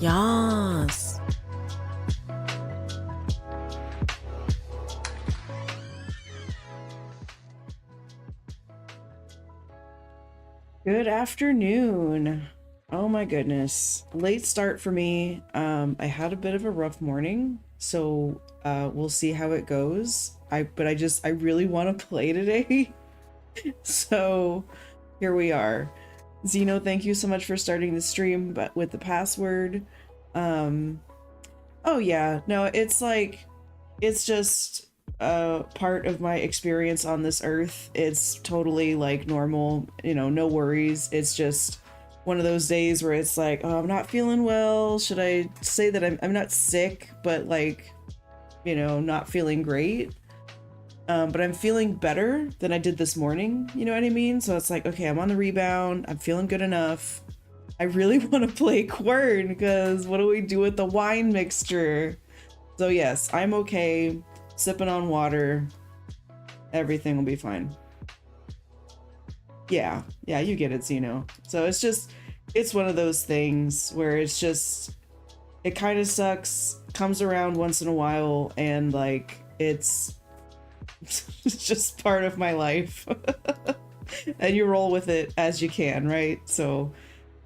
Yes. Good afternoon. Oh my goodness. Late start for me. I had a bit of a rough morning, so we'll see how it goes. I really want to play today. So here we are. Zeno, thank you so much for starting the stream, but with the password. Oh yeah, no, it's just part of my experience on this earth. It's totally like normal, you know, no worries. It's just one of those days where it's like, oh, I'm not feeling well. Should I say that I'm not sick, but like, you know, not feeling great? But I'm feeling better than I did this morning, you know what I mean? So it's like, okay, I'm on the rebound, I'm feeling good enough. I really want to play Quern, because what do we do with the wine mixture? So yes, I'm okay, sipping on water, everything will be fine. Yeah, you get it, Zeno. So it's one of those things where it kind of sucks, comes around once in a while, and like, it's just part of my life. And you roll with it as you can, right? So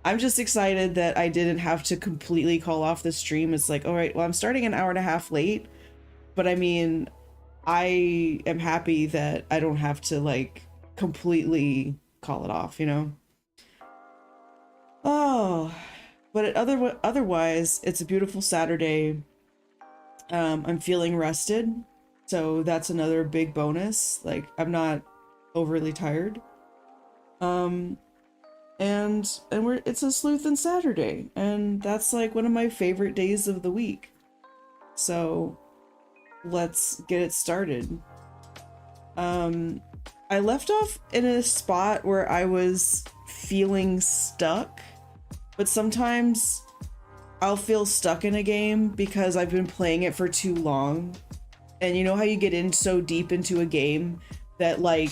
I'm just excited that I didn't have to completely call off the stream. It's like, all right, well, I'm starting an hour and a half late, but I mean, I am happy that I don't have to like completely call it off, you know? Oh, but otherwise, it's a beautiful Saturday. I'm feeling rested, so that's another big bonus. Like, I'm not overly tired. And it's a sleuthin' Saturday, and that's like one of my favorite days of the week. So let's get it started. I left off in a spot where I was feeling stuck, but sometimes I'll feel stuck in a game because I've been playing it for too long. And you know how you get in so deep into a game that like,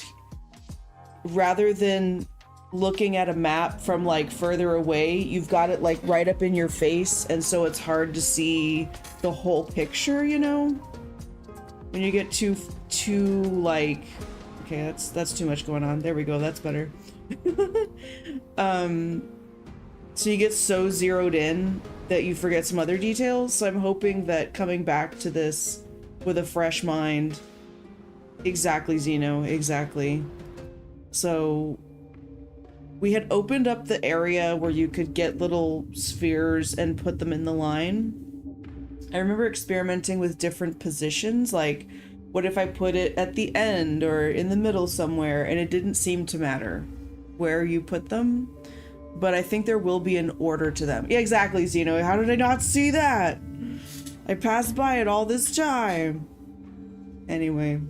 rather than looking at a map from like further away, you've got it like right up in your face, and so it's hard to see the whole picture, you know? When you get too like, okay, that's too much going on. There we go, that's better. So you get so zeroed in that you forget some other details. So I'm hoping that coming back to this with a fresh mind. Exactly, Zeno, exactly. So we had opened up the area where you could get little spheres and put them in the line. I remember experimenting with different positions, like what if I put it at the end or in the middle somewhere, and it didn't seem to matter where you put them. But I think there will be an order to them. Yeah, exactly, Zeno. How did I not see that? I passed by it all this time. Anyway.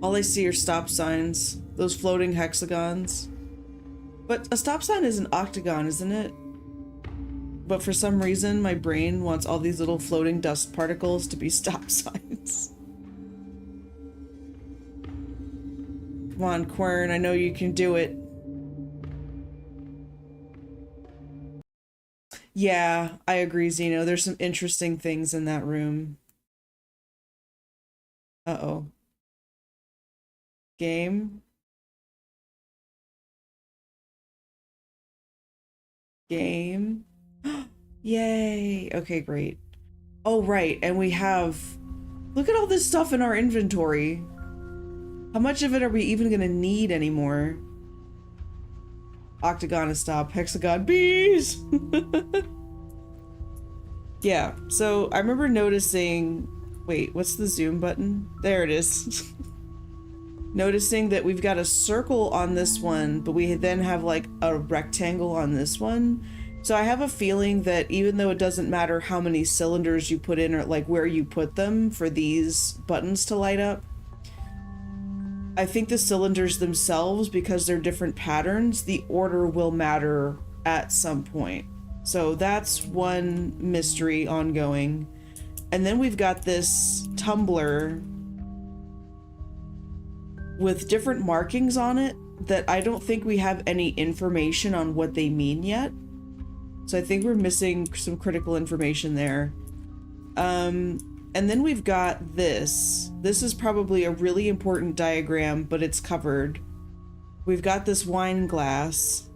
All I see are stop signs, those floating hexagons. But a stop sign is an octagon, isn't it? But for some reason, my brain wants all these little floating dust particles to be stop signs. Come on, Quern, I know you can do it. Yeah, I agree, Zeno. There's some interesting things in that room. Uh-oh. Game. Game. Yay. Okay, great. Oh, right. And we have... Look at all this stuff in our inventory. How much of it are we even gonna need anymore? Octagon is stop. Hexagon bees! Yeah, so I remember noticing... Wait, what's the zoom button? There it is. Noticing that we've got a circle on this one, but we then have like a rectangle on this one. So I have a feeling that even though it doesn't matter how many cylinders you put in or like where you put them for these buttons to light up, I think the cylinders themselves, because they're different patterns, the order will matter at some point. So that's one mystery ongoing. And then we've got this tumbler with different markings on it that I don't think we have any information on what they mean yet. So I think we're missing some critical information there. And then we've got this. This is probably a really important diagram, but it's covered. We've got this wine glass.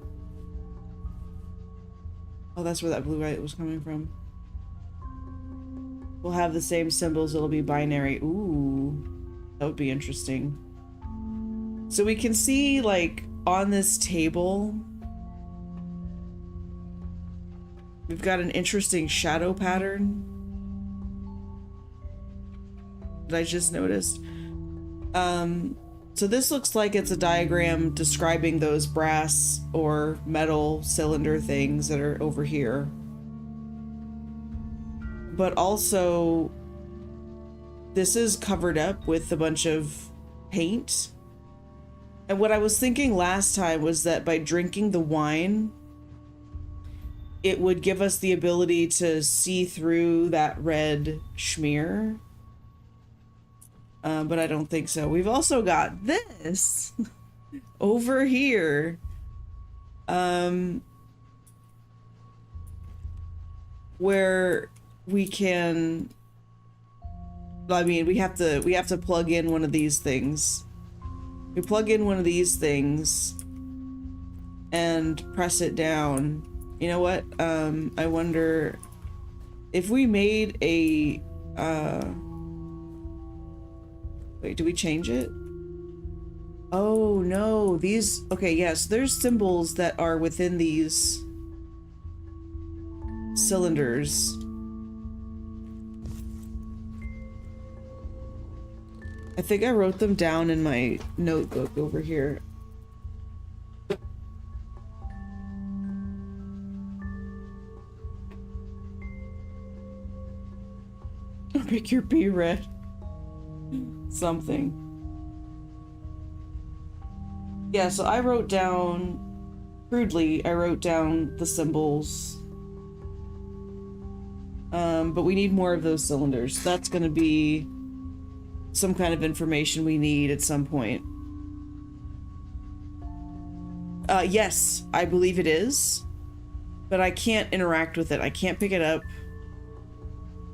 Oh, that's where that blue light was coming from. We'll have the same symbols. It'll be binary. Ooh, that would be interesting. So we can see, like, on this table, we've got an interesting shadow pattern that I just noticed. So this looks like it's a diagram describing those brass or metal cylinder things that are over here. But also, this is covered up with a bunch of paint. And what I was thinking last time was that by drinking the wine, it would give us the ability to see through that red schmear. But I don't think so. We've also got this over here. Where we can, I mean, we have to plug in one of these things. We plug in one of these things and press it down. You know what? I wonder if we made a, wait, do we change it? Oh no, these, okay, yes, there's symbols that are within these cylinders. I think I wrote them down in my notebook over here. Make your pee red. Something. Yeah, so I wrote down, crudely, I wrote down the symbols. But we need more of those cylinders. That's gonna be some kind of information we need at some point. Yes, I believe it is, but I can't interact with it. I can't pick it up.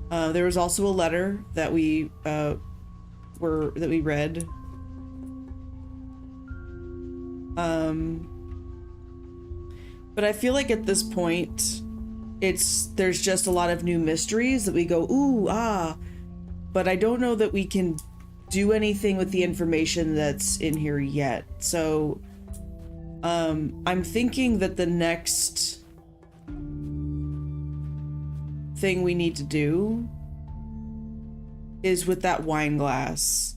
There was also a letter that we read. But I feel like at this point, there's just a lot of new mysteries that we go, ooh, ah, but I don't know that we can do anything with the information that's in here yet. So, I'm thinking that the next thing we need to do is with that wine glass.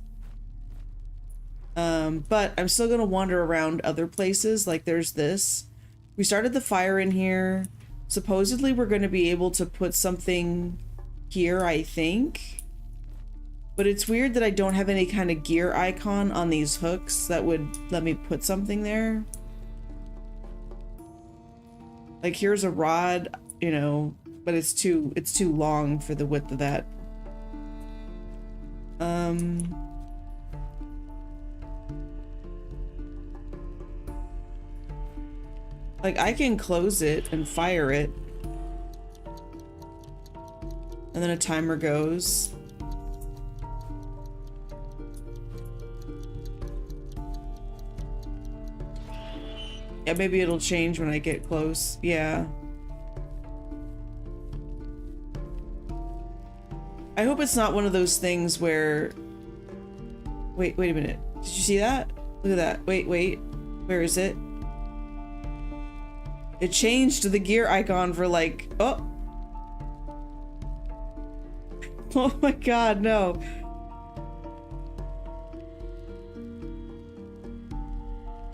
But I'm still gonna wander around other places. Like there's this. We started the fire in here. Supposedly we're gonna be able to put something here, I think. But it's weird that I don't have any kind of gear icon on these hooks that would let me put something there. Like here's a rod, you know, but it's too long for the width of that. Like I can close it and fire it. And then a timer goes. Yeah, maybe it'll change when I get close. Yeah. I hope it's not one of those things where... Wait a minute. Did you see that? Look at that. Wait. Where is it? It changed to the gear icon for like... Oh! Oh my god, no.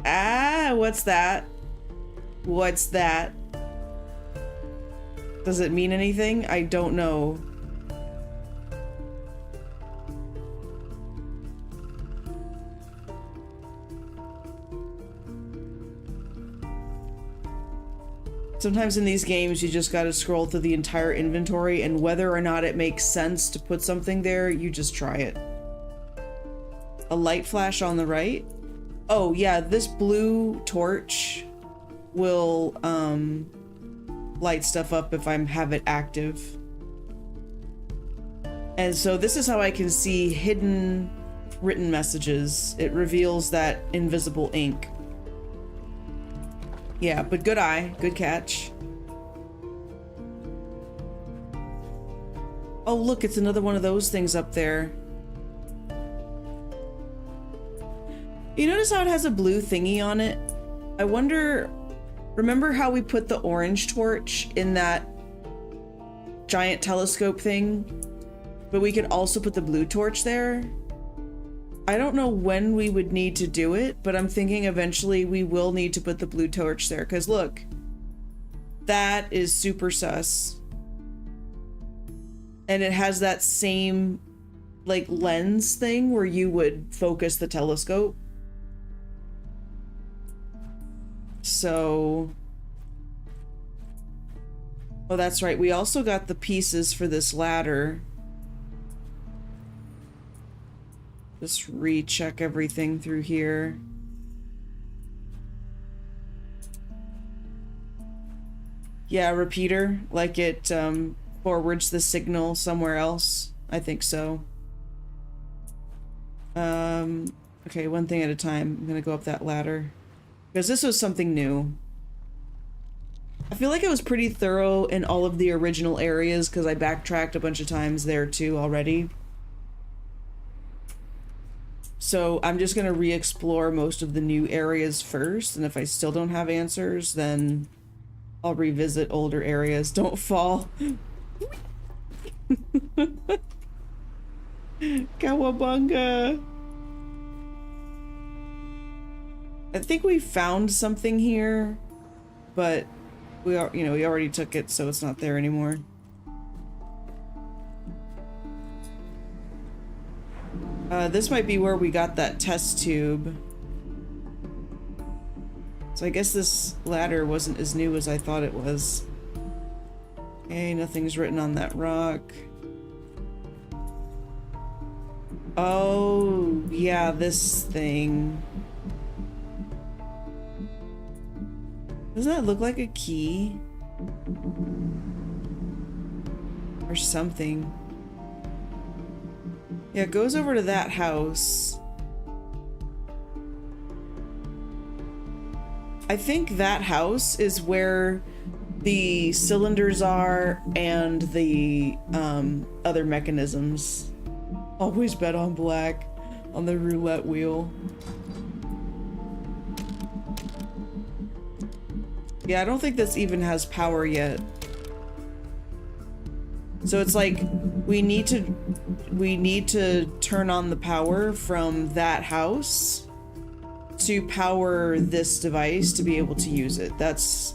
Ah, what's that? What's that? Does it mean anything? I don't know. Sometimes in these games, you just gotta scroll through the entire inventory, and whether or not it makes sense to put something there, you just try it. A light flash on the right? Oh, yeah, this blue torch will, light stuff up if I have it active. And so this is how I can see hidden written messages. It reveals that invisible ink. Yeah, but good eye, good catch. Oh, look, it's another one of those things up there. You notice how it has a blue thingy on it? I wonder, remember how we put the orange torch in that giant telescope thing? But we could also put the blue torch there? I don't know when we would need to do it, but I'm thinking eventually we will need to put the blue torch there, because look, that is super sus. And it has that same, like, lens thing where you would focus the telescope. So... oh, that's right, we also got the pieces for this ladder. Just recheck everything through here. Yeah, repeater, like it forwards the signal somewhere else. I think so. Okay, one thing at a time. I'm gonna go up that ladder. Because this was something new. I feel like I was pretty thorough in all of the original areas because I backtracked a bunch of times there too already. So I'm just gonna re-explore most of the new areas first, and if I still don't have answers, then I'll revisit older areas. Don't fall. Kawabunga. I think we found something here, but we are, you know, we already took it, so it's not there anymore. This might be where we got that test tube. So I guess this ladder wasn't as new as I thought it was. Okay, nothing's written on that rock. Oh, yeah, this thing. Doesn't that look like a key? Or something. Yeah, it goes over to that house. I think that house is where the cylinders are and the other mechanisms. Always bet on black on the roulette wheel. Yeah, I don't think this even has power yet. So it's like we need to turn on the power from that house to power this device to be able to use it. That's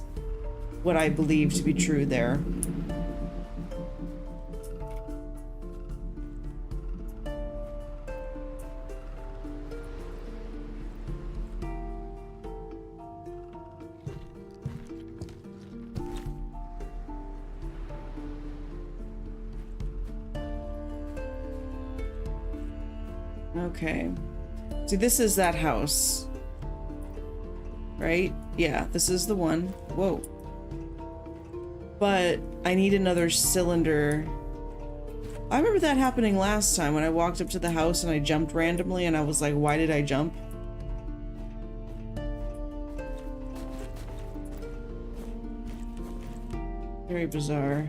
what I believe to be true there. Okay. See, this is that house. Right? Yeah, this is the one. Whoa. But I need another cylinder. I remember that happening last time when I walked up to the house and I jumped randomly and I was like, why did I jump? Very bizarre.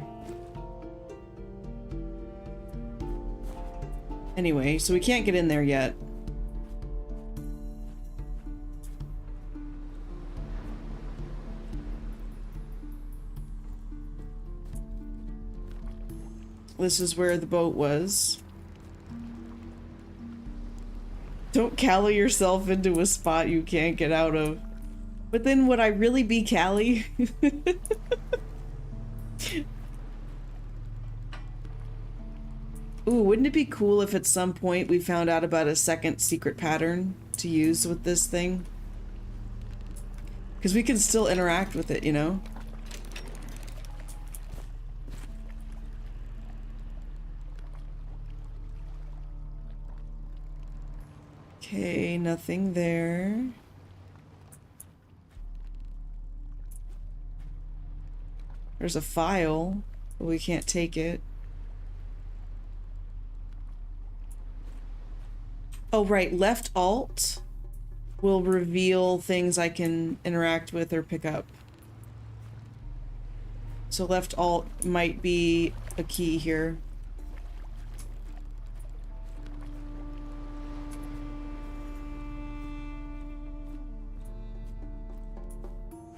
Anyway, so we can't get in there yet. This is where the boat was. Don't Callie yourself into a spot you can't get out of. But then would I really be Callie? Ooh, wouldn't it be cool if at some point we found out about a second secret pattern to use with this thing? Because we can still interact with it, you know? Okay, nothing there. There's a file, but we can't take it. Oh, right, left alt will reveal things I can interact with or pick up. So left alt might be a key here.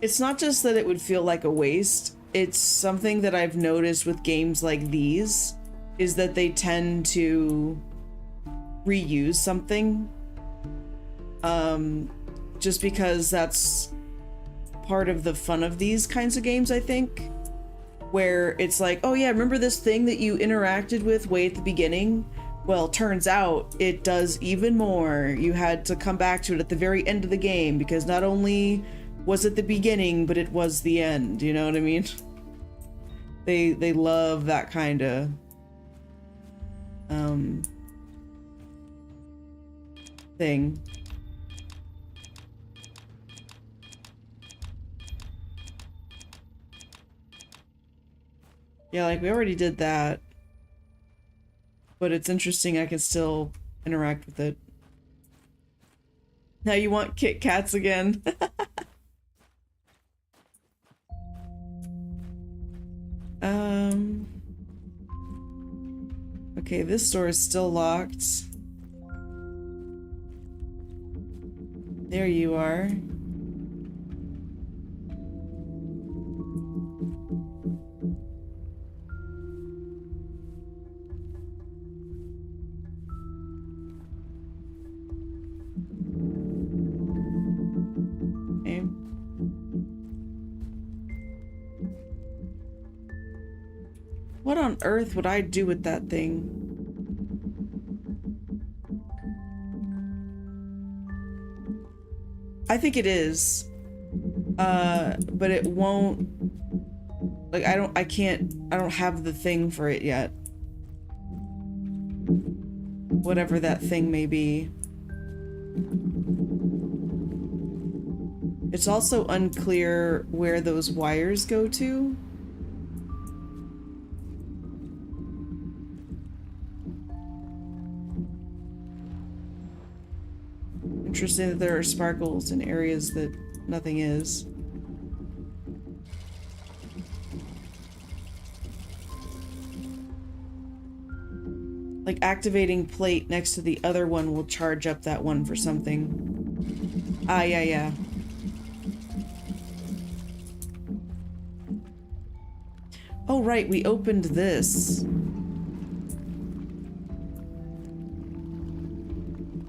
It's not just that it would feel like a waste, it's something that I've noticed with games like these, is that they tend to reuse something. Just because that's part of the fun of these kinds of games, I think. Where it's like, oh yeah, remember this thing that you interacted with way at the beginning? Well, turns out it does even more. You had to come back to it at the very end of the game because not only was it the beginning, but it was the end. You know what I mean? They love that kind of thing. Yeah, like we already did that. But it's interesting I can still interact with it. Now you want Kit Kats again. Okay, this door is still locked. There you are. Okay. What on earth would I do with that thing? I think it is. But it won't... Like, I don't have the thing for it yet. Whatever that thing may be. It's also unclear where those wires go to. Interesting that there are sparkles in areas that nothing is. Like activating plate next to the other one will charge up that one for something. Ah, yeah, yeah. Oh, right, we opened this.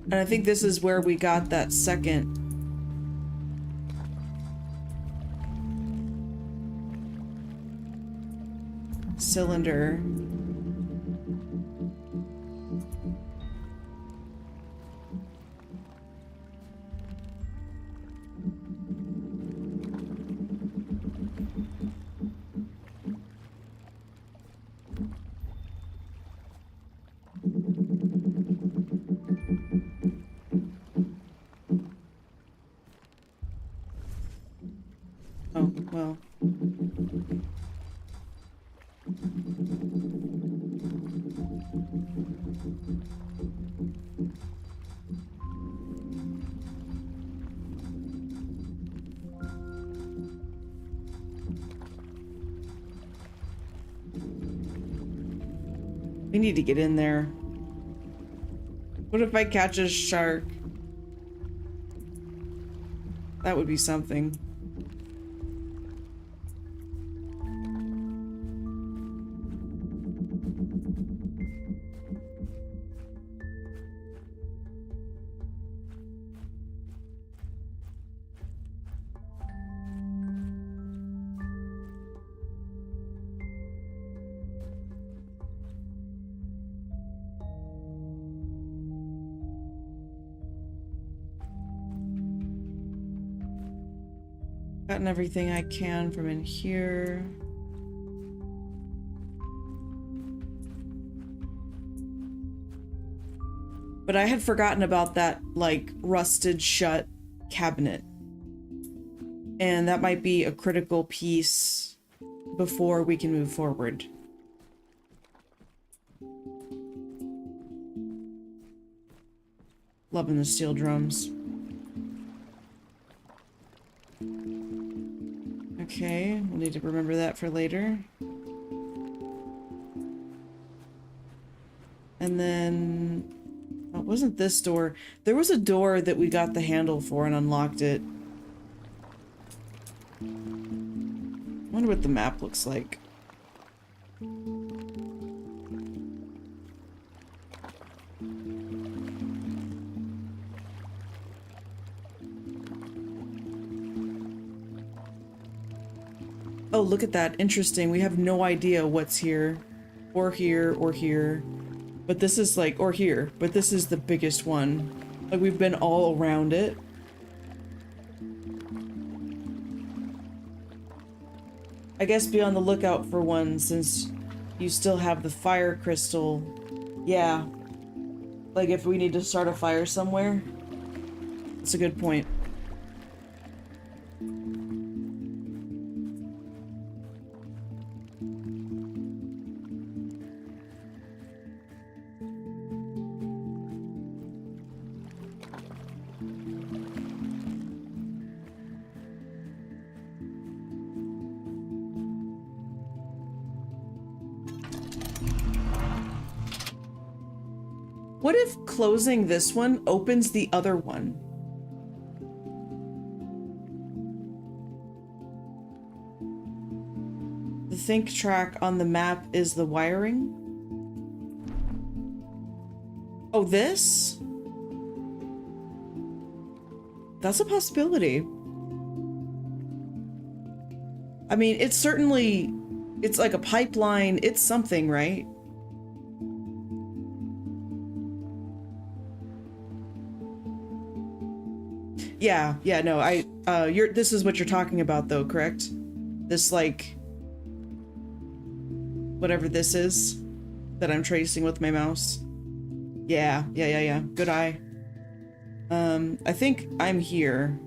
And I think this is where we got that second cylinder. Oh, well. We need to get in there. What if I catch a shark? That would be something. Gotten everything I can from in here. But I had forgotten about that, like, rusted shut cabinet. And that might be a critical piece before we can move forward. Loving the steel drums. Okay, we'll need to remember that for later. And then... oh, it wasn't this door. There was a door that we got the handle for and unlocked it. I wonder what the map looks like. Oh, look at that. Interesting. We have no idea what's here. Or here, or here. But this is like, or here. But this is the biggest one. Like, we've been all around it. I guess be on the lookout for one since you still have the fire crystal. Yeah. Like if we need to start a fire somewhere. That's a good point. What if closing this one opens the other one? The think track on the map is the wiring. Oh, this? That's a possibility. I mean, it's certainly, it's like a pipeline. It's something, right? Yeah, no, this is what you're talking about though, correct? This, like, whatever this is that I'm tracing with my mouse. Yeah. Good eye. I think I'm here.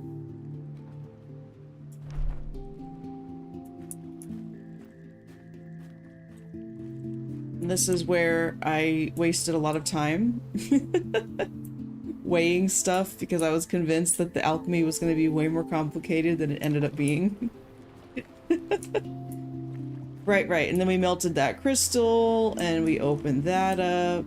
And this is where I wasted a lot of time. Weighing stuff because I was convinced that the alchemy was going to be way more complicated than it ended up being. Right. And then we melted that crystal and we opened that up.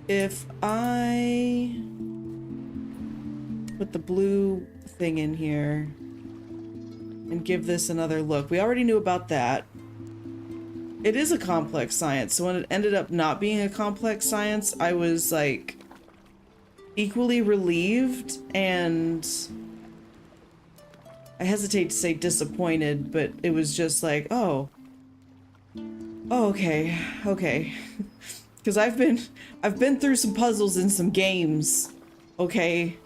If I put the blue thing in here and give this another look. We already knew about that. It is a complex science, so when it ended up not being a complex science, I was, like, equally relieved and... I hesitate to say disappointed, but it was just like, oh, okay. Because I've been through some puzzles in some games, okay?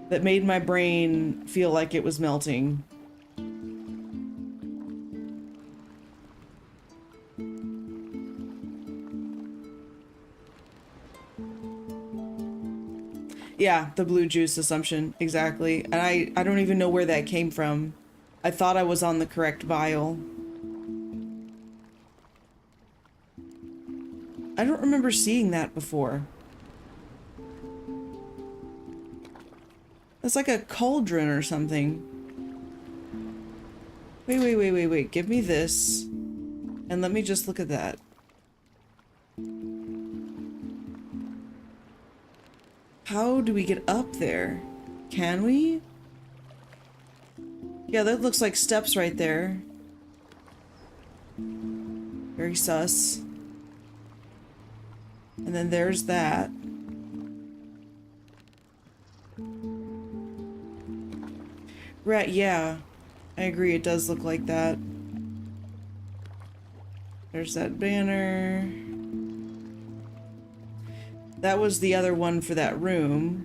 That made my brain feel like it was melting. Yeah, the blue juice assumption, exactly. And I don't even know where that came from. I thought I was on the correct vial. I don't remember seeing that before. It's like a cauldron or something. Wait. Give me this. And let me just look at that. How do we get up there? Can we? Yeah, that looks like steps right there. Very sus. And then there's that. Right, yeah. I agree, it does look like that. There's that banner. That was the other one for that room.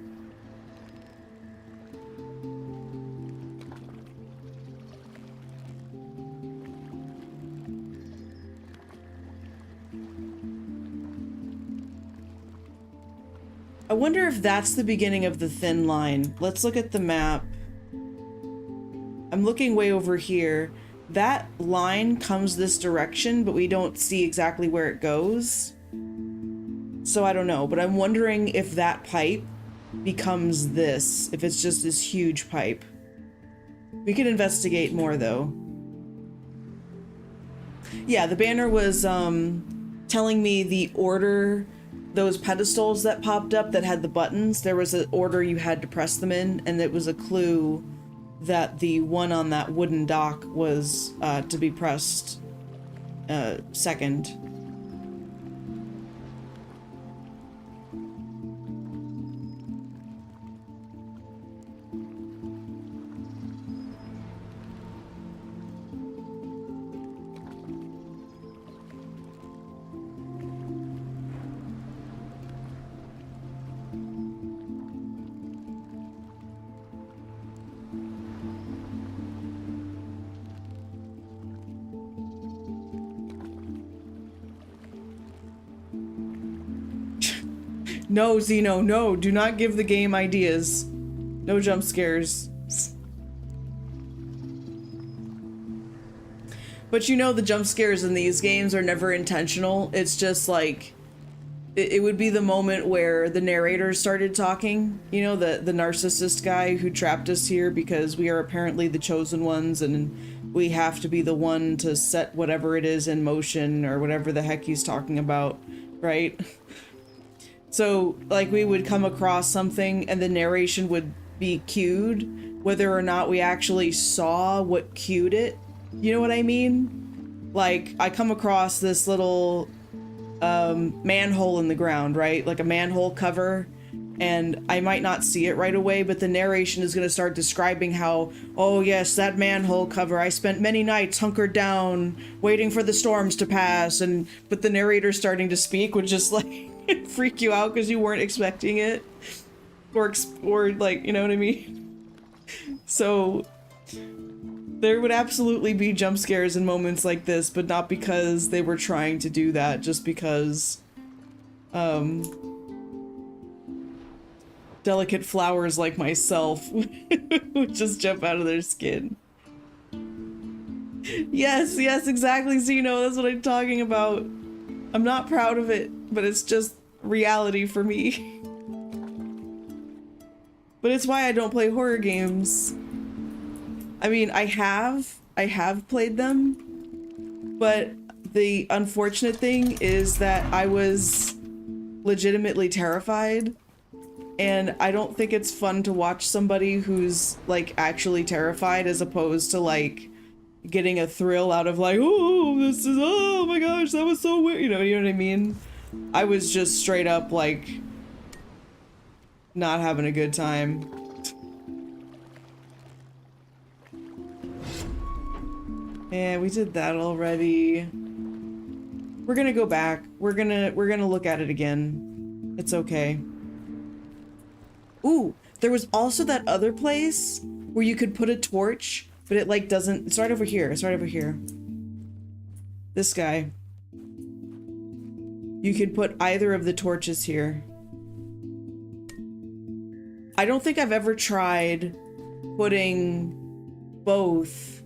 I wonder if that's the beginning of the thin line. Let's look at the map. I'm looking way over here. That line comes this direction, but we don't see exactly where it goes. So I don't know, but I'm wondering if that pipe becomes this, if it's just this huge pipe. We can investigate more though. Yeah, the banner was telling me the order, those pedestals that popped up that had the buttons, there was an order you had to press them in, and it was a clue that the one on that wooden dock was to be pressed second. No, Zeno, no, do not give the game ideas. No jump scares. But you know the jump scares in these games are never intentional. It's just like, it would be the moment where the narrator started talking, you know, the narcissist guy who trapped us here because we are apparently the chosen ones and we have to be the one to set whatever it is in motion or whatever the heck he's talking about, right? So, like, we would come across something and the narration would be cued, whether or not we actually saw what cued it. You know what I mean? Like, I come across this little manhole in the ground, right? Like a manhole cover, and I might not see it right away, but the narration is going to start describing how, oh yes, that manhole cover, I spent many nights hunkered down, waiting for the storms to pass, and but the narrator starting to speak would just like freak you out because you weren't expecting it, or like, you know what I mean? So there would absolutely be jump scares in moments like this, but not because they were trying to do that, just because delicate flowers like myself would just jump out of their skin. Yes, exactly, Zeno, that's what I'm talking about. I'm not proud of it, but it's just reality for me. But it's why I don't play horror games. I mean, I have played them, but the unfortunate thing is that I was legitimately terrified, and I don't think it's fun to watch somebody who's like actually terrified as opposed to like getting a thrill out of like, oh, this is, oh my gosh, that was so weird, you know what I mean? I was just straight up like not having a good time. Yeah, we did that already. We're gonna go back. We're gonna look at it again. It's okay. Ooh, there was also that other place where you could put a torch, but it like doesn't, it's right over here. It's right over here. This guy. You could put either of the torches here. I don't think I've ever tried putting both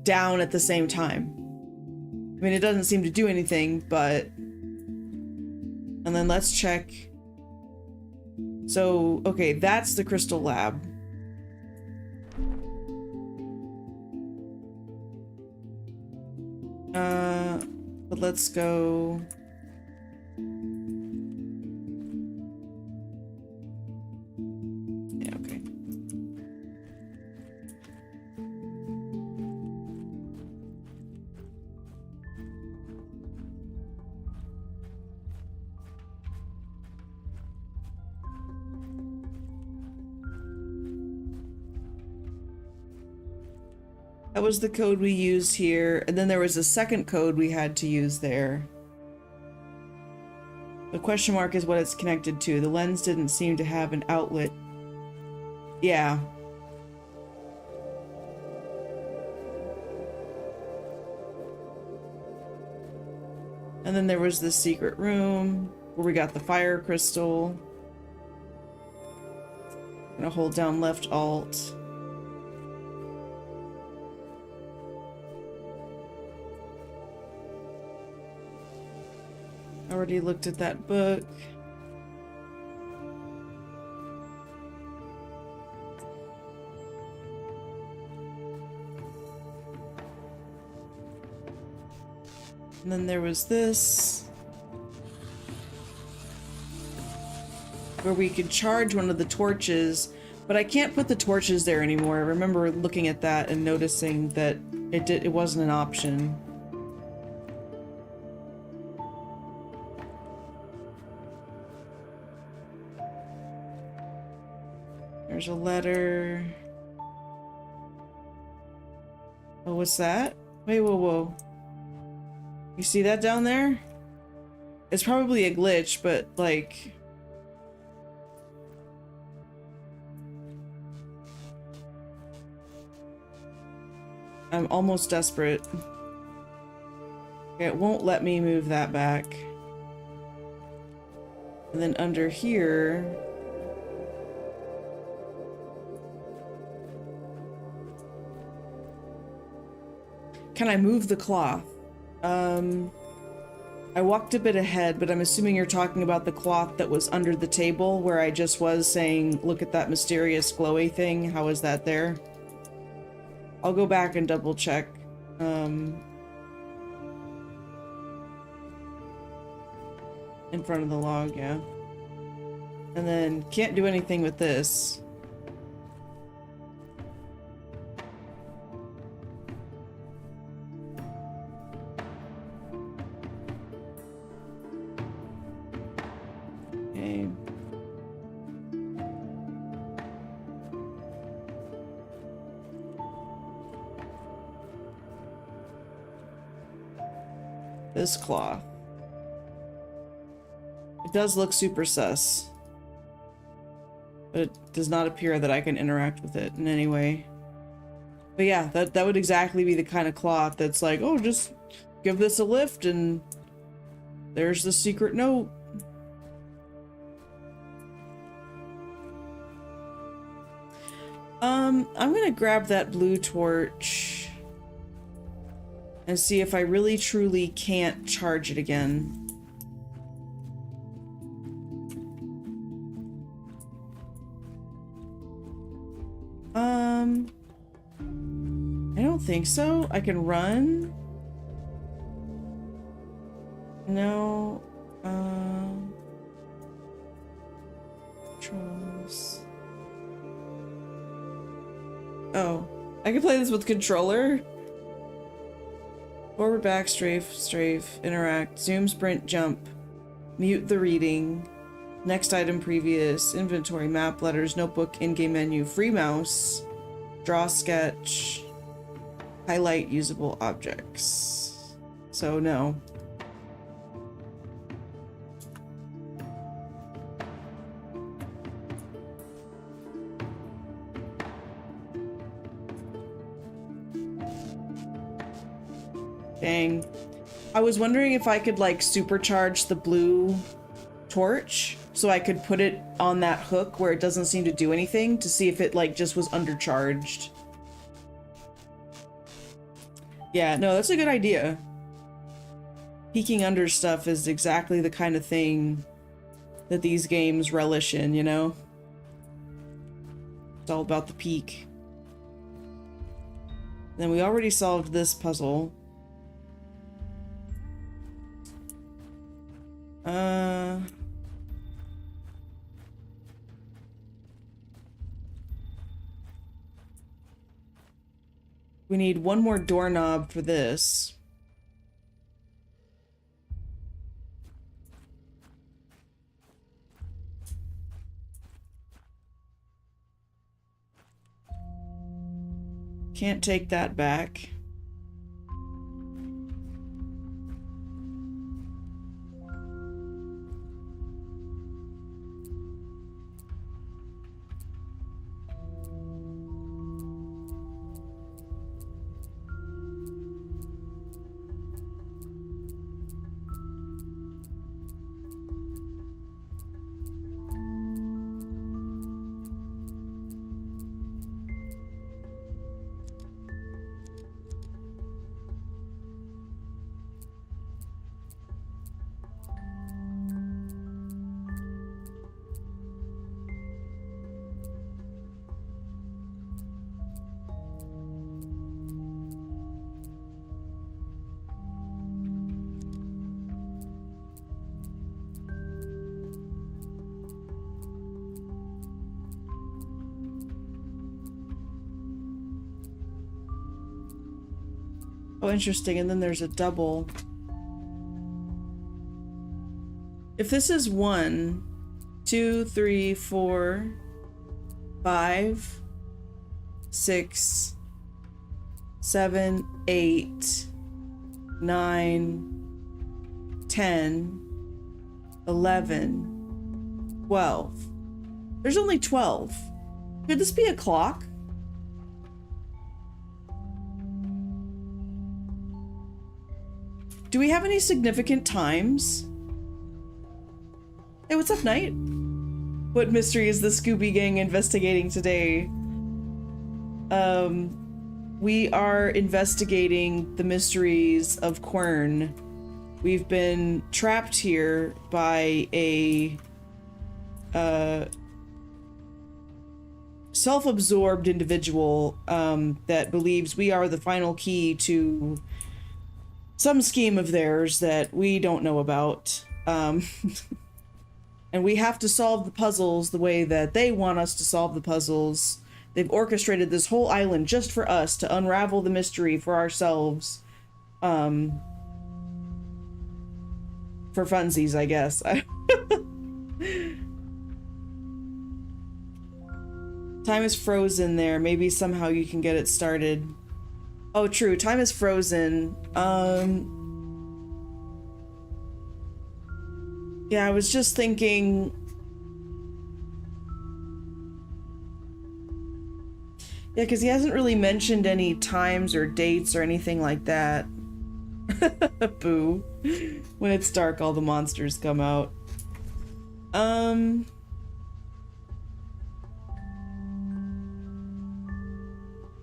down at the same time. I mean, it doesn't seem to do anything, but... And then let's check. So, okay, that's the crystal lab. But let's go... Yeah, okay. That was the code we used here, and then there was a second code we had to use there. The question mark is what it's connected to. The lens didn't seem to have an outlet. Yeah. And then there was the secret room where we got the fire crystal. I'm gonna hold down left alt. Already looked at that book. And then there was this, where we could charge one of the torches, but I can't put the torches there anymore. I remember looking at that and noticing that it wasn't an option. There's a letter. Oh, what's that? Wait, whoa, whoa. You see that down there? It's probably a glitch, but like... I'm almost desperate. It won't let me move that back. And then under here... Can I move the cloth? I walked a bit ahead, but I'm assuming you're talking about the cloth that was under the table where I just was saying, look at that mysterious glowy thing. How is that there? I'll go back and double check. In front of the log, yeah. And then can't do anything with this. Okay. This cloth. It does look super sus. But it does not appear that I can interact with it in any way. But yeah, that would exactly be the kind of cloth that's like, oh, just give this a lift and there's the secret note. I'm gonna grab that blue torch and see if I really truly can't charge it again. I don't think so. I can run. No. Controls. Oh, I can play this with controller. Forward, back, strafe, interact, zoom, sprint, jump, mute the reading, next item, previous, inventory, map, letters, notebook, in-game menu, free mouse, draw, sketch, highlight usable objects. So no. Dang. I was wondering if I could like supercharge the blue torch so I could put it on that hook where it doesn't seem to do anything to see if it like just was undercharged. Yeah, no, that's a good idea. Peeking under stuff is exactly the kind of thing that these games relish in, you know? It's all about the peek. Then we already solved this puzzle. We need one more doorknob for this. Can't take that back. Oh, interesting. And then there's a double. If this is 1, 2, 3, 4, 5, 6, 7, 8, 9, 10, 11, 12. There's only 12. Could this be a clock? Do we have any significant times? Hey, what's up, Knight? What mystery is the Scooby Gang investigating today? We are investigating the mysteries of Quern. We've been trapped here by a self-absorbed individual that believes we are the final key to some scheme of theirs that we don't know about. And we have to solve the puzzles the way that they want us to solve the puzzles. They've orchestrated this whole island just for us to unravel the mystery for ourselves. For funsies, I guess. Time is frozen there. Maybe somehow you can get it started. Oh, true. Time is frozen. Yeah, I was just thinking... Yeah, because he hasn't really mentioned any times or dates or anything like that. Boo. When it's dark, all the monsters come out.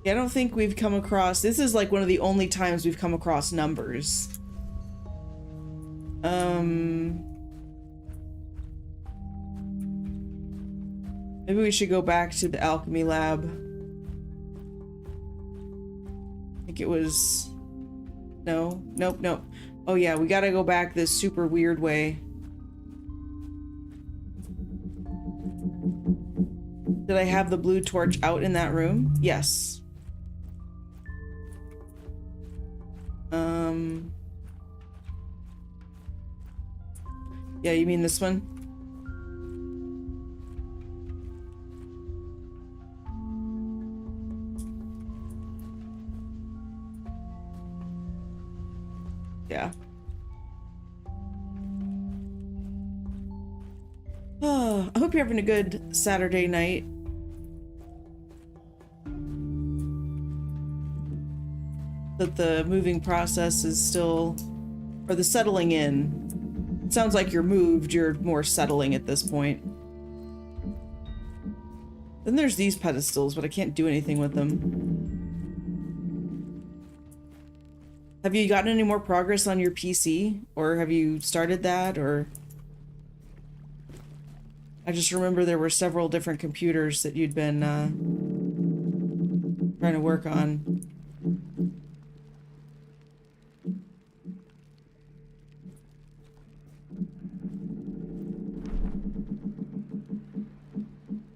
Yeah, I don't think we've come across... This is like one of the only times we've come across numbers. Maybe we should go back to the alchemy lab. I think it was... No? Nope, nope. Oh yeah, we gotta go back this super weird way. Did I have the blue torch out in that room? Yes. Yeah, you mean this one? Yeah. Oh, I hope you're having a good Saturday night. That the moving process is still... Or the settling in. It sounds like you're moved, you're more settling at this point. Then there's these pedestals, but I can't do anything with them. Have you gotten any more progress on your PC? Or have you started that, or... I just remember there were several different computers that you'd been, trying to work on.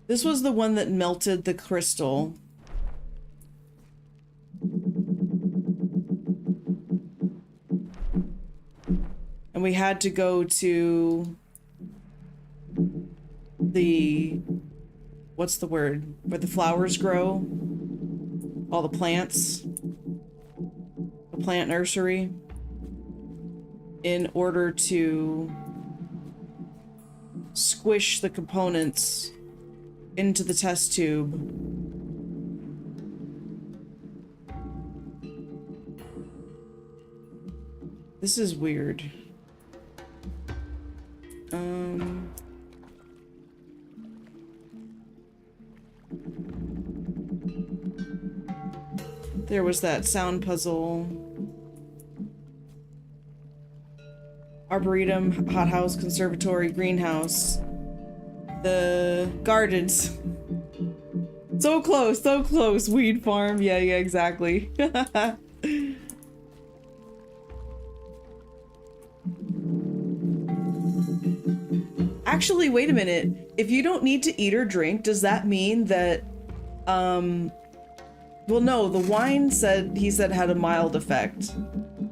This was the one that melted the crystal. And we had to go to the... What's the word? Where the flowers grow? All the plants. The plant nursery. In order to squish the components into the test tube. This is weird. There was that sound puzzle. Arboretum, hothouse, conservatory, greenhouse. The gardens. So close, weed farm. Yeah, exactly. Actually, wait a minute. If you don't need to eat or drink, does that mean that Well, no, the wine he said had a mild effect.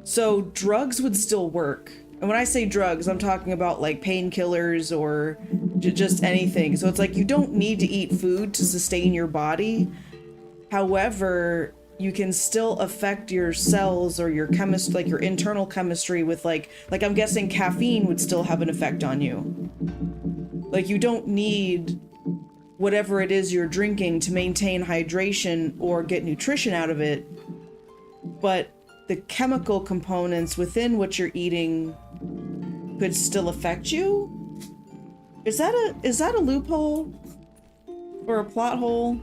So drugs would still work. And when I say drugs, I'm talking about like painkillers or just anything. So it's like you don't need to eat food to sustain your body. However, you can still affect your cells or your like your internal chemistry with like I'm guessing caffeine would still have an effect on you. Like you don't need whatever it is you're drinking to maintain hydration or get nutrition out of it, but the chemical components within what you're eating could still affect you? Is that a loophole? Or a plot hole?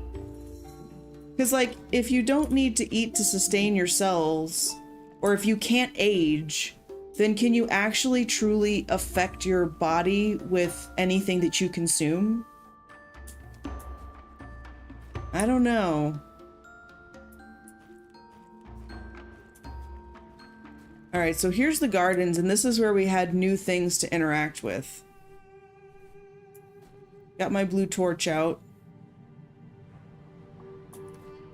Because like, if you don't need to eat to sustain your cells, or if you can't age, then can you actually truly affect your body with anything that you consume? I don't know. All right, so here's the gardens, and this is where we had new things to interact with. Got my blue torch out.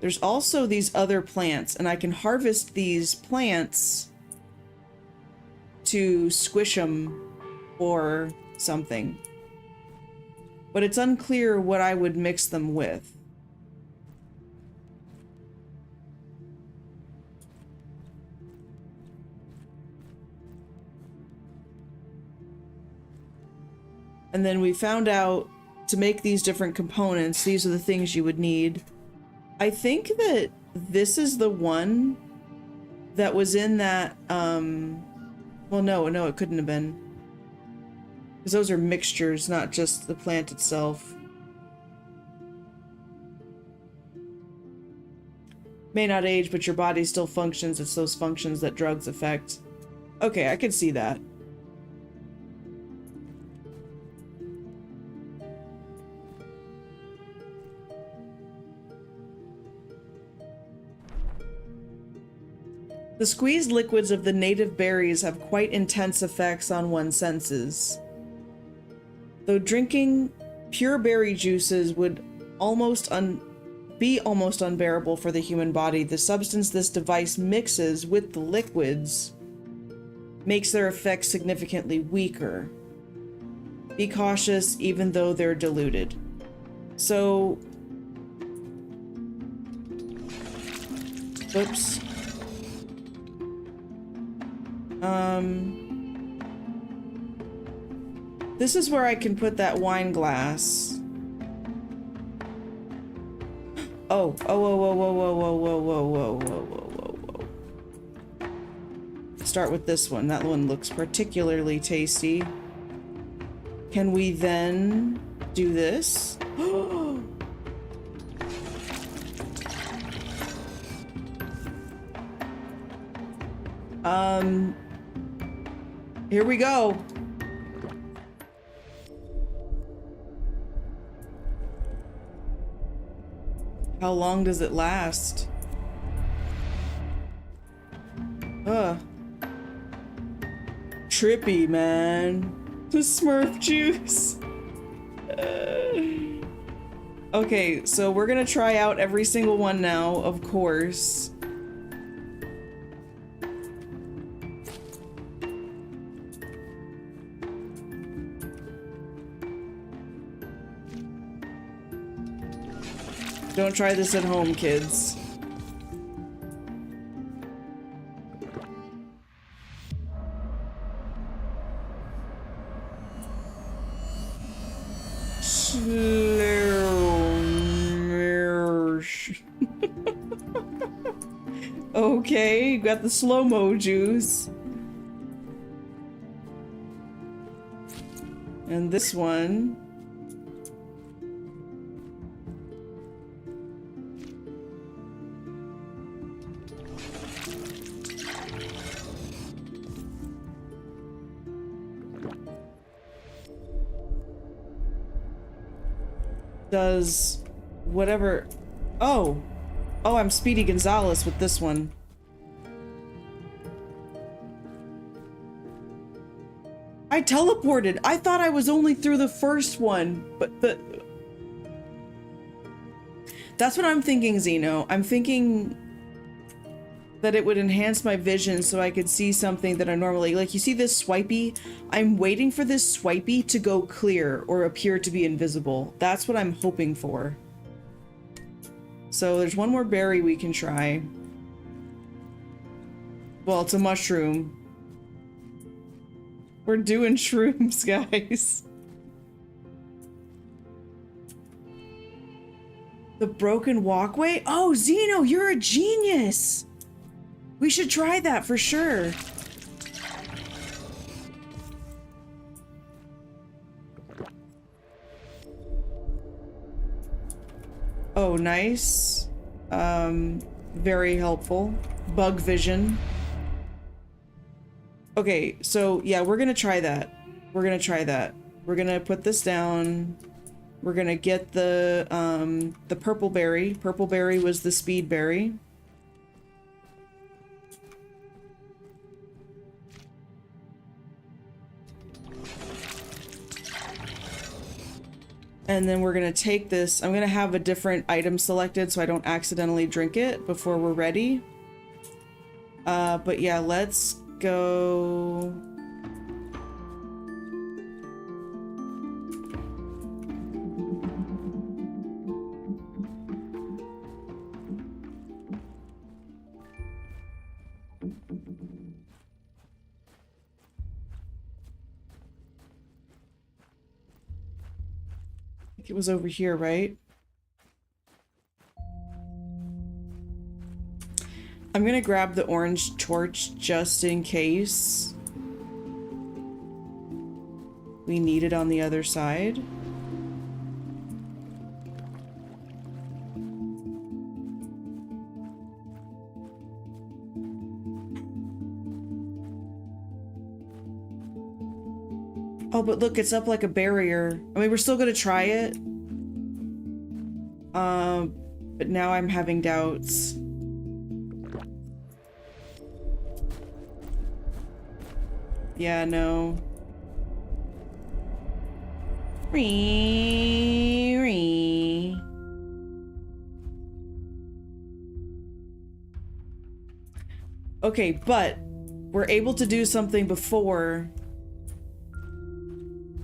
There's also these other plants, and I can harvest these plants to squish them or something. But it's unclear what I would mix them with. And then we found out to make these different components, these are the things you would need. I think that this is the one that was in that, well, no, it couldn't have been. Because those are mixtures, not just the plant itself. May not age, but your body still functions. It's those functions that drugs affect. Okay, I can see that. The squeezed liquids of the native berries have quite intense effects on one's senses. Though drinking pure berry juices would be almost unbearable for the human body, the substance this device mixes with the liquids makes their effects significantly weaker. Be cautious even though they're diluted. So... Oops. This is where I can put that wine glass. Oh, whoa, whoa, whoa, whoa, whoa, whoa, whoa, whoa, whoa, whoa, whoa. Start with this one. That one looks particularly tasty. Can we then do this? Here we go. How long does it last? Trippy, man. The Smurf juice. Okay, so we're gonna try out every single one now, of course. Don't try this at home, kids. Okay, got the slow-mo juice. And this one. Does whatever. Oh, I'm Speedy Gonzalez with this one. I teleported. I thought I was only through the first one, but That's what I'm thinking, Xeno. I'm thinking that it would enhance my vision so I could see something that I normally... Like, you see this swipey? I'm waiting for this swipey to go clear or appear to be invisible. That's what I'm hoping for. So there's one more berry we can try. Well, it's a mushroom. We're doing shrooms, guys. The broken walkway? Oh, Xeno, you're a genius! We should try that for sure. Oh, nice. Very helpful. Bug vision. Okay, so yeah, we're gonna try that. We're gonna try that. We're gonna put this down. We're gonna get the purple berry. Purple berry was the speed berry. And then we're gonna take this. I'm gonna have a different item selected so I don't accidentally drink it before we're ready. But yeah, let's go. It was over here, right? I'm gonna grab the orange torch just in case we need it on the other side. Oh, but look, it's up like a barrier. I mean, we're still gonna try it. But now I'm having doubts. Yeah, no. Okay, but we're able to do something before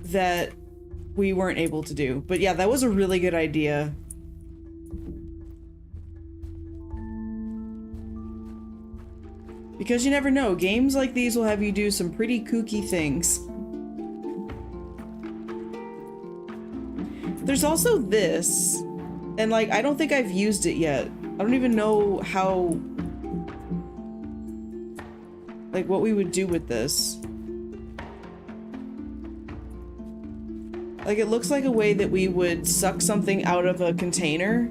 that we weren't able to do. But yeah, that was a really good idea. Because you never know, games like these will have you do some pretty kooky things. There's also this, and like, I don't think I've used it yet. I don't even know how, like, what we would do with this. Like, it looks like a way that we would suck something out of a container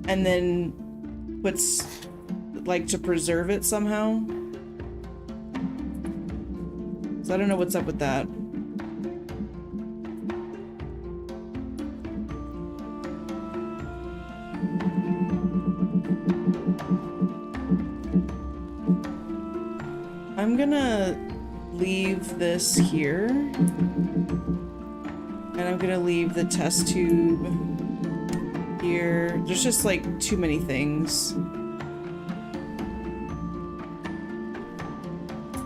and then put, like, to preserve it somehow. So I don't know what's up with that. I'm gonna leave this here. And I'm gonna leave the test tube here. There's just like too many things.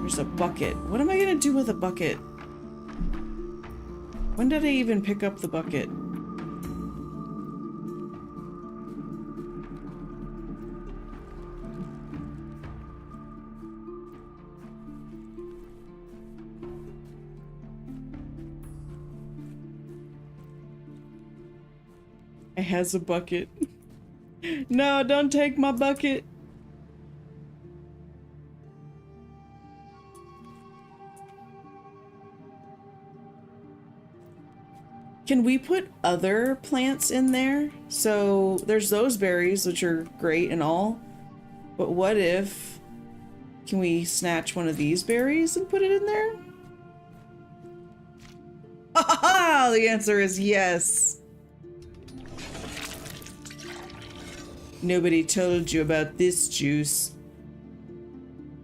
There's a bucket. What am I gonna do with a bucket? When did I even pick up the bucket? It has a bucket. No, don't take my bucket. Can we put other plants in there? So there's those berries, which are great and all, but what if, can we snatch one of these berries and put it in there? Ah, the answer is yes. Nobody told you about this juice.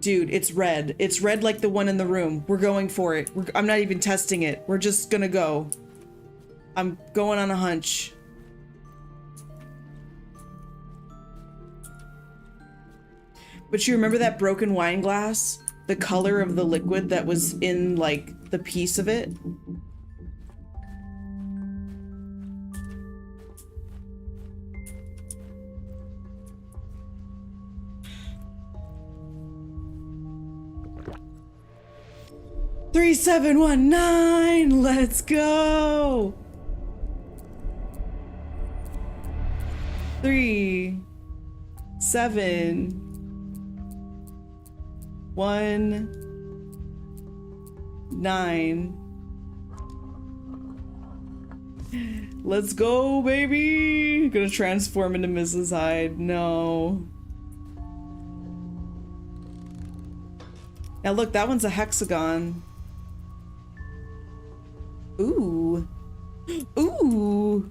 Dude, it's red. It's red like the one in the room. We're going for it. I'm not even testing it. We're just gonna go. I'm going on a hunch. But you remember that broken wine glass? The color of the liquid that was in, like, the piece of it? Three, 7, 1, 9. Let's go. 3, 7, 1, 9. Let's go, baby. Gonna transform into Mrs. Hyde. No. Now look, that one's a hexagon. Ooh. Ooh.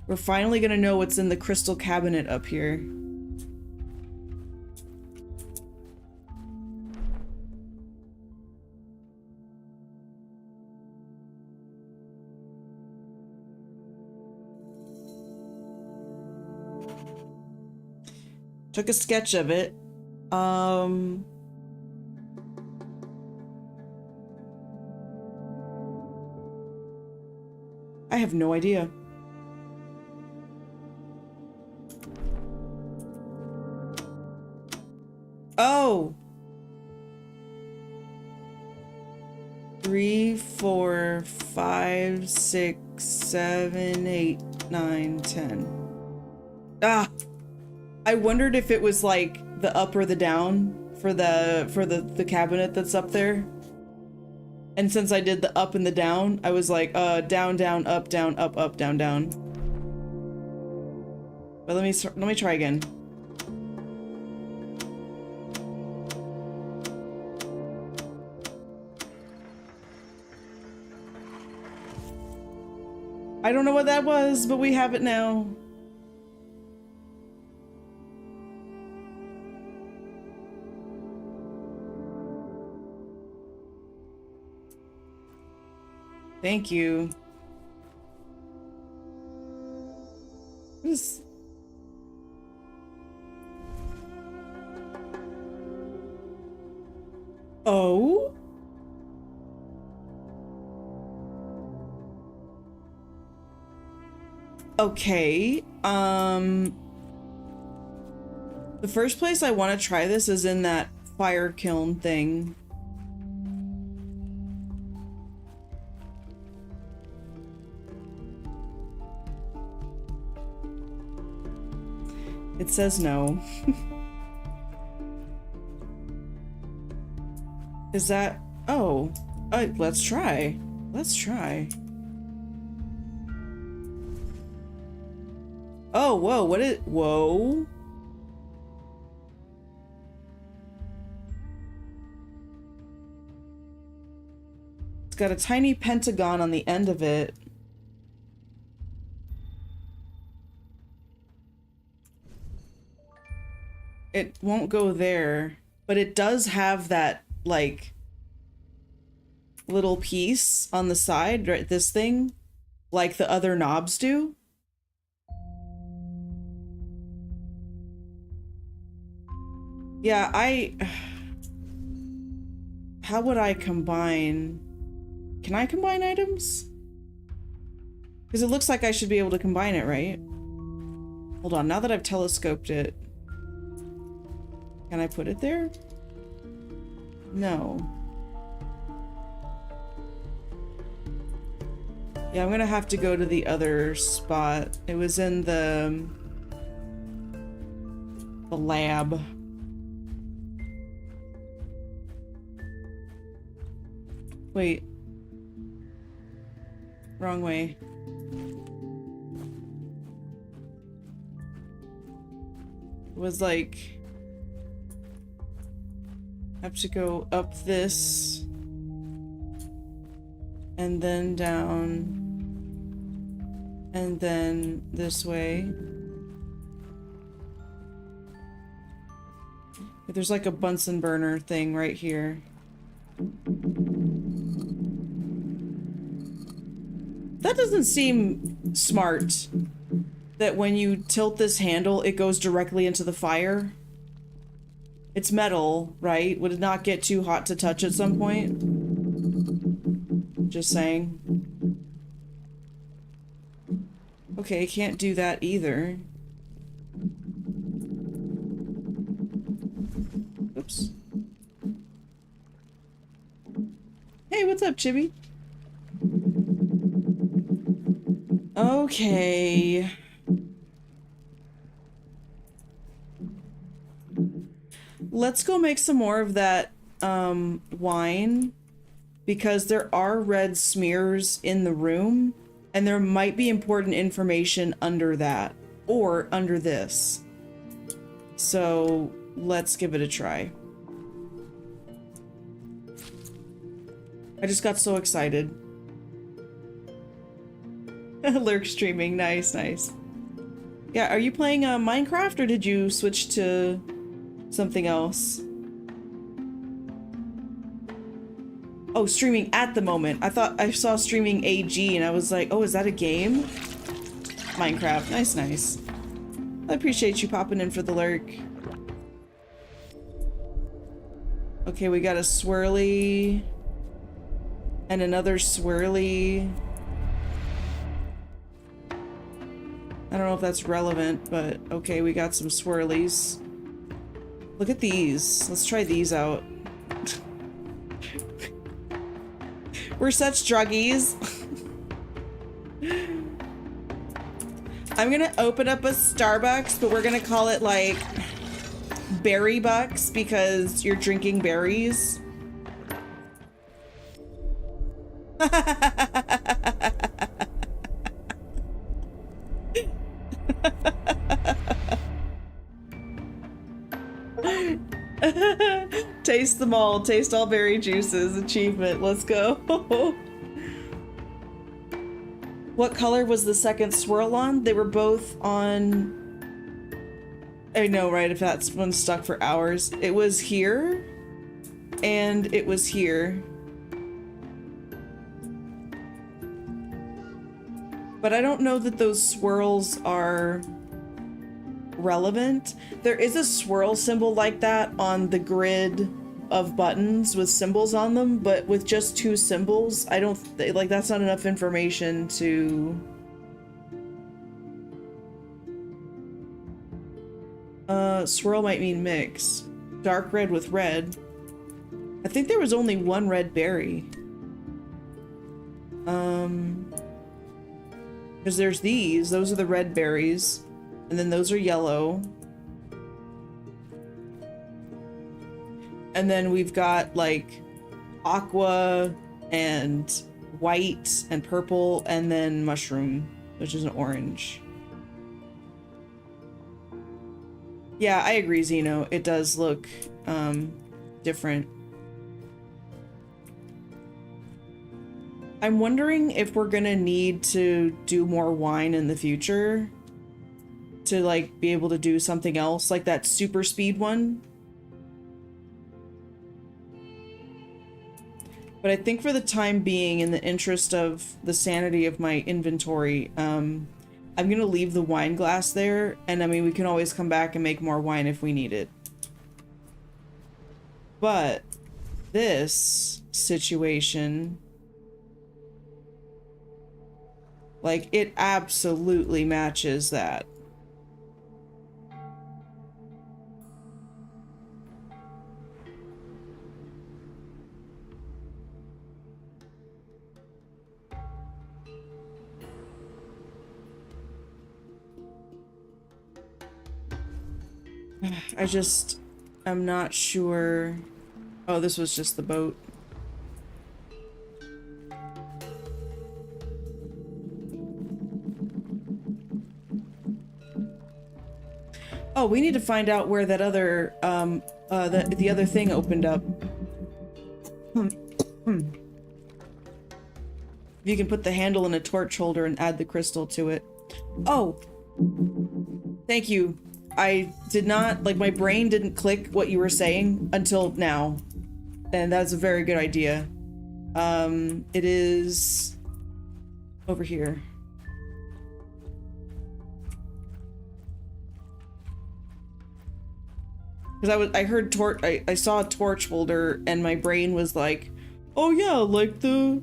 We're finally gonna know what's in the crystal cabinet up here. Took a sketch of it. I have no idea. Oh. 3, 4, 5, 6, 7, 8, 9, 10. Ah. I wondered if it was like the up or the down for the cabinet that's up there. And since I did the up and the down, I was like, down, down, up, up, down, down. But let me try again. I don't know what that was, but we have it now. Thank you. Oh? Okay. The first place I want to try this is in that fire kiln thing. It says no. Is that... Oh. Let's try. Let's try. Oh, whoa, what is... Whoa. It's got a tiny pentagon on the end of it. It won't go there, but it does have that, like, little piece on the side, right? This thing, like the other knobs do. Yeah, how would I combine? Can I combine items? Because it looks like I should be able to combine it, right? Hold on, now that I've telescoped it. Can I put it there? No. Yeah, I'm gonna have to go to the other spot. It was in the lab. Wait. Wrong way. It was like... I have to go up this. And then down. And then this way. There's like a Bunsen burner thing right here. That doesn't seem smart. That when you tilt this handle, it goes directly into the fire. It's metal, right? Would it not get too hot to touch at some point? Just saying. Okay, can't do that either. Oops. Hey, what's up, Chibi? Okay. Let's go make some more of that wine, because there are red smears in the room and there might be important information under that or under this. So let's give it a try. I just got so excited. Lurk streaming, nice, nice. Yeah, are you playing Minecraft or did you switch to something else? Oh, streaming at the moment. I thought I saw streaming AG and I was like, oh, is that a game? Minecraft, nice, nice. I appreciate you popping in for the lurk. Okay, we got a swirly and another swirly. I don't know if that's relevant, but okay, we got some swirlies. Look at these. Let's try these out. We're such druggies. I'm gonna open up a Starbucks, but we're gonna call it like Berry Bucks because you're drinking berries. Taste them all. Taste all berry juices. Achievement. Let's go. What color was the second swirl on? They were both on... I know, right? If that's one stuck for hours. It was here. And it was here. But I don't know that those swirls are relevant. There is a swirl symbol like that on the grid of buttons with symbols on them, but with just two symbols, I don't like that's not enough information to swirl might mean mix. Dark red with red. I think there was only one red berry. Because there's those are the red berries, and then those are yellow. And then we've got like aqua and white and purple, and then mushroom, which is an orange. Yeah, I agree, Zeno. It does look different. I'm wondering if we're gonna need to do more wine in the future to like be able to do something else like that super speed one. But I think for the time being, in the interest of the sanity of my inventory, I'm gonna leave the wine glass there, and I mean we can always come back and make more wine if we need it. But this situation, like, it absolutely matches that. I'm not sure. Oh, this was just the boat. Oh, we need to find out where that other, the other thing opened up. If you can put the handle in a torch holder and add the crystal to it. Oh! Thank you. I did not, like, my brain didn't click what you were saying until now. And that's a very good idea. It is over here. Because I heard I saw a torch holder and my brain was like, oh yeah, like the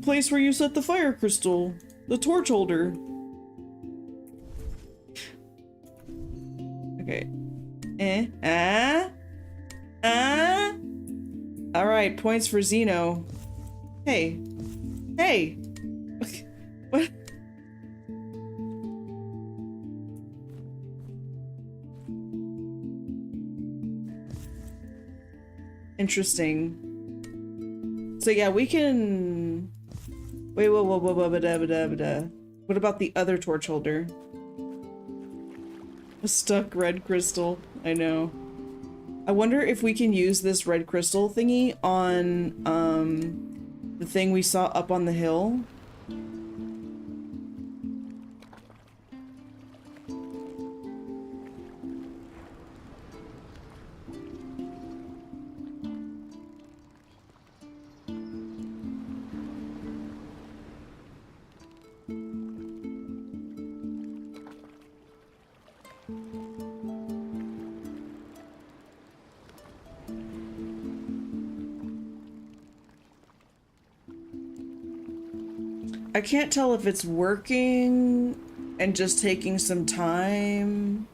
place where you set the fire crystal, the torch holder. Okay. All right, points for Zeno. Hey. Hey. What? Interesting. So yeah, we can... Wait, whoa, whoa, whoa, whoa, what about the other torch holder? A stuck red crystal. I know. I wonder if we can use this red crystal thingy on, the thing we saw up on the hill. I can't tell if it's working and just taking some time.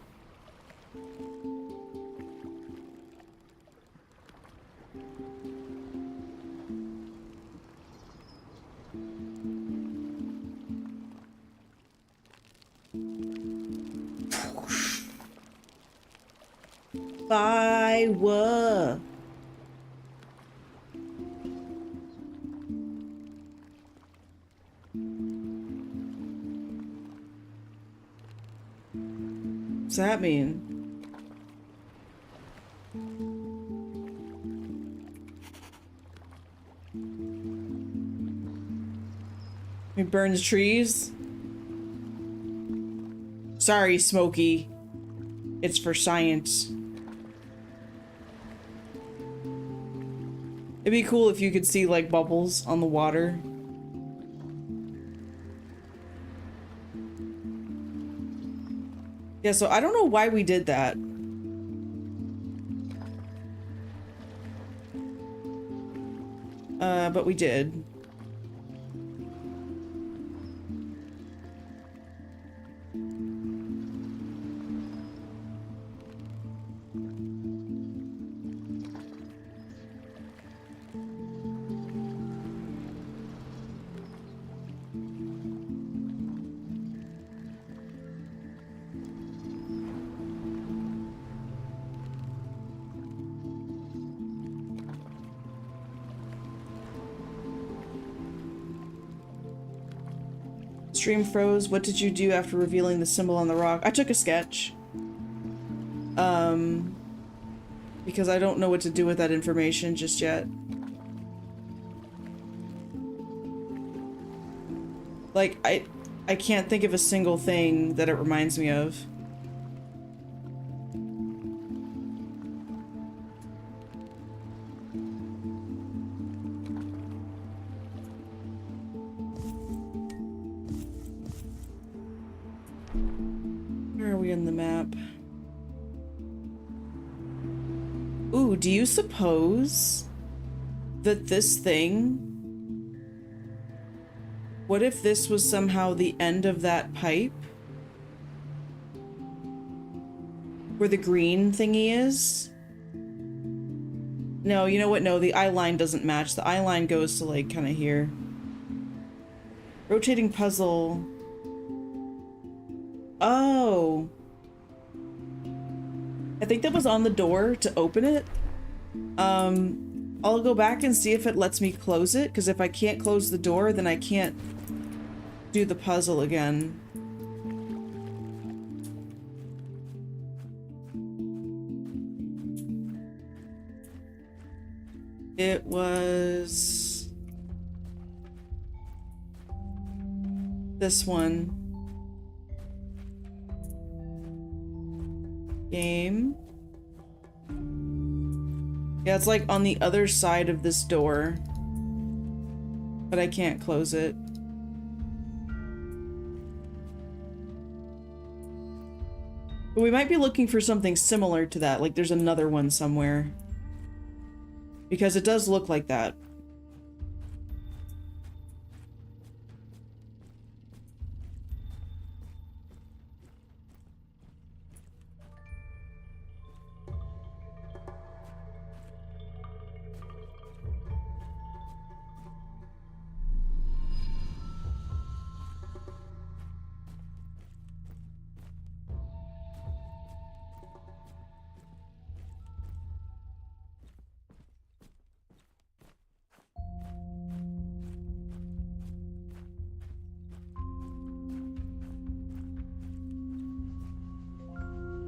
Bye, what? What's that mean? It burns trees? Sorry, Smokey. It's for science. It'd be cool if you could see, like, bubbles on the water. Yeah, so I don't know why we did that. But we did. Stream froze. What did you do after revealing the symbol on the rock? I took a sketch. Because I don't know what to do with that information just yet. Like, I can't think of a single thing that it reminds me of. Where are we in the map? Ooh, do you suppose that this thing... What if this was somehow the end of that pipe? Where the green thingy is? No, you know what? No, the eye line doesn't match. The eye line goes to, like, kind of here. Rotating puzzle. Oh. I think that was on the door to open it. I'll go back and see if it lets me close it, because if I can't close the door, then I can't do the puzzle again. It was this one. Game. Yeah, it's like on the other side of this door, but I can't close it. But we might be looking for something similar to that, like there's another one somewhere. Because it does look like that.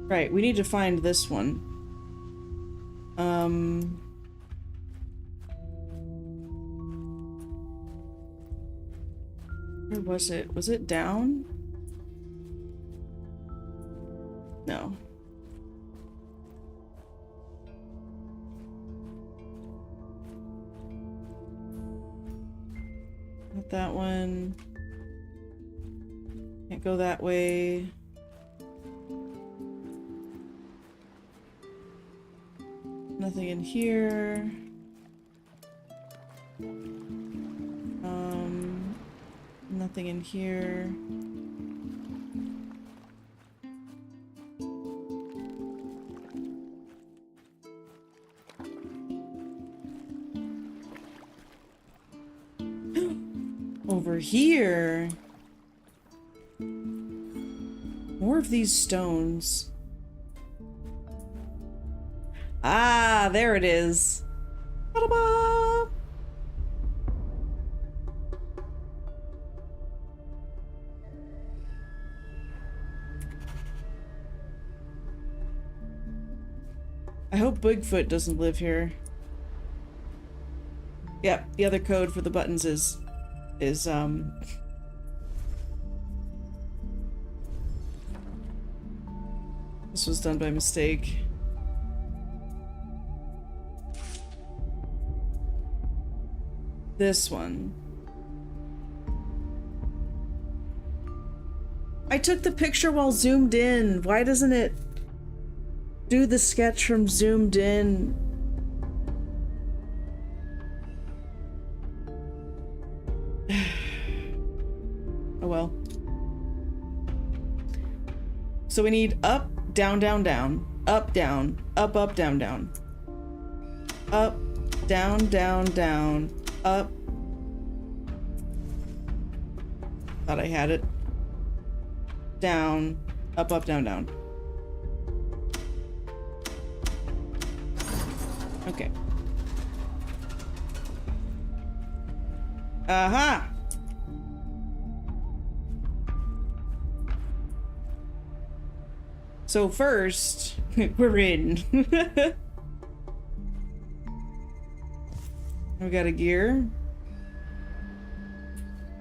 Right, we need to find this one. Where was it? Was it down? No. Not that one. Can't go that way. Nothing in here. Nothing in here. Over here. More of these stones. Ah, there it is. Ta-da-ba! I hope Bigfoot doesn't live here. Yep, the other code for the buttons is this was done by mistake. This one. I took the picture while zoomed in. Why doesn't it do the sketch from zoomed in? Oh well. So we need up, down, down, down, up, down, up, up, down, down, up, down, down, down, up. Thought I had it. Down, up, up, down, down. Okay. Aha! So first, we're in. We got a gear.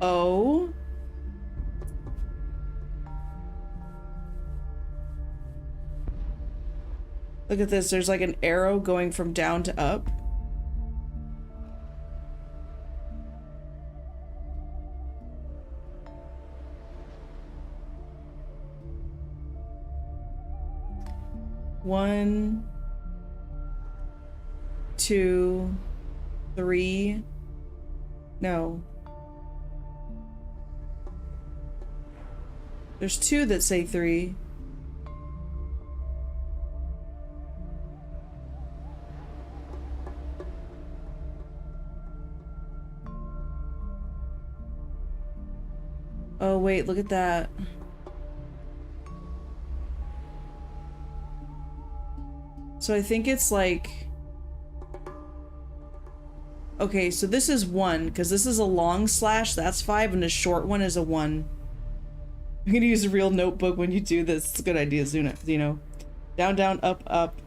Oh. Look at this, there's like an arrow going from down to up. One, two, three. No. There's two that say three. Oh wait, look at that. So I think it's like... Okay, so this is 1, because this is a long slash, that's 5, and a short one is a 1. I'm gonna use a real notebook when you do this. It's a good idea, Zeno. Down, down, up, up.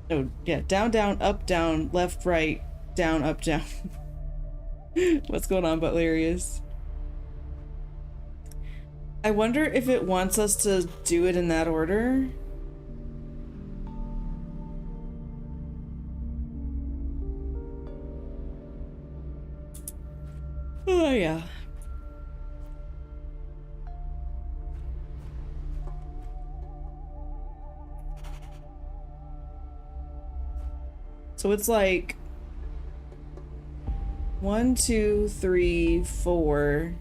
No, yeah, down, down, up, down, left, right, down, up, down. What's going on, Butlerius? I wonder if it wants us to do it in that order. Oh, yeah. So it's like 1, 2, 3, 4,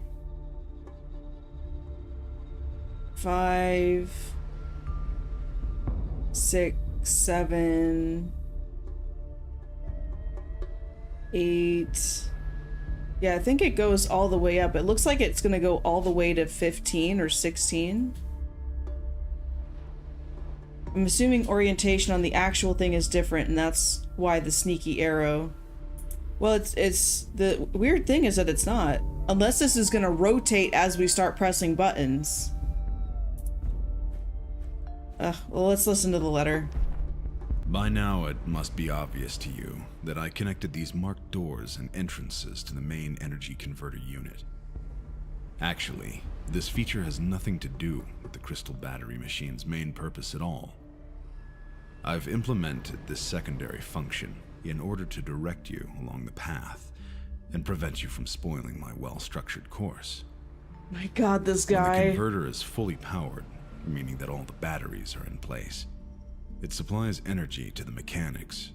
5, 6, 7, 8. Yeah, I think it goes all the way up. It looks like it's gonna go all the way to 15 or 16. I'm assuming orientation on the actual thing is different, and that's why the sneaky arrow. Well, it's the weird thing is that it's not. Unless this is gonna rotate as we start pressing buttons. Well, let's listen to the letter. By now, it must be obvious to you that I connected these marked doors and entrances to the main energy converter unit. Actually, this feature has nothing to do with the crystal battery machine's main purpose at all. I've implemented this secondary function in order to direct you along the path and prevent you from spoiling my well-structured course. My God, this guy. When the converter is fully powered, meaning that all the batteries are in place, it supplies energy to the mechanics.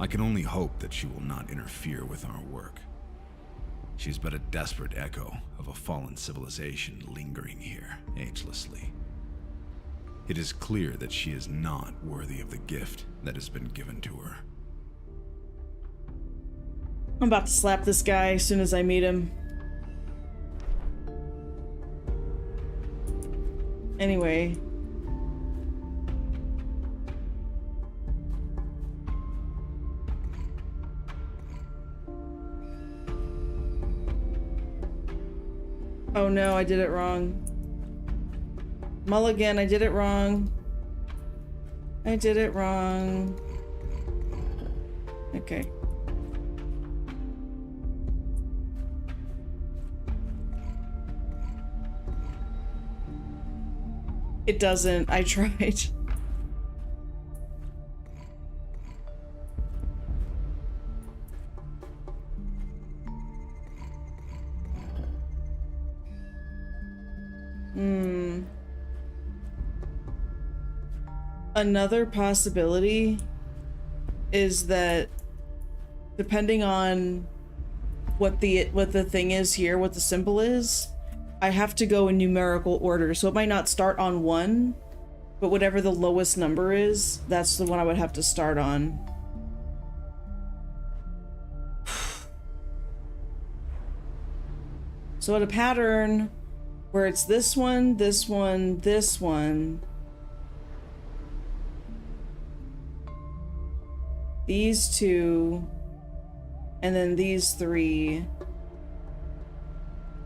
I can only hope that she will not interfere with our work. She's but a desperate echo of a fallen civilization lingering here agelessly. It is clear that she is not worthy of the gift that has been given to her. I'm about to slap this guy as soon as I meet him. Anyway. Oh no, I did it wrong. Mulligan, I did it wrong. I did it wrong. Okay. It doesn't. I tried. Another possibility is that depending on what the thing is here, what the symbol is, I have to go in numerical order. So it might not start on 1, but whatever the lowest number is, that's the one I would have to start on. So at a pattern where it's this one, this one, this one, these 2, and then these 3,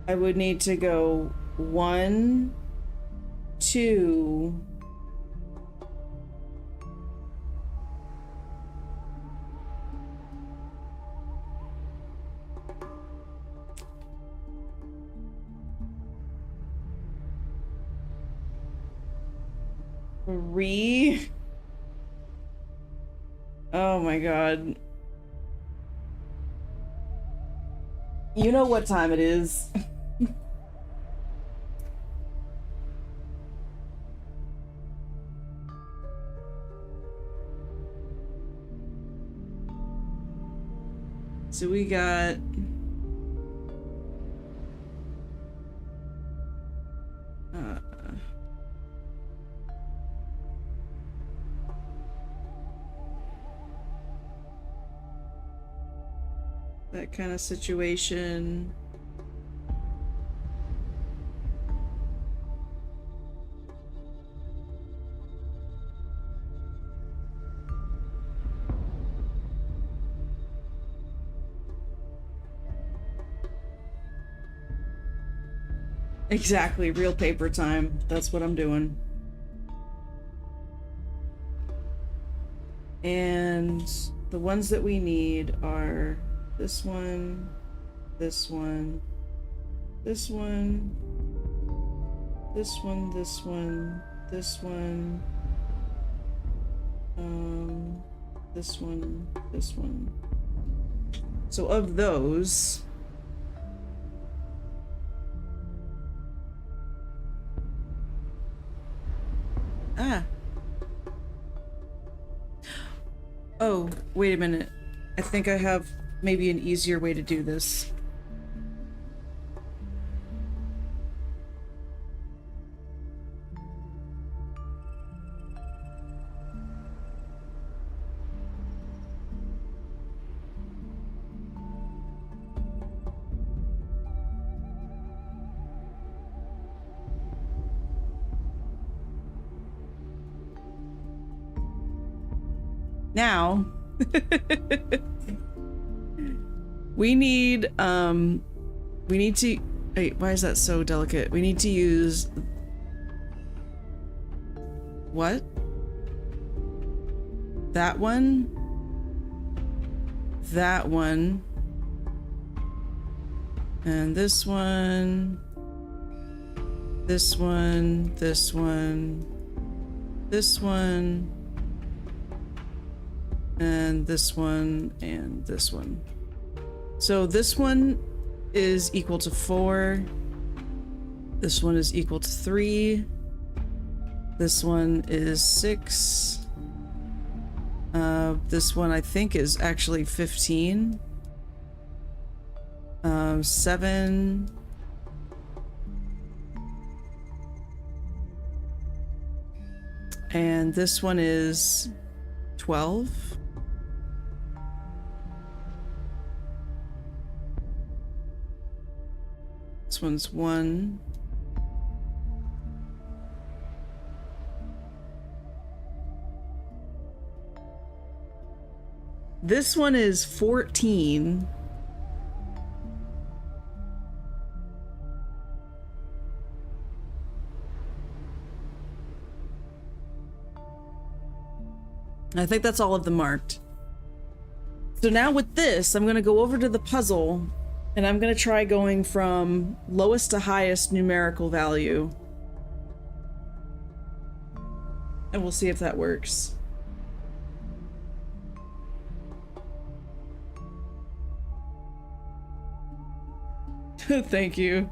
I would need to go 1, 2, three. Oh my God. You know what time it is. So we got that kind of situation. Exactly, real paper time. That's what I'm doing. And the ones that we need are this one, this one, this one, this one, this one, this one, this one, this one. So of those, Oh, wait a minute. I think I have maybe an easier way to do this. Now, we need to, wait, why is that so delicate? We need to use, what? That one, and this one, this one, this one, this one, and this one, and this one. So this one is equal to 4. This one is equal to 3. This one is 6. This one I think is actually 15. 7. And this one is 12. This one's 1. This one is 14. I think that's all of them marked. So now with this, I'm going to go over to the puzzle and I'm going to try going from lowest to highest numerical value. And we'll see if that works. Thank you.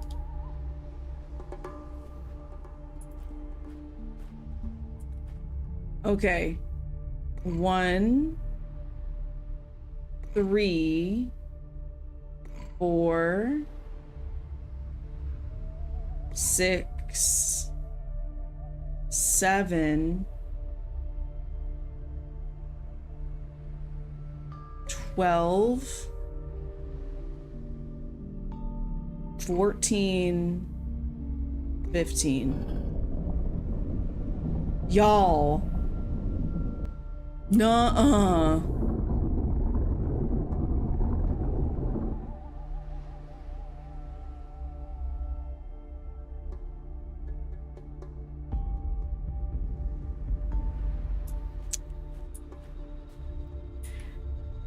Okay. 1, 3, 4, 6, 7, 12, 14, 15. Y'all. Nuh-uh.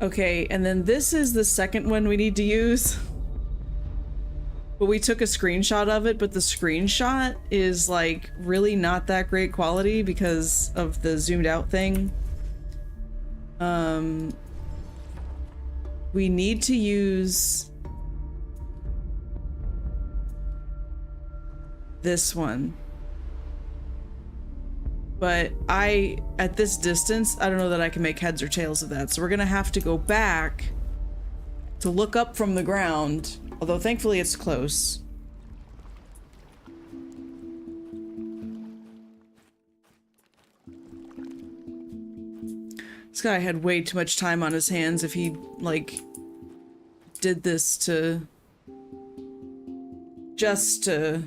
Okay, and then this is the second one we need to use. But we took a screenshot of it, but the screenshot is like really not that great quality because of the zoomed out thing. We need to use this one. But at this distance, I don't know that I can make heads or tails of that. So we're gonna have to go back to look up from the ground, although thankfully it's close. This guy had way too much time on his hands if he, like, did this to... just to...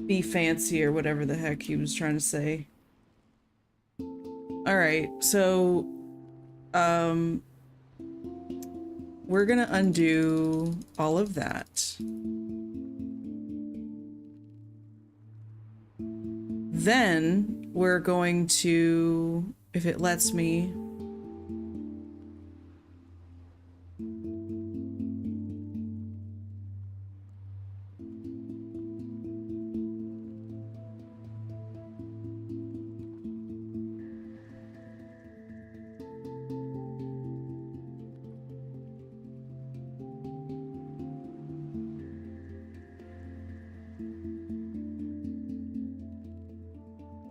be fancy or whatever the heck he was trying to say. Alright, so... we're gonna undo all of that. Then we're going to, if it lets me,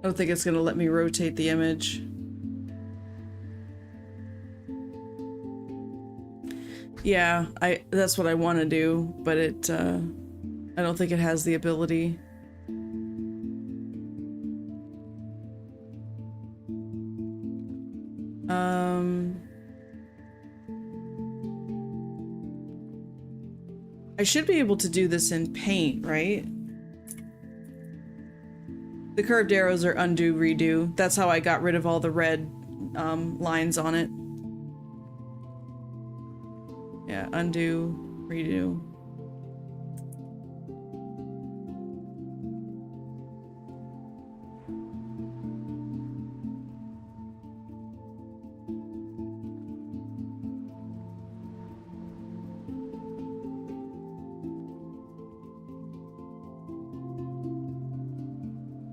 I don't think it's gonna let me rotate the image. Yeah, that's what I want to do, but I don't think it has the ability. I should be able to do this in Paint, right? The curved arrows are undo, redo. That's how I got rid of all the red lines on it. Yeah, undo, redo.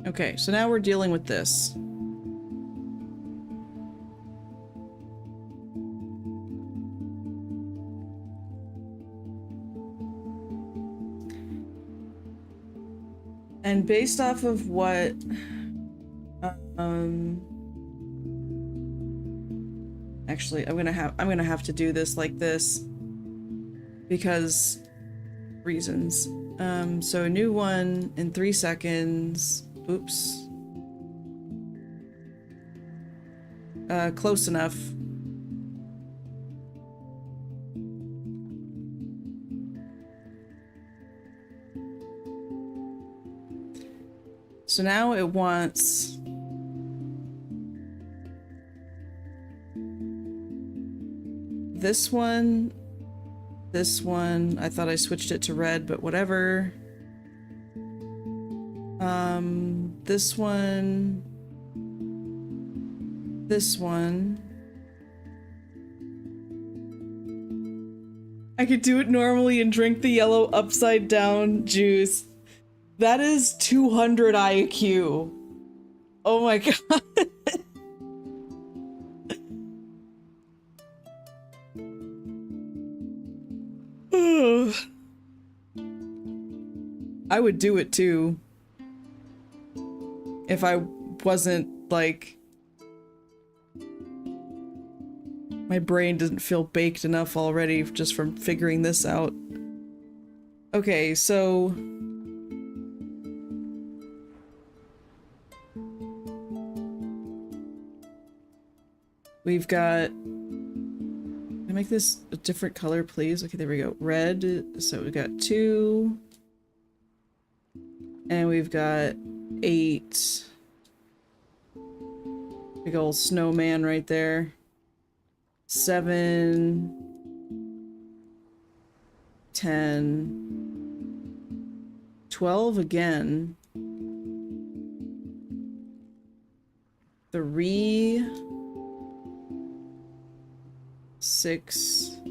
Okay, so now we're dealing with this. And based off of what actually I'm gonna have to do this like this because reasons. So a new one in 3 seconds. Oops. Close enough. So now it wants this one, this one. I thought I switched it to red, but whatever. This one, this one. I could do it normally and drink the yellow upside down juice. That is 200 IQ. Oh my god. I would do it too. If I wasn't like... My brain doesn't feel baked enough already just from figuring this out. Okay, so... We've got... Can I make this a different color, please? Okay, there we go. Red. So we've got 2. And we've got 8. Big old snowman right there. 7. 10. 12 again. 3. 6.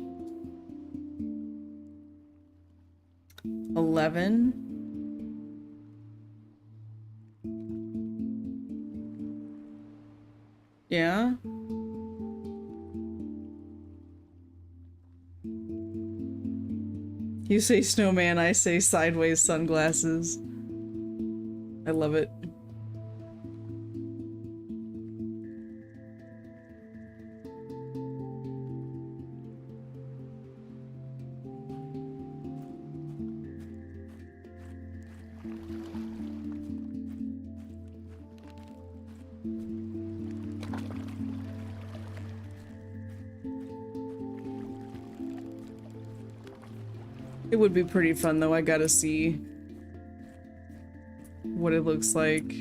11. Yeah. You say snowman, I say sideways sunglasses. I love it. It would be pretty fun though, I gotta see what it looks like.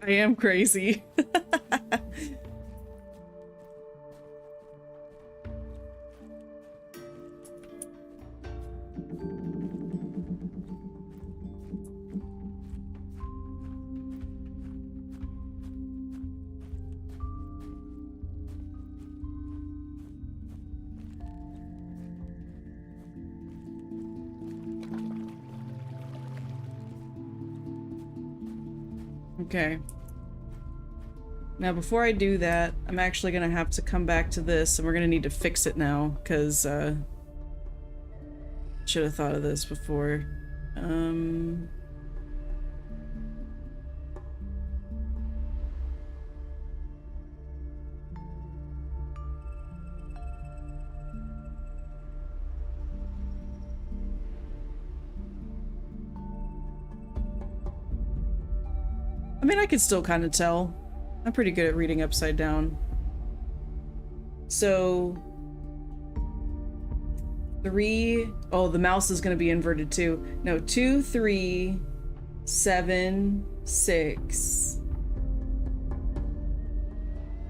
I am crazy. Okay. Now, before I do that, I'm actually gonna have to come back to this, and we're gonna need to fix it now, because, should have thought of this before. I mean, I can still kind of tell. I'm pretty good at reading upside down. So... 3... Oh, the mouse is going to be inverted too. No, 2, 3, 7, 6...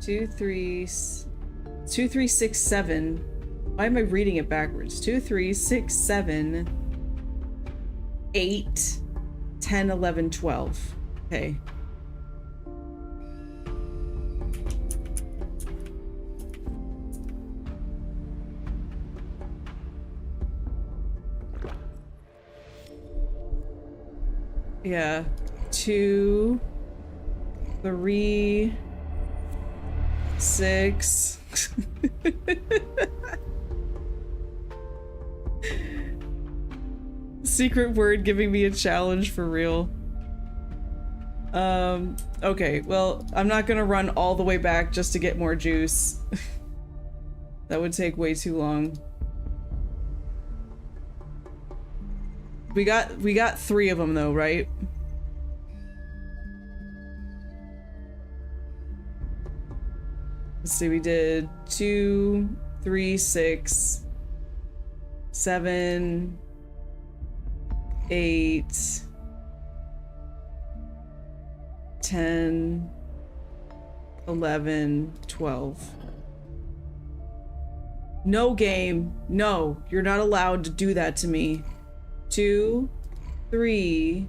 2, 3... 2, 3, 6, 7... Why am I reading it backwards? 2, 3, 6, 7... 8... 10, 11, 12. Okay. Yeah, 2, 3, 6. Secret word giving me a challenge for real. Okay, well, I'm not gonna run all the way back just to get more juice. That would take way too long. We got 3 of them though, right? Let's see, we did 2, 3, 6, 7, 8, 10, 11, 12. No game. No, you're not allowed to do that to me. 2, 3,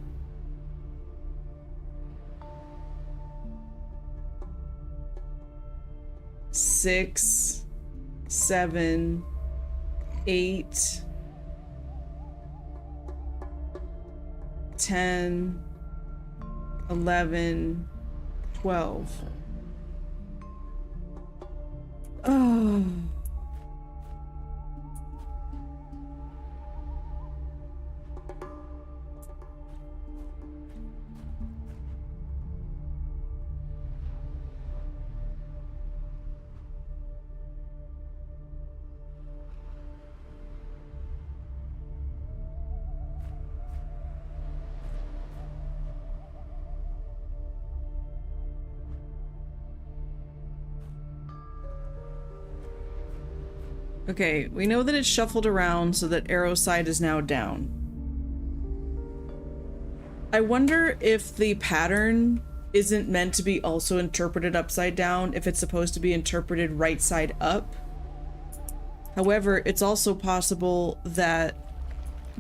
6, 7, 8, 10, 11, 12. Oh. Okay, we know that it's shuffled around so that arrow side is now down. I wonder if the pattern isn't meant to be also interpreted upside down, if it's supposed to be interpreted right side up. However, it's also possible that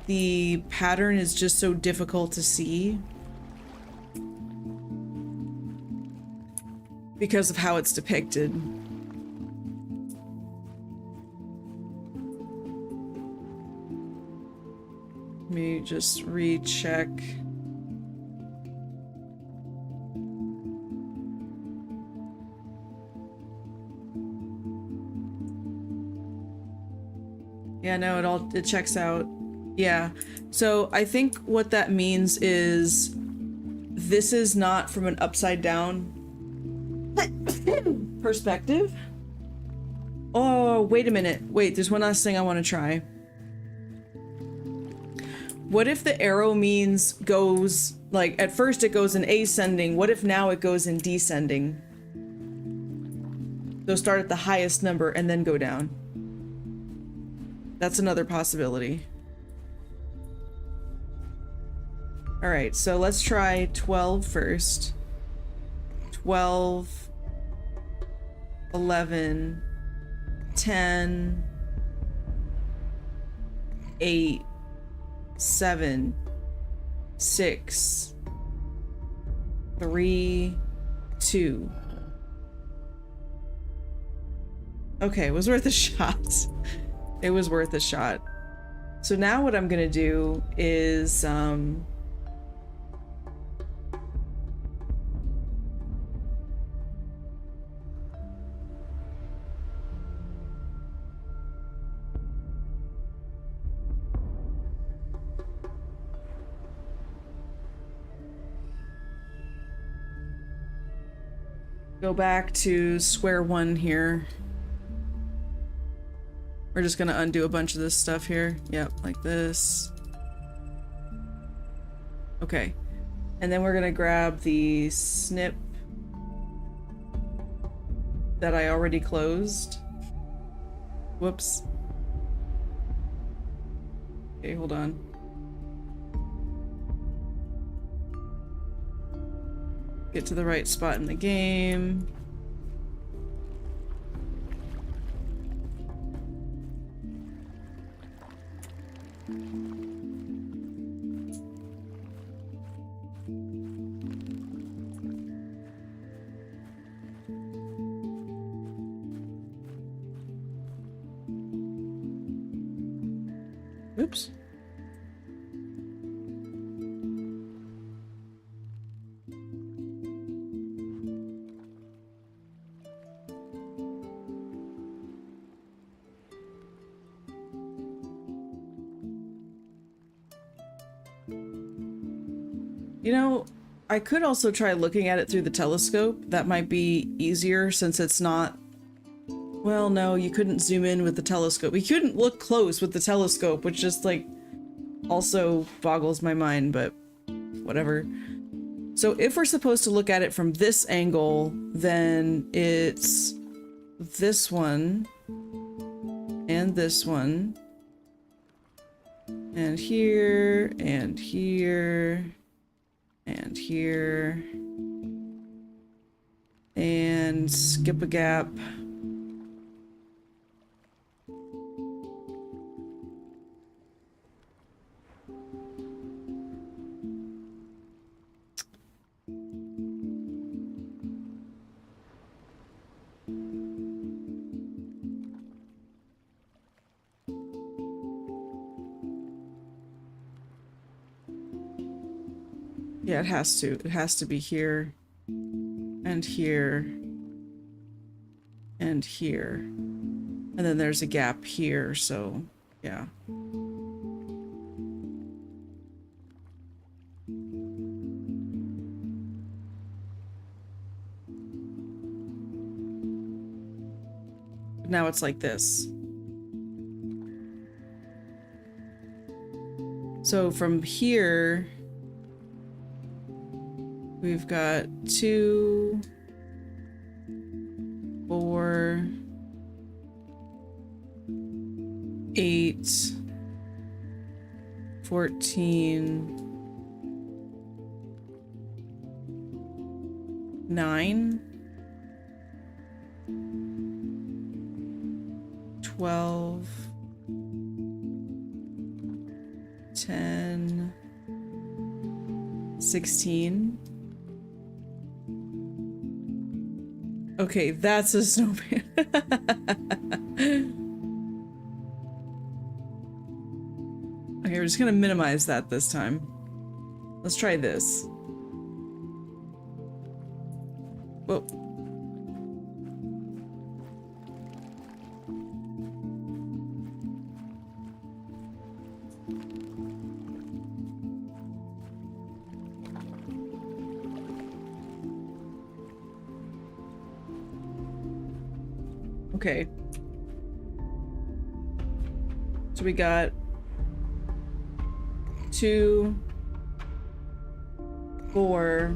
the pattern is just so difficult to see because of how it's depicted. Let me just recheck. Yeah, no, it checks out. Yeah. So I think what that means is this is not from an upside down perspective. Oh, wait a minute. Wait, there's one last thing I want to try. What if the arrow means goes, like, at first it goes in ascending. What if now it goes in descending? So start at the highest number and then go down. That's another possibility. Alright, so let's try 12 first. 12, 11, 10, 8, 7, 6, 3, 2. Okay, it was worth a shot. It was worth a shot. So now what I'm gonna do is go back to square one here. We're just gonna undo a bunch of this stuff here. Yep, like this. Okay. And then we're gonna grab the snip that I already closed. Whoops. Okay, hold on. Get to the right spot in the game. Oops. You know, I could also try looking at it through the telescope. That might be easier since it's not... Well, no, you couldn't zoom in with the telescope. You couldn't look close with the telescope, which just, like, also boggles my mind, but whatever. So if we're supposed to look at it from this angle, then it's this one, and this one, and here, and here, and here, and skip a gap. Yeah, it has to. It has to be here, and here, and here. And then there's a gap here, so, yeah. Now it's like this. So from here... We've got 2, 4, 8, 14, 9, 12, 10, 16. Okay, that's a snowman. Okay, we're just gonna minimize that this time. Let's try this. Whoa. Okay. So we got 2, 4,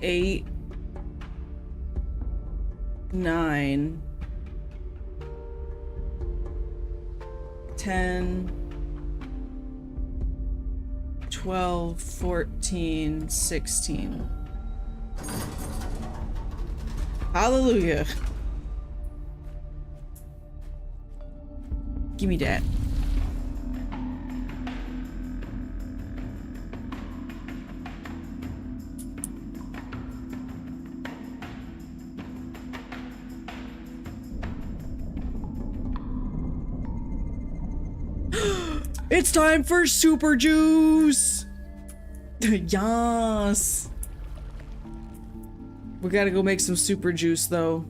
8, 9, 10, 12, 14, 16. Hallelujah. Give me that. It's time for super juice. Yas. We gotta go make some super juice, though.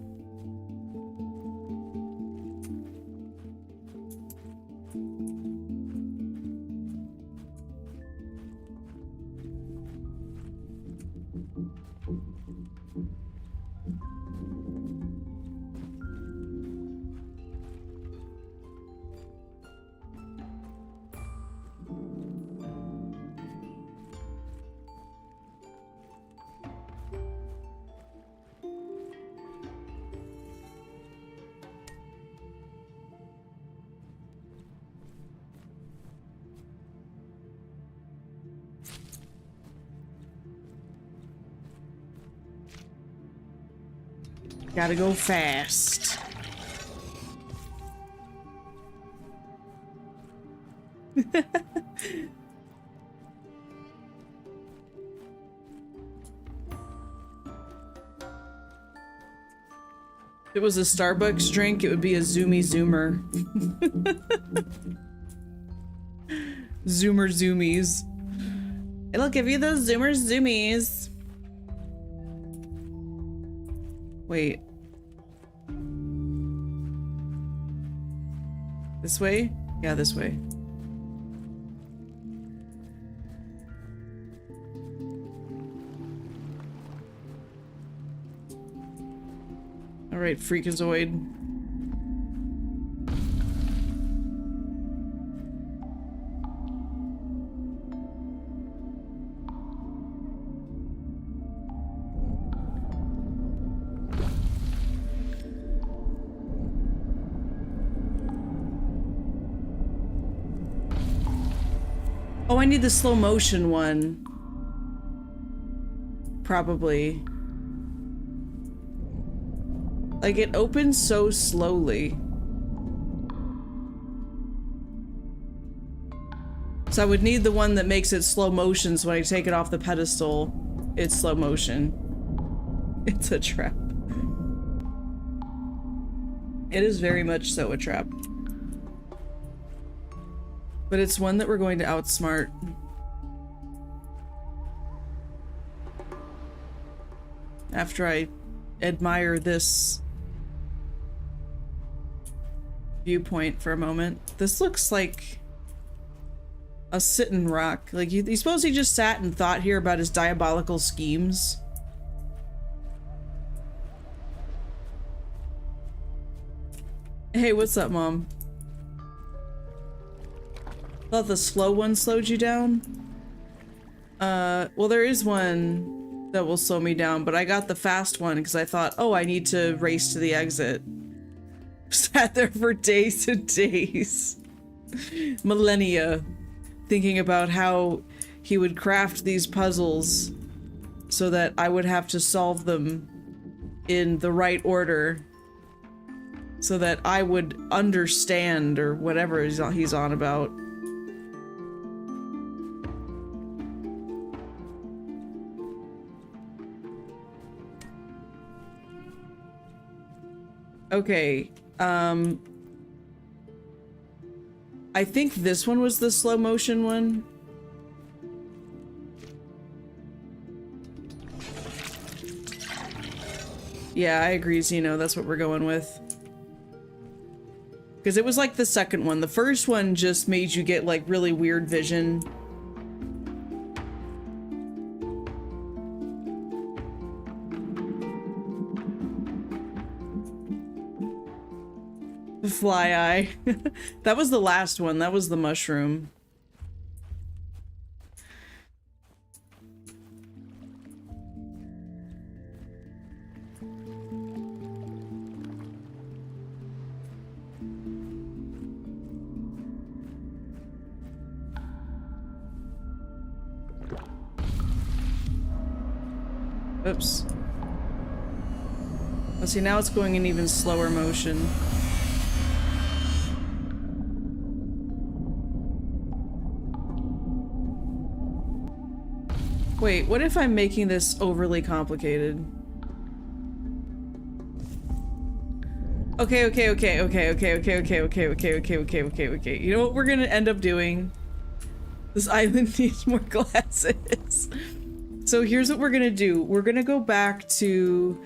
Gotta go fast. If it was a Starbucks drink, it would be a Zoomy Zoomer. Zoomer Zoomies. It'll give you those Zoomer Zoomies. Wait. This way? Yeah, this way. Alright, Freakazoid. Oh, I need the slow motion one. Probably. Like, it opens so slowly. So I would need the one that makes it slow motion, so when I take it off the pedestal, it's slow motion. It's a trap. It is very much so a trap. But it's one that we're going to outsmart. After I admire this viewpoint for a moment. This looks like a sitting rock. Like, you suppose he just sat and thought here about his diabolical schemes? Hey, what's up, Mom? Thought the slow one slowed you down? Well, there is one that will slow me down, but I got the fast one because I thought, oh, I need to race to the exit. Sat there for days and days. Millennia. Thinking about how he would craft these puzzles so that I would have to solve them in the right order. So that I would understand, or whatever he's on about. Okay, I think this one was the slow motion one. Yeah, I agree, Zeno, that's what we're going with. Because it was like the second one. The first one just made you get like really weird vision. Fly eye. That was the last one. That was the mushroom. Oops. Let's see, now it's going in even slower motion. Wait, what if I'm making this overly complicated? Okay. You know what we're gonna end up doing? This island needs more glasses. So here's what we're gonna do. We're gonna go back to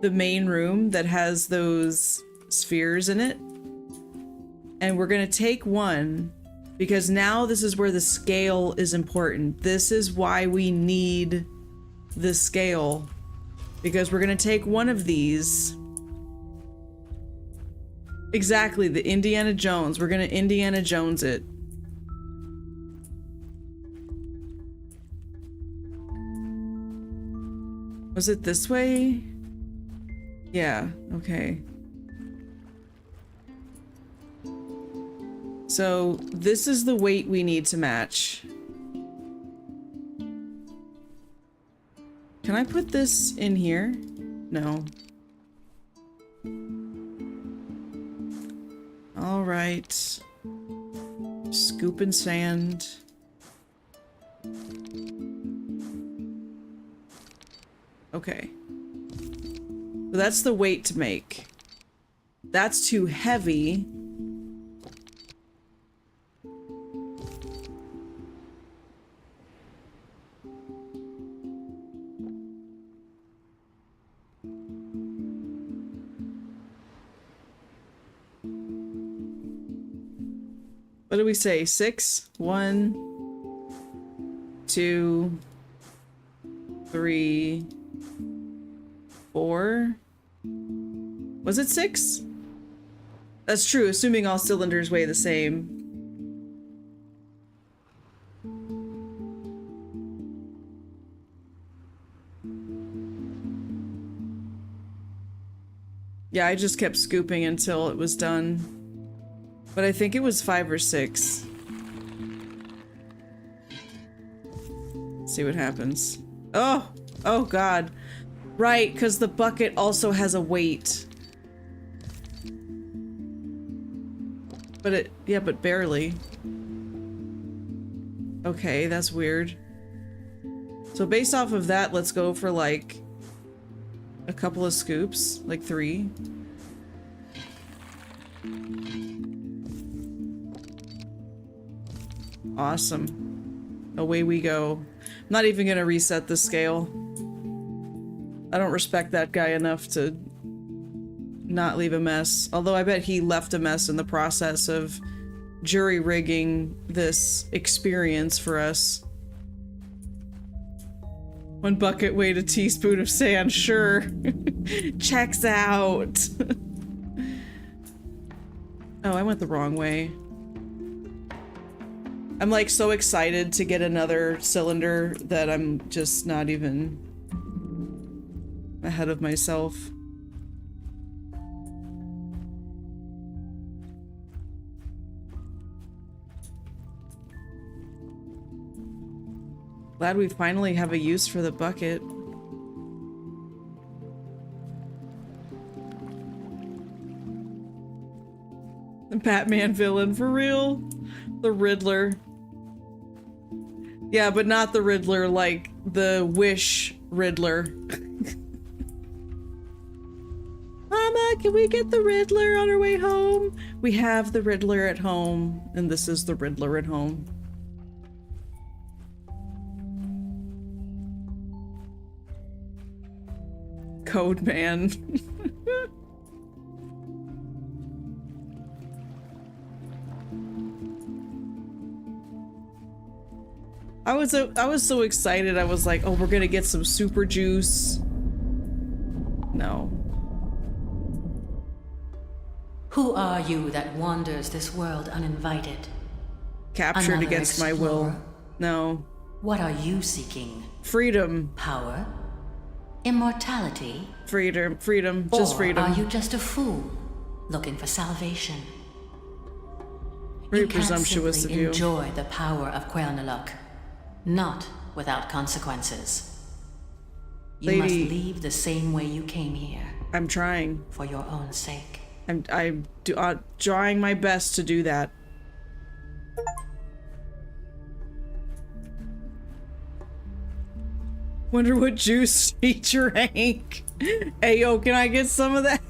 the main room that has those spheres in it. And we're gonna take one, because now this is where the scale is important. This is why we need the scale. Because we're gonna take one of these. Exactly, the Indiana Jones. We're gonna Indiana Jones it. Was it this way? Yeah, okay. So this is the weight we need to match. Can I put this in here? No. All right. Scooping sand. Okay. So that's the weight to make. That's too heavy. What do we say? 6? 1, 2, 3, 4. Was it 6? That's true, assuming all cylinders weigh the same. Yeah, I just kept scooping until it was done. But I think it was 5 or 6. Let's see what happens. Oh! Oh god. Right, because the bucket also has a weight. But it... yeah, but barely. Okay, that's weird. So based off of that, let's go for like... a couple of scoops. Like 3. Awesome. Away we go. I'm not even gonna reset the scale. I don't respect that guy enough to not leave a mess. Although I bet he left a mess in the process of jury-rigging this experience for us. 1 bucket weighed a teaspoon of sand, sure. Checks out. Oh, I went the wrong way. I'm like so excited to get another cylinder that I'm just not even ahead of myself. Glad we finally have a use for the bucket. The Batman villain, for real? The Riddler. Yeah, but not the Riddler, like the Wish Riddler. Mama, can we get the Riddler on our way home? We have the Riddler at home, and this is the Riddler at home. Code man. I was so excited. I was like, oh, we're gonna get some super juice. No. Who are you that wanders this world uninvited? Captured Another against my will. explorer? No. What are you seeking? Freedom. Power? Immortality? Freedom. Freedom. Just Or freedom. are you just a fool looking for salvation? Very You can't presumptuous simply of you. enjoy the power of Quelnaluk, not without consequences. You must Lady- leave the same way you came here, I'm trying. for your own sake. I'm trying my best to do that. Wonder what juice he drank. Hey yo, can I get some of that?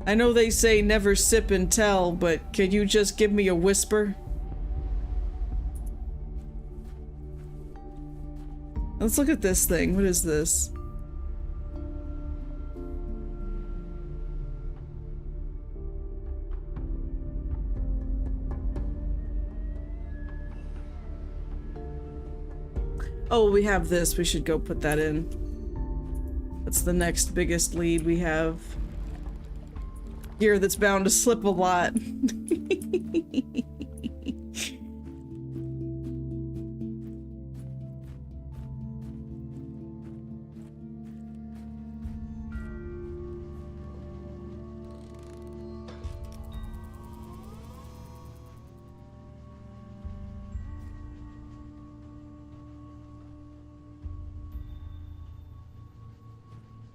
I know they say never sip and tell, but can you just give me a whisper? Let's look at this thing. What is this? Oh, we have this. We should go put that in. That's the next biggest lead we have. Gear that's bound to slip a lot.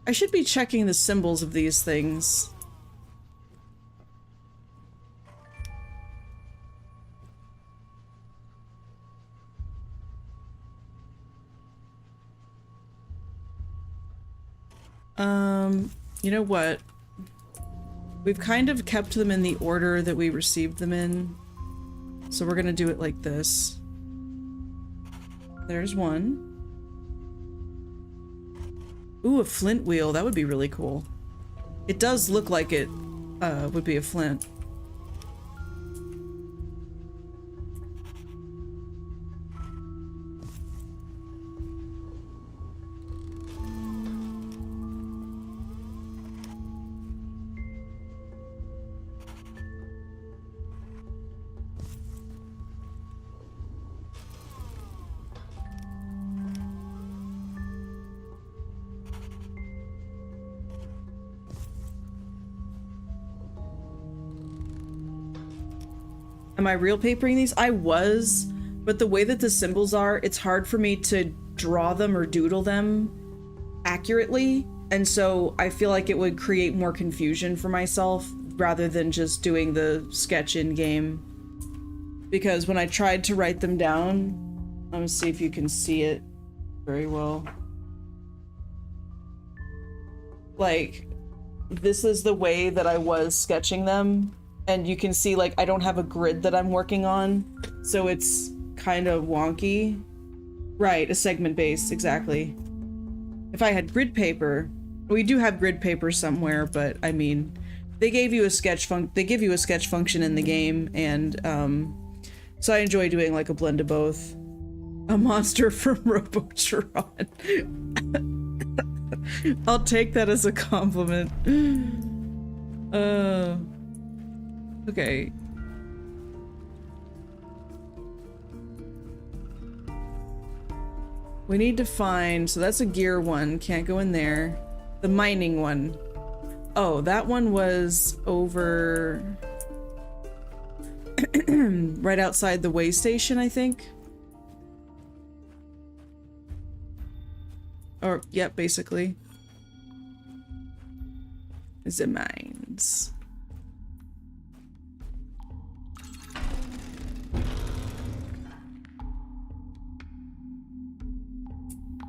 I should be checking the symbols of these things. You know what? We've kind of kept them in the order that we received them in. So we're gonna do it like this. There's one. Ooh, a flint wheel. That would be really cool. It does look like it would be a flint. Am I real papering these? I was, but the way that the symbols are, it's hard for me to draw them or doodle them accurately, and so I feel like it would create more confusion for myself rather than just doing the sketch in game. Because when I tried to write them down, I'm gonna see if you can see it very well. Like, this is the way that I was sketching them. And you can see, like, I don't have a grid that I'm working on, so it's kind of wonky. Right, a segment base, exactly. If I had grid paper, we do have grid paper somewhere, but I mean, they gave you a sketch they give you a sketch function in the game, and so I enjoy doing like a blend of both. A monster from Robotron. I'll take that as a compliment. Okay. We need to find, so that's a gear one, can't go in there. The mining one. Oh, that one was over right outside the way station, I think. Or, yep, basically. The mines.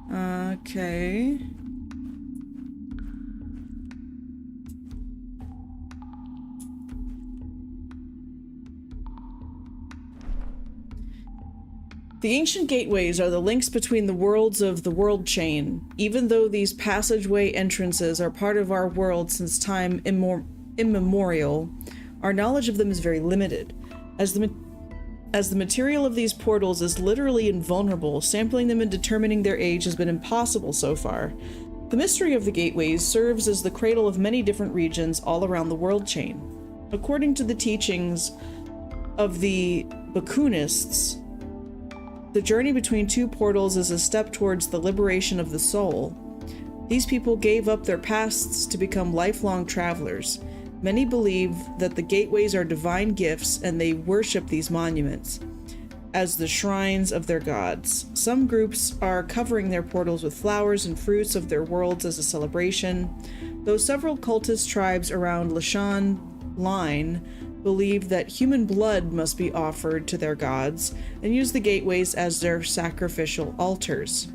Okay. The ancient gateways are the links between the worlds of the world chain. Even though these passageway entrances are part of our world since time immemorial, our knowledge of them is very limited. As the material of these portals is literally invulnerable, sampling them and determining their age has been impossible so far. The mystery of the gateways serves as the cradle of many different regions all around the world chain. According to the teachings of the Bakunists, the journey between two portals is a step towards the liberation of the soul. These people gave up their pasts to become lifelong travelers. Many believe that the gateways are divine gifts and they worship these monuments as the shrines of their gods. Some groups are covering their portals with flowers and fruits of their worlds as a celebration, though several cultist tribes around Lashan Line believe that human blood must be offered to their gods and use the gateways as their sacrificial altars.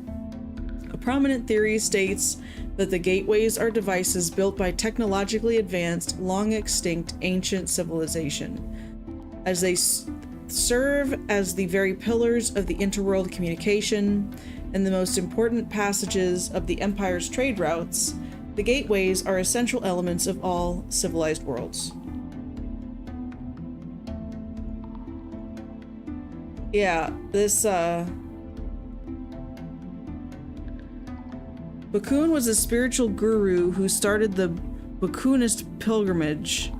A prominent theory states that the gateways are devices built by technologically advanced, long-extinct ancient civilization, as they serve as the very pillars of the interworld communication and the most important passages of the Empire's trade routes. The gateways are essential elements of all civilized worlds. Yeah, this, Bakun was a spiritual guru who started the Bakunist pilgrimage.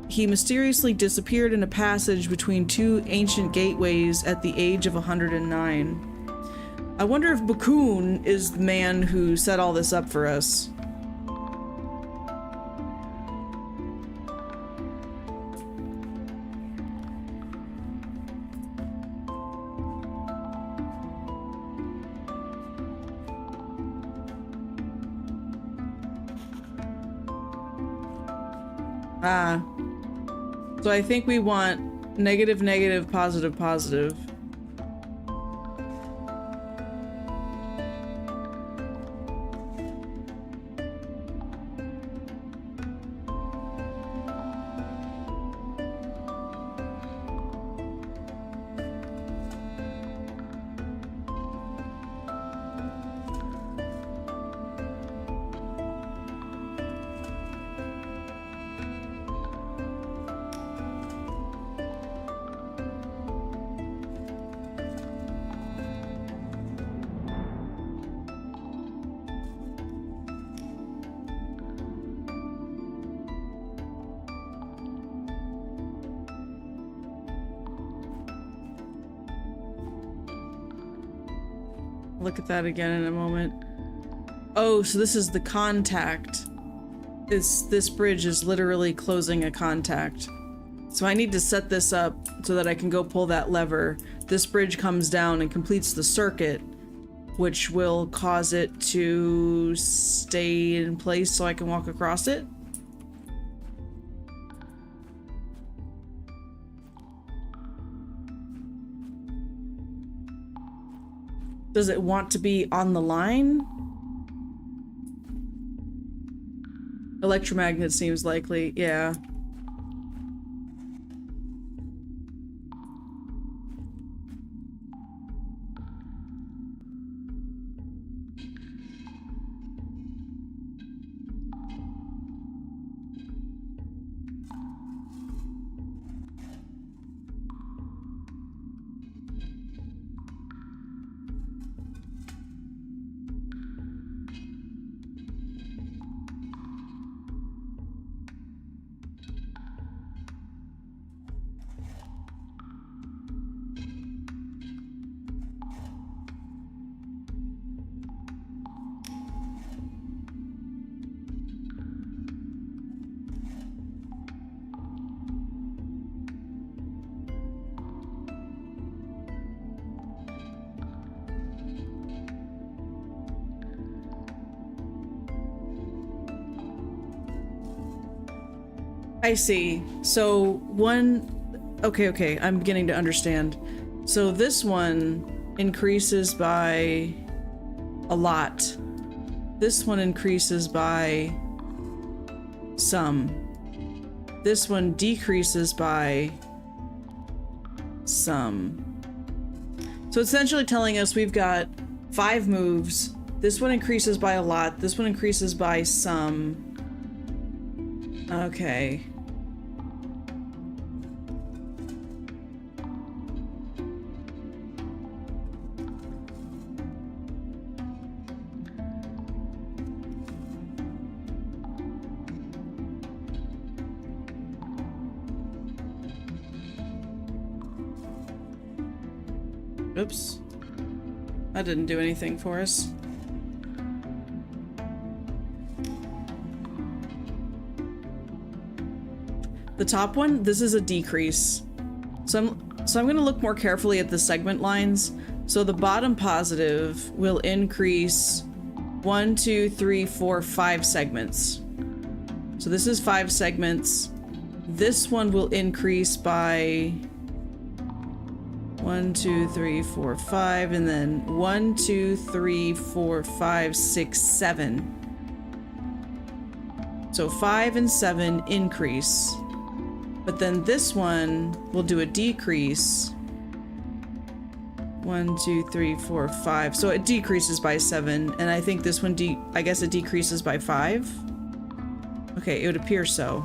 He mysteriously disappeared in a passage between two ancient gateways at the age of 109. I wonder if Bakun is the man who set all this up for us. So I think we want negative, negative, positive, positive. Look at that again in a moment. Oh, so this is the contact. This bridge is literally closing a contact. So I need to set this up so that I can go pull that lever. This bridge comes down and completes the circuit, which will cause it to stay in place so I can walk across it. Does it want to be on the line? Electromagnet seems likely, yeah. I see. So one, okay, I'm beginning to understand. So this one increases by a lot. This one increases by some. This one decreases by some. So essentially telling us we've got 5 moves. This one increases by a lot. This one increases by some. Okay. Oops. That didn't do anything for us. The top one, this is a decrease. So I'm going to look more carefully at the segment lines. So the bottom positive will increase 1, 2, 3, 4, 5 segments. So this is 5 segments. This one will increase by 1, 2, 3, 4, 5, and then 1, 2, 3, 4, 5, 6, 7. So 5 and 7 increase. But then this one will do a decrease. 1, 2, 3, 4, 5. So it decreases by 7, and I think this one, I guess it decreases by 5. Okay, it would appear so.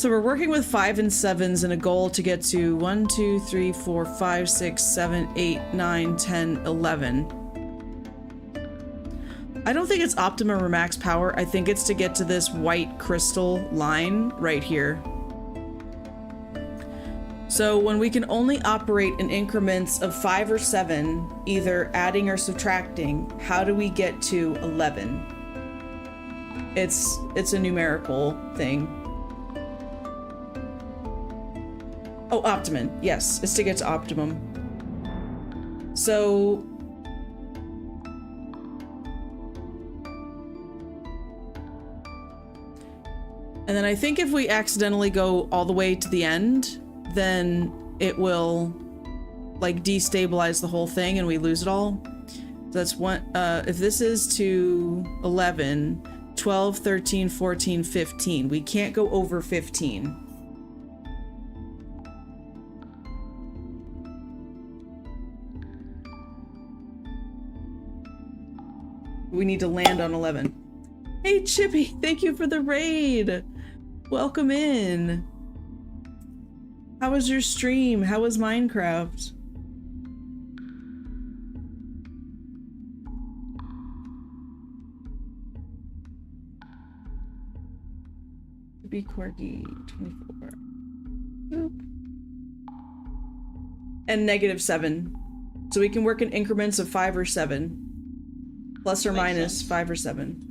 So we're working with 5 and 7s and a goal to get to 1, 2, 3, 4, 5, 6, 7, 8, 9, 10, 11. I don't think it's optimum or max power. I think it's to get to this white crystal line right here. So when we can only operate in increments of 5 or 7, either adding or subtracting, how do we get to 11? It's a numerical thing. Oh, optimum. Yes, it's to get to optimum. So and then I think if we accidentally go all the way to the end, then it will like destabilize the whole thing and we lose it all. That's one. If this is to 11, 12, 13, 14, 15. We can't go over 15. We need to land on 11. Hey Chippy, thank you for the raid. Welcome in. How was your stream? How was Minecraft? Be quirky 24. Boop. And -7. So we can work in increments of 5 or 7. Plus or minus 5 or 7.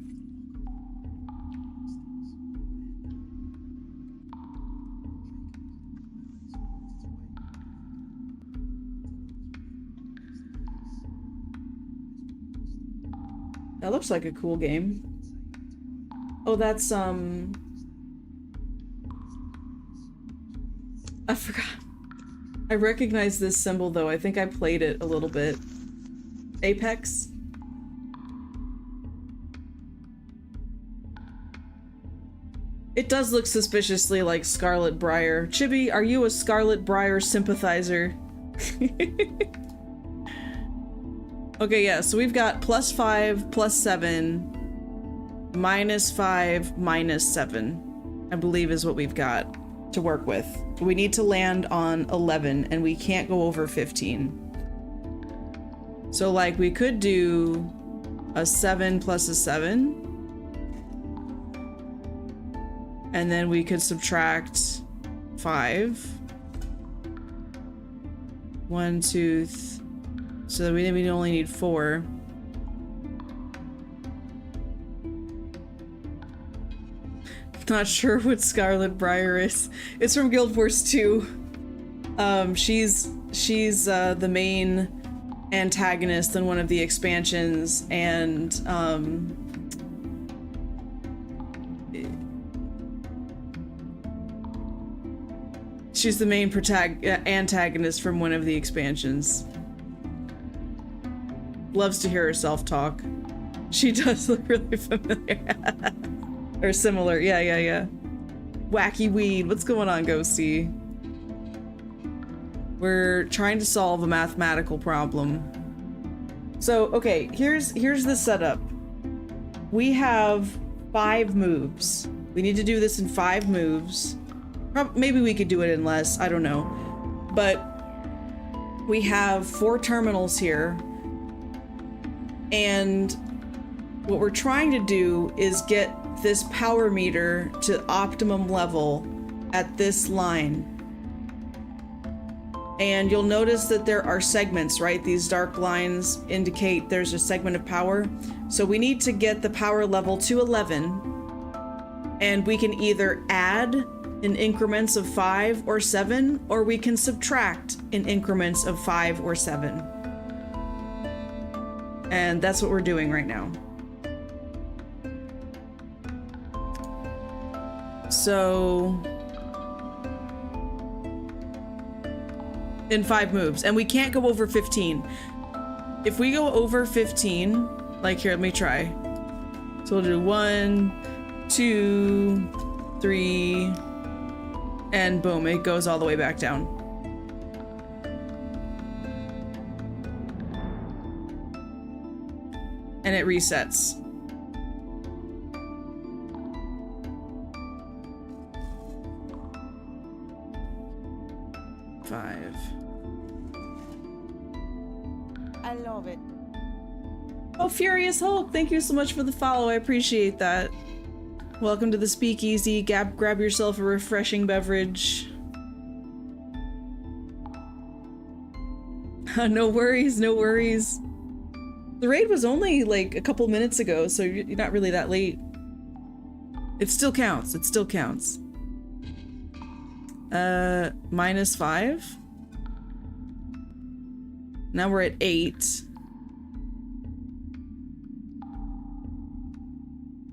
That looks like a cool game. Oh, that's I forgot. I recognize this symbol though. I think I played it a little bit. Apex? It does look suspiciously like Scarlet Briar. Chibi, are you a Scarlet Briar sympathizer? Okay, yeah, so we've got +5, +7, -5, -7, I believe is what we've got to work with. We need to land on 11 and we can't go over 15. So like we could do a 7 plus a 7. And then we could subtract 5. 1, 2, so we only need 4. Not sure what Scarlet Briar is. It's from Guild Wars 2. She's the main antagonist in one of the expansions, and she's the main antagonist from one of the expansions. Loves to hear herself talk. She does look really familiar. Or similar, yeah. Wacky Weed, what's going on, Ghosty? We're trying to solve a mathematical problem. So, okay, here's the setup. We have 5 moves. We need to do this in 5 moves. Maybe we could do it in less, I don't know. But we have 4 terminals here. And what we're trying to do is get this power meter to optimum level at this line. And you'll notice that there are segments, right? These dark lines indicate there's a segment of power. So we need to get the power level to 11. And we can either add in increments of 5 or 7, or we can subtract in increments of 5 or 7. And that's what we're doing right now. So in 5 moves, and we can't go over 15. If we go over 15, like here, let me try. So we'll do 1, 2, 3, and boom, it goes all the way back down. And it resets. 5. I love it. Oh, Furious Hulk, thank you so much for the follow. I appreciate that. Welcome to the speakeasy. Grab yourself a refreshing beverage. No worries, no worries. The raid was only like a couple minutes ago, so you're not really that late. It still counts. It still counts. -5. Now we're at 8.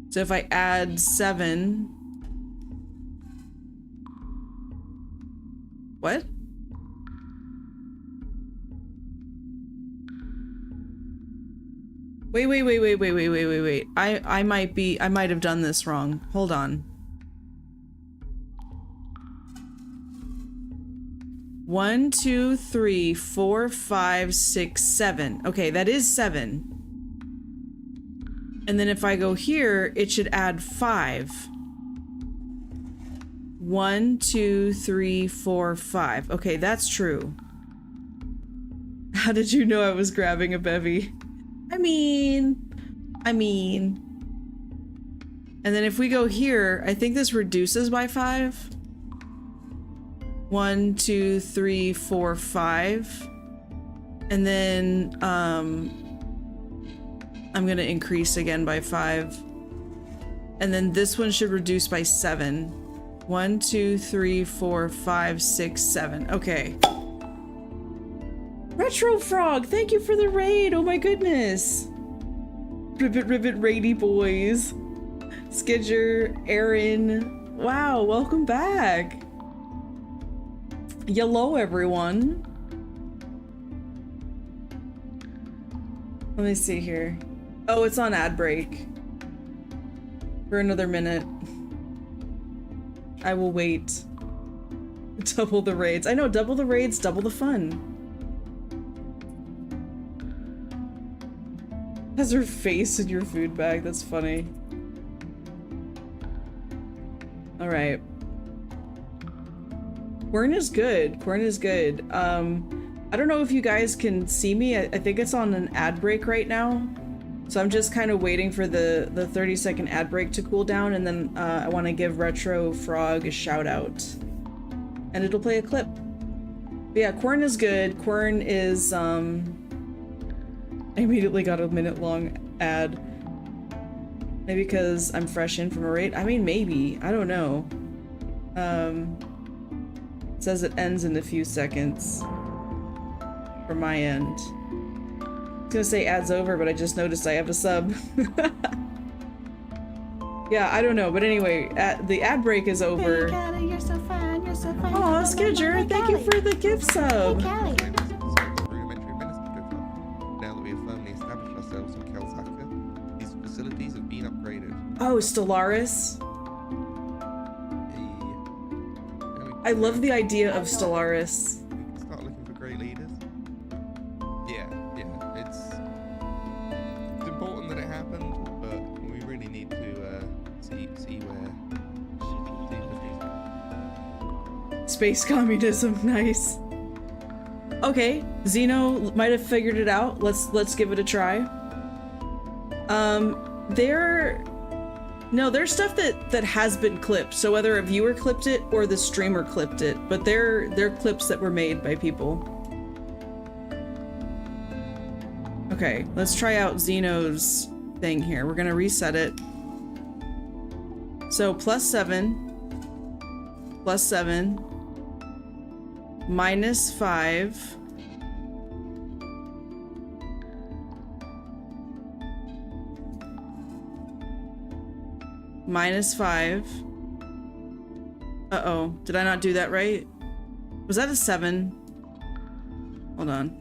So if I add 7... What? Wait. I might have done this wrong. Hold on. 1, 2, 3, 4, 5, 6, 7. Okay, that is 7. And then if I go here, it should add 5. 1, 2, 3, 4, 5. Okay, that's true. How did you know I was grabbing a bevy? I mean. And then if we go here, I think this reduces by 5. 1, 2, 3, 4, 5. And then, I'm gonna increase again by 5. And then this one should reduce by 7. 1, 2, 3, 4, 5, 6, 7. Okay. Retro Frog, thank you for the raid. Oh my goodness. Ribbit raidy boys. Skidger, Aaron. Wow, welcome back. Hello everyone. Let me see here. Oh, it's on ad break. For another minute. I will wait. Double the raids. I know, double the raids, double the fun. Has her face in your food bag. That's funny. All right. Quern is good. Quern is good. I don't know if you guys can see me. I think it's on an ad break right now. So I'm just kind of waiting for the 30-second ad break to cool down, and then I want to give Retro Frog a shout out. And it'll play a clip. But yeah, Quern is good. Quern is, I immediately got a minute-long ad. Maybe because I'm fresh in from a raid? I mean, maybe. I don't know. It says it ends in a few seconds. From my end. I was gonna say ad's over, but I just noticed I have a sub. Yeah, I don't know. But anyway, the ad break is over. Hey, Callie, you're so fun. You're so fun. Aw, Skidger, thank you for the gift sub. Hey, Callie. Rudimentary administrative hub. Now that we have firmly established ourselves on Kelsaka, these facilities have been upgraded. Oh, Stellaris. I love the idea of Stellaris. We can start looking for great leaders. Yeah. It's important that it happened, but we really need to see where. Space communism, nice. Okay, Xeno might have figured it out. Let's give it a try. There's stuff that has been clipped, so whether a viewer clipped it or the streamer clipped it, but they're clips that were made by people. Okay, let's try out Xeno's thing here. We're gonna reset it. So +7, +7, -5, -5. Uh-oh, did I not do that right? Was that a 7? Hold on.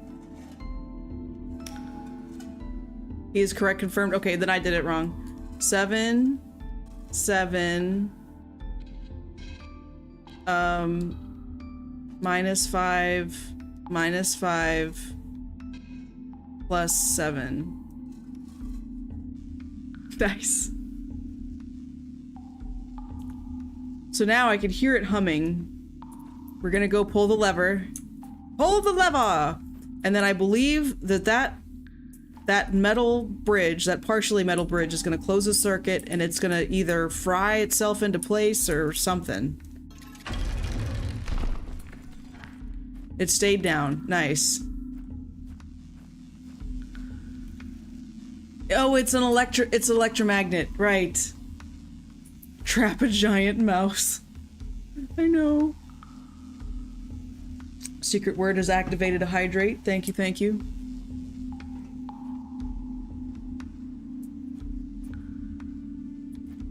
He is correct, confirmed. Okay, then I did it wrong. 7, 7, -5, -5, +7. Nice. So now I can hear it humming. We're gonna go pull the lever. Pull the lever! And then I believe that metal bridge, that partially metal bridge, is going to close the circuit, and it's going to either fry itself into place or something. It stayed down. Nice. Oh, it's electromagnet. Right. Trap a giant mouse. I know. Secret word is activated to hydrate. Thank you, thank you.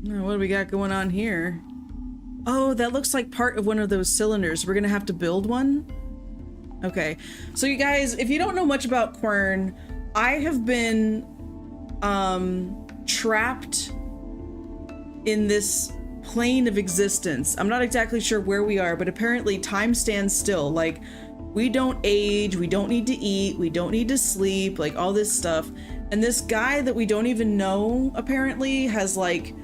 Now, what do we got going on here? Oh, that looks like part of one of those cylinders. We're gonna have to build one? Okay. So you guys, if you don't know much about Quern, I have been trapped in this plane of existence. I'm not exactly sure where we are, but apparently time stands still. Like, we don't age, we don't need to eat, we don't need to sleep, like all this stuff. And this guy that we don't even know apparently has like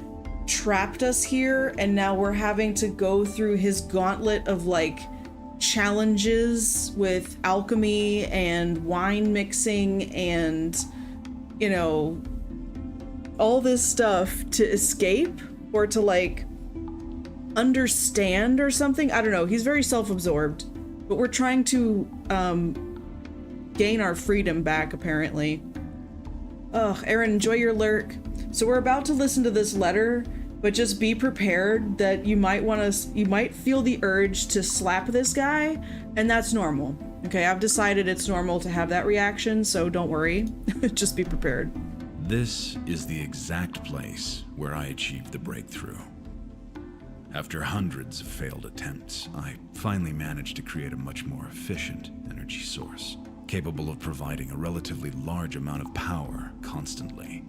trapped us here, and now we're having to go through his gauntlet of like challenges with alchemy and wine mixing and, you know, all this stuff to escape or to like understand or something. I don't know. He's very self-absorbed, but we're trying to gain our freedom back apparently. Ugh, Aaron, enjoy your lurk. So we're about to listen to this letter, but just be prepared that you might feel the urge to slap this guy, and that's normal. Okay, I've decided it's normal to have that reaction, so don't worry. Just be prepared. This is the exact place where I achieved the breakthrough. After hundreds of failed attempts, I finally managed to create a much more efficient energy source, capable of providing a relatively large amount of power constantly.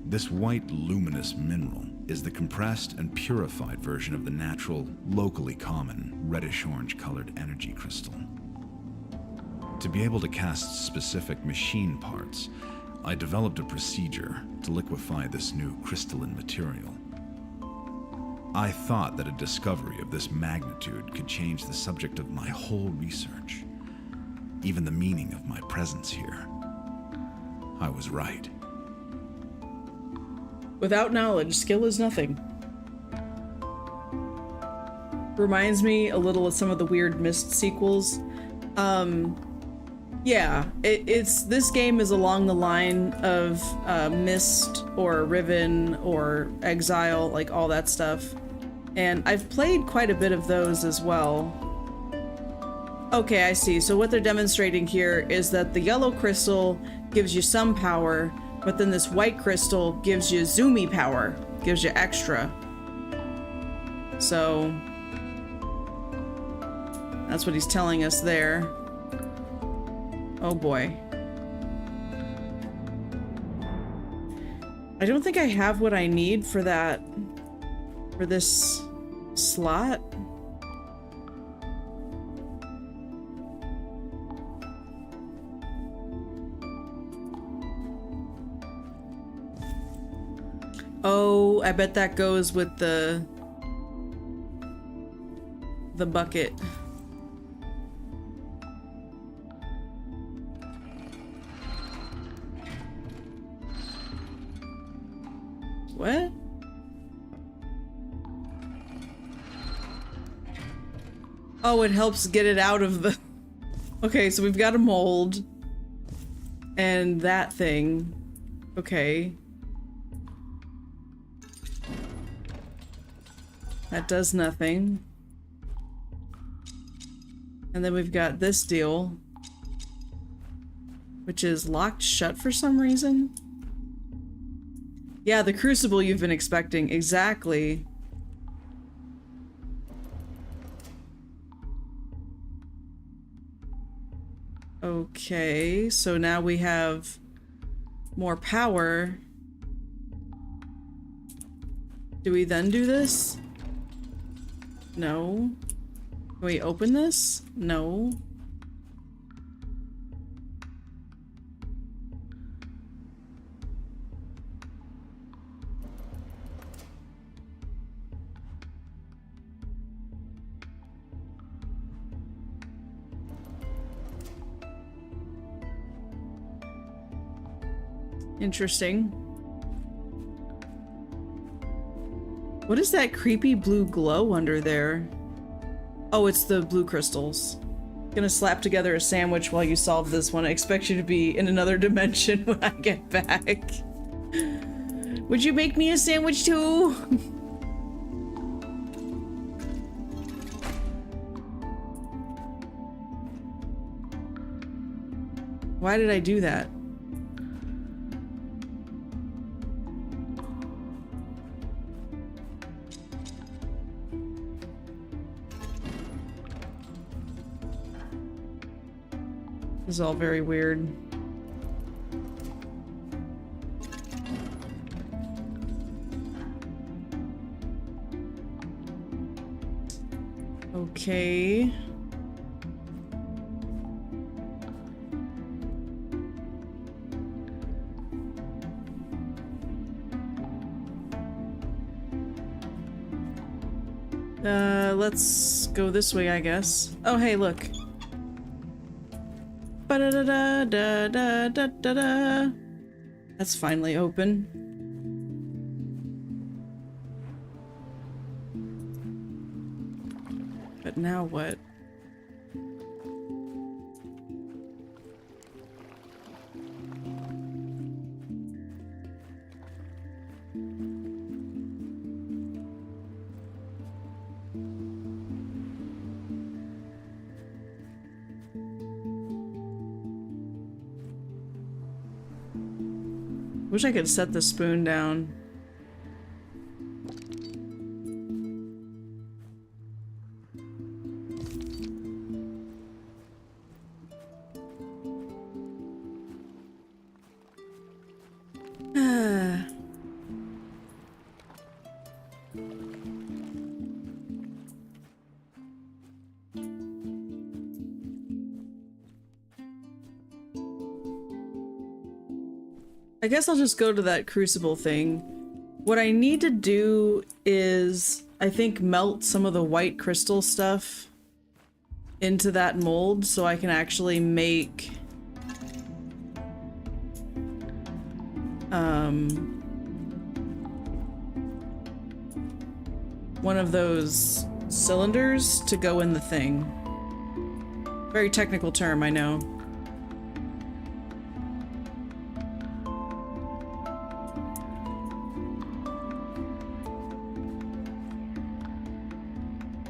This white luminous mineral is the compressed and purified version of the natural, locally common, reddish-orange colored energy crystal. To be able to cast specific machine parts, I developed a procedure to liquefy this new crystalline material. I thought that a discovery of this magnitude could change the subject of my whole research, even the meaning of my presence here. I was right. Without knowledge, skill is nothing. Reminds me a little of some of the weird Myst sequels. Yeah, this game is along the line of Myst or Riven or Exile, like all that stuff. And I've played quite a bit of those as well. Okay, I see. So what they're demonstrating here is that the yellow crystal gives you some power, but then this white crystal gives you zoomy power, gives you extra. So that's what he's telling us there. Oh boy. I don't think I have what I need for that, for this slot. Oh, I bet that goes with the bucket. What? Oh, it helps get it out of the... Okay, so we've got a mold. And that thing. Okay. That does nothing. And then we've got this deal, which is locked shut for some reason. Yeah, the crucible you've been expecting. Exactly. Okay, so now we have more power. Do we then do this? No. Can we open this? No. Interesting. What is that creepy blue glow under there? Oh, it's the blue crystals. Gonna slap together a sandwich while you solve this one. I expect you to be in another dimension when I get back. Would you make me a sandwich too? Why did I do that? This is all very weird. Okay. Let's go this way, I guess. Oh, hey, look. Ba-da-da-da-da-da-da-da. That's finally open. But now what? Wish I could set the spoon down. I guess I'll just go to that crucible thing. What I need to do is, I think, melt some of the white crystal stuff into that mold so I can actually make one of those cylinders to go in the thing. Very technical term, I know.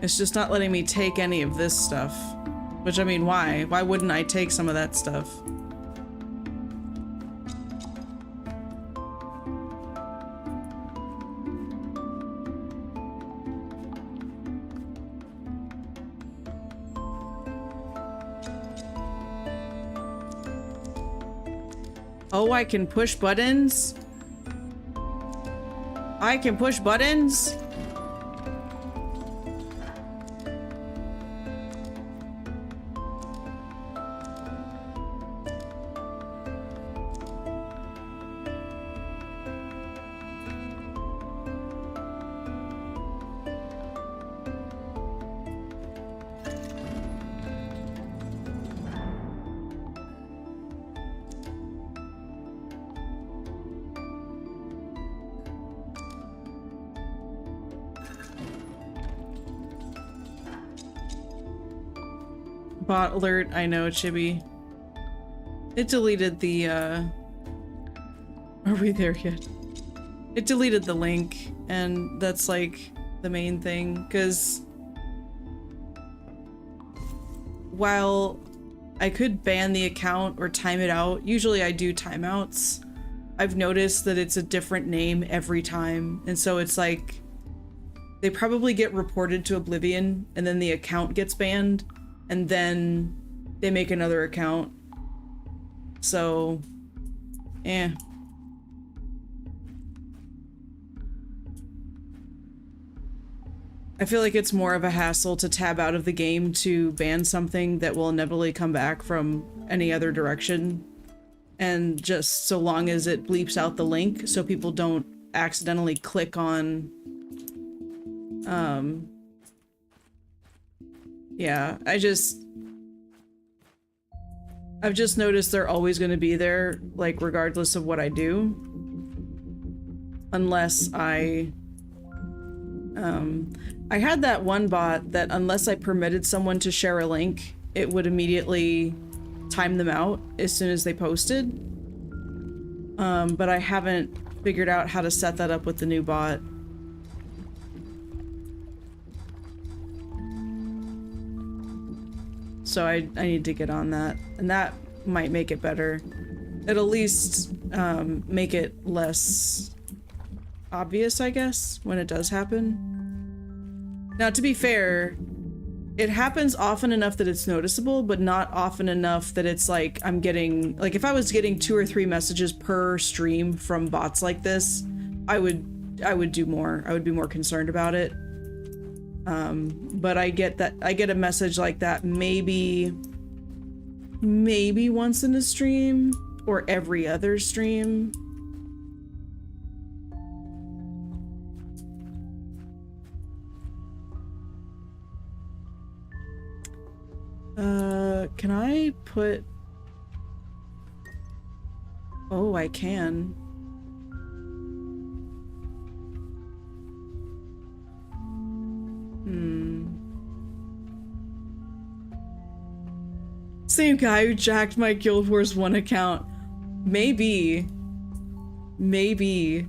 It's just not letting me take any of this stuff. Which, I mean, why? Why wouldn't I take some of that stuff? Oh, I can push buttons? I can push buttons? Bot alert, I know, Chibi. It deleted the, Are we there yet? It deleted the link, and that's, like, the main thing, because while I could ban the account or time it out, usually I do timeouts, I've noticed that it's a different name every time, and so it's like, they probably get reported to Oblivion, and then the account gets banned, and then they make another account. So, eh. I feel like it's more of a hassle to tab out of the game to ban something that will inevitably come back from any other direction. And just so long as it bleeps out the link so people don't accidentally click on, yeah, I've just noticed they're always going to be there, like, regardless of what I do. Unless I had that one bot that unless I permitted someone to share a link, it would immediately time them out as soon as they posted. But I haven't figured out how to set that up with the new bot. So I need to get on that, and that might make it better. It'll at least make it less obvious, I guess, when it does happen. Now, to be fair, it happens often enough that it's noticeable, but not often enough that it's like I'm getting, like if I was getting 2 or 3 messages per stream from bots like this, I would do more. I would be more concerned about it. But I get a message like that maybe once in a stream or every other stream. Can I put... Oh, I can. Same guy who jacked my Guild Wars 1 account. Maybe. Maybe.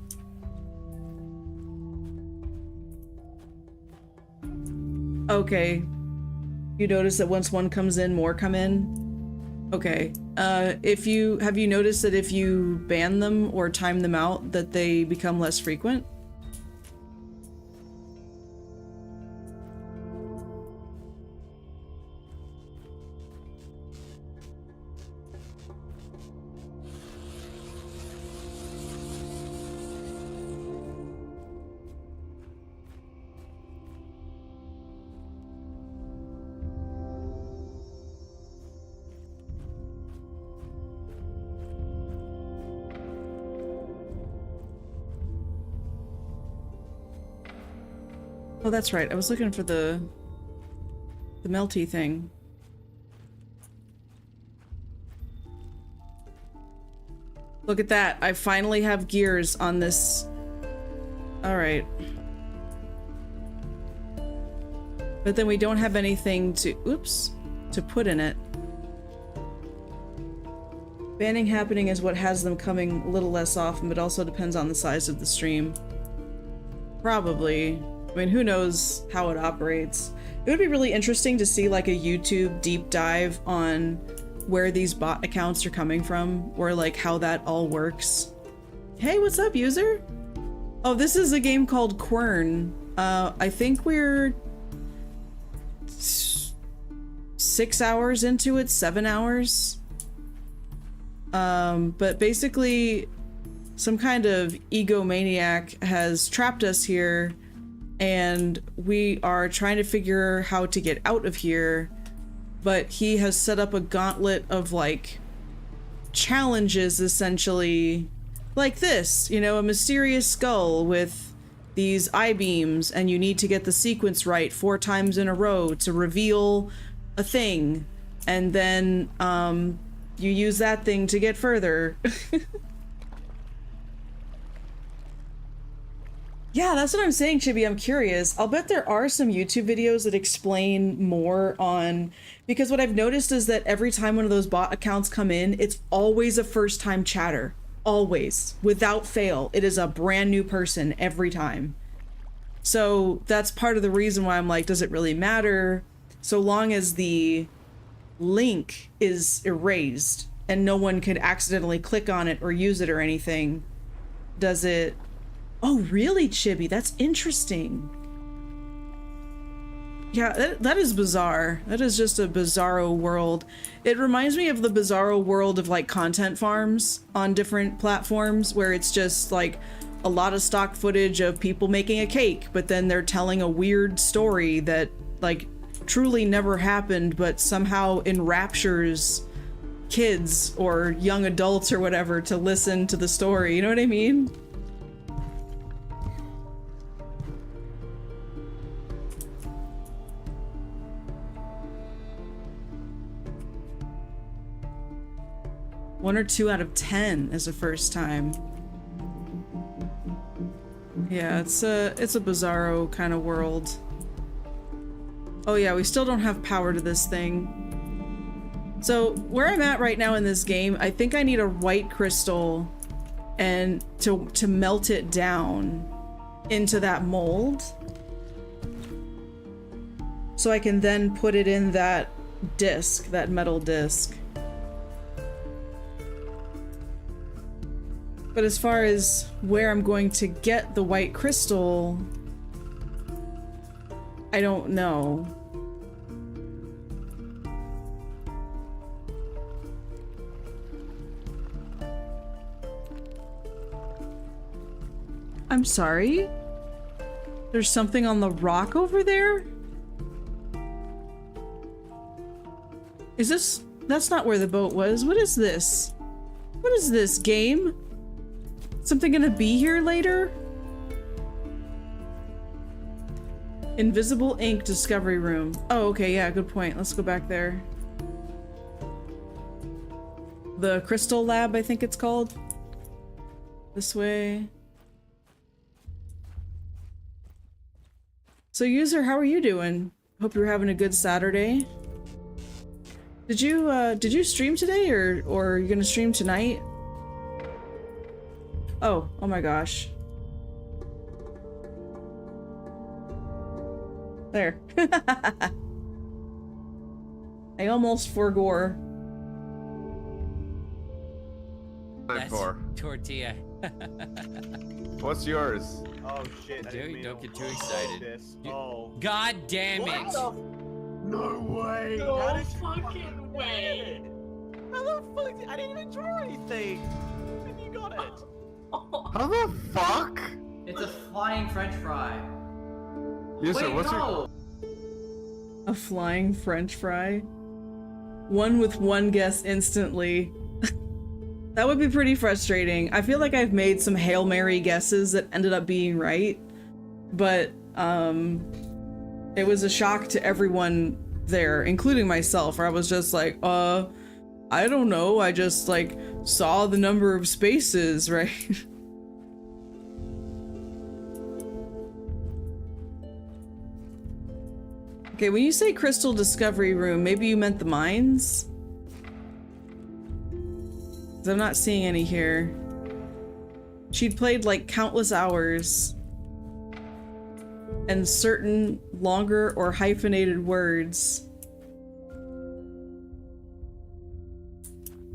Okay. You notice that once one comes in, more come in? Okay. Have you noticed that if you ban them or time them out, that they become less frequent? Oh, that's right. I was looking for the melty thing. Look at that. I finally have gears on this. All right. But then we don't have anything to, oops, to put in it. Banning happening is what has them coming a little less often, but also depends on the size of the stream. Probably. I mean, who knows how it operates. It would be really interesting to see like a YouTube deep dive on where these bot accounts are coming from, or like how that all works. Hey, what's up, user? Oh, this is a game called Quern. I think we're 6 hours into it, 7 hours. But basically some kind of egomaniac has trapped us here, and we are trying to figure how to get out of here, but he has set up a gauntlet of like challenges, essentially like this, you know, a mysterious skull with these I-beams, and you need to get the sequence right 4 times in a row to reveal a thing, and then you use that thing to get further. Yeah, that's what I'm saying, Chibi. I'm curious. I'll bet there are some YouTube videos that explain more on... Because what I've noticed is that every time one of those bot accounts come in, it's always a first-time chatter. Always. Without fail. It is a brand new person every time. So that's part of the reason why I'm like, does it really matter? So long as the link is erased and no one could accidentally click on it or use it or anything, does it... Oh, really, Chibi? That's interesting. Yeah, that is bizarre. That is just a bizarro world. It reminds me of the bizarro world of like content farms on different platforms, where it's just like a lot of stock footage of people making a cake, but then they're telling a weird story that like truly never happened, but somehow enraptures kids or young adults or whatever to listen to the story. You know what I mean? 1 or 2 out of 10 is the first time. Yeah, it's a bizarro kind of world. Oh yeah, we still don't have power to this thing. So where I'm at right now in this game, I think I need a white crystal and to melt it down into that mold. So I can then put it in that disc, that metal disc. But as far as where I'm going to get the white crystal, I don't know. I'm sorry? There's something on the rock over there? Is this... That's not where the boat was. What is this? What is this, game? Something gonna be here later? Invisible ink discovery room. Oh, okay, yeah, good point. Let's go back there. The crystal lab, I think it's called. This way. So user, how are you doing? Hope you're having a good Saturday. Did you stream today or are you gonna stream tonight? Oh my gosh. There. I almost forgore. That's tortilla. What's yours? Oh shit! Dude, don't get too excited. excited. Oh. God damn it! No way! No How did fucking way! How the fuck? I didn't even draw anything. And you got it. How the fuck? It's a flying French fry. Yes, Wait, sir. What's no! A flying French fry? One with one guess instantly. That would be pretty frustrating. I feel like I've made some Hail Mary guesses that ended up being right, but it was a shock to everyone there, including myself, where I was just like, I don't know, I just like saw the number of spaces, right? Okay, when you say crystal discovery room, maybe you meant the mines? 'Cause I'm not seeing any here. She'd played like countless hours. And certain longer or hyphenated words.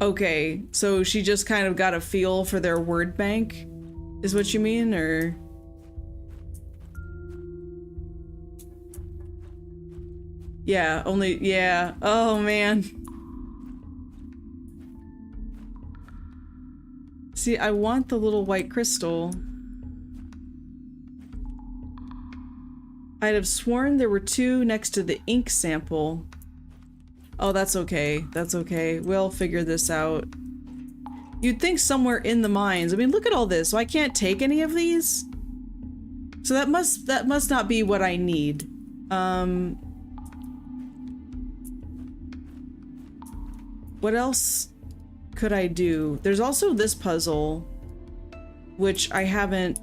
Okay, so she just kind of got a feel for their word bank, is what you mean, or? Yeah, yeah. Oh man. See, I want the little white crystal. I'd have sworn there were 2 next to the ink sample. Oh, that's okay. That's okay. We'll figure this out. You'd think somewhere in the mines. I mean, look at all this. So I can't take any of these? So that must not be what I need. What else could I do? There's also this puzzle, which I haven't,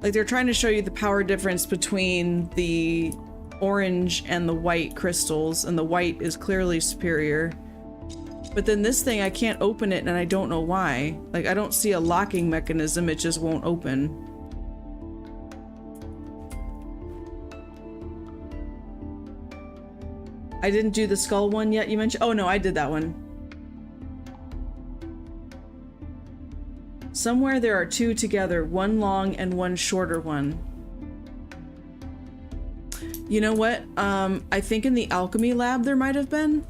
like they're trying to show you the power difference between the orange and the white crystals, and the white is clearly superior. But then this thing, I can't open it and I don't know why. Like, I don't see a locking mechanism, it just won't open. I didn't do the skull one yet, you mentioned? Oh no, I did that one. Somewhere there are 2 together, one long and one shorter one. You know what? I think in the alchemy lab there might have been.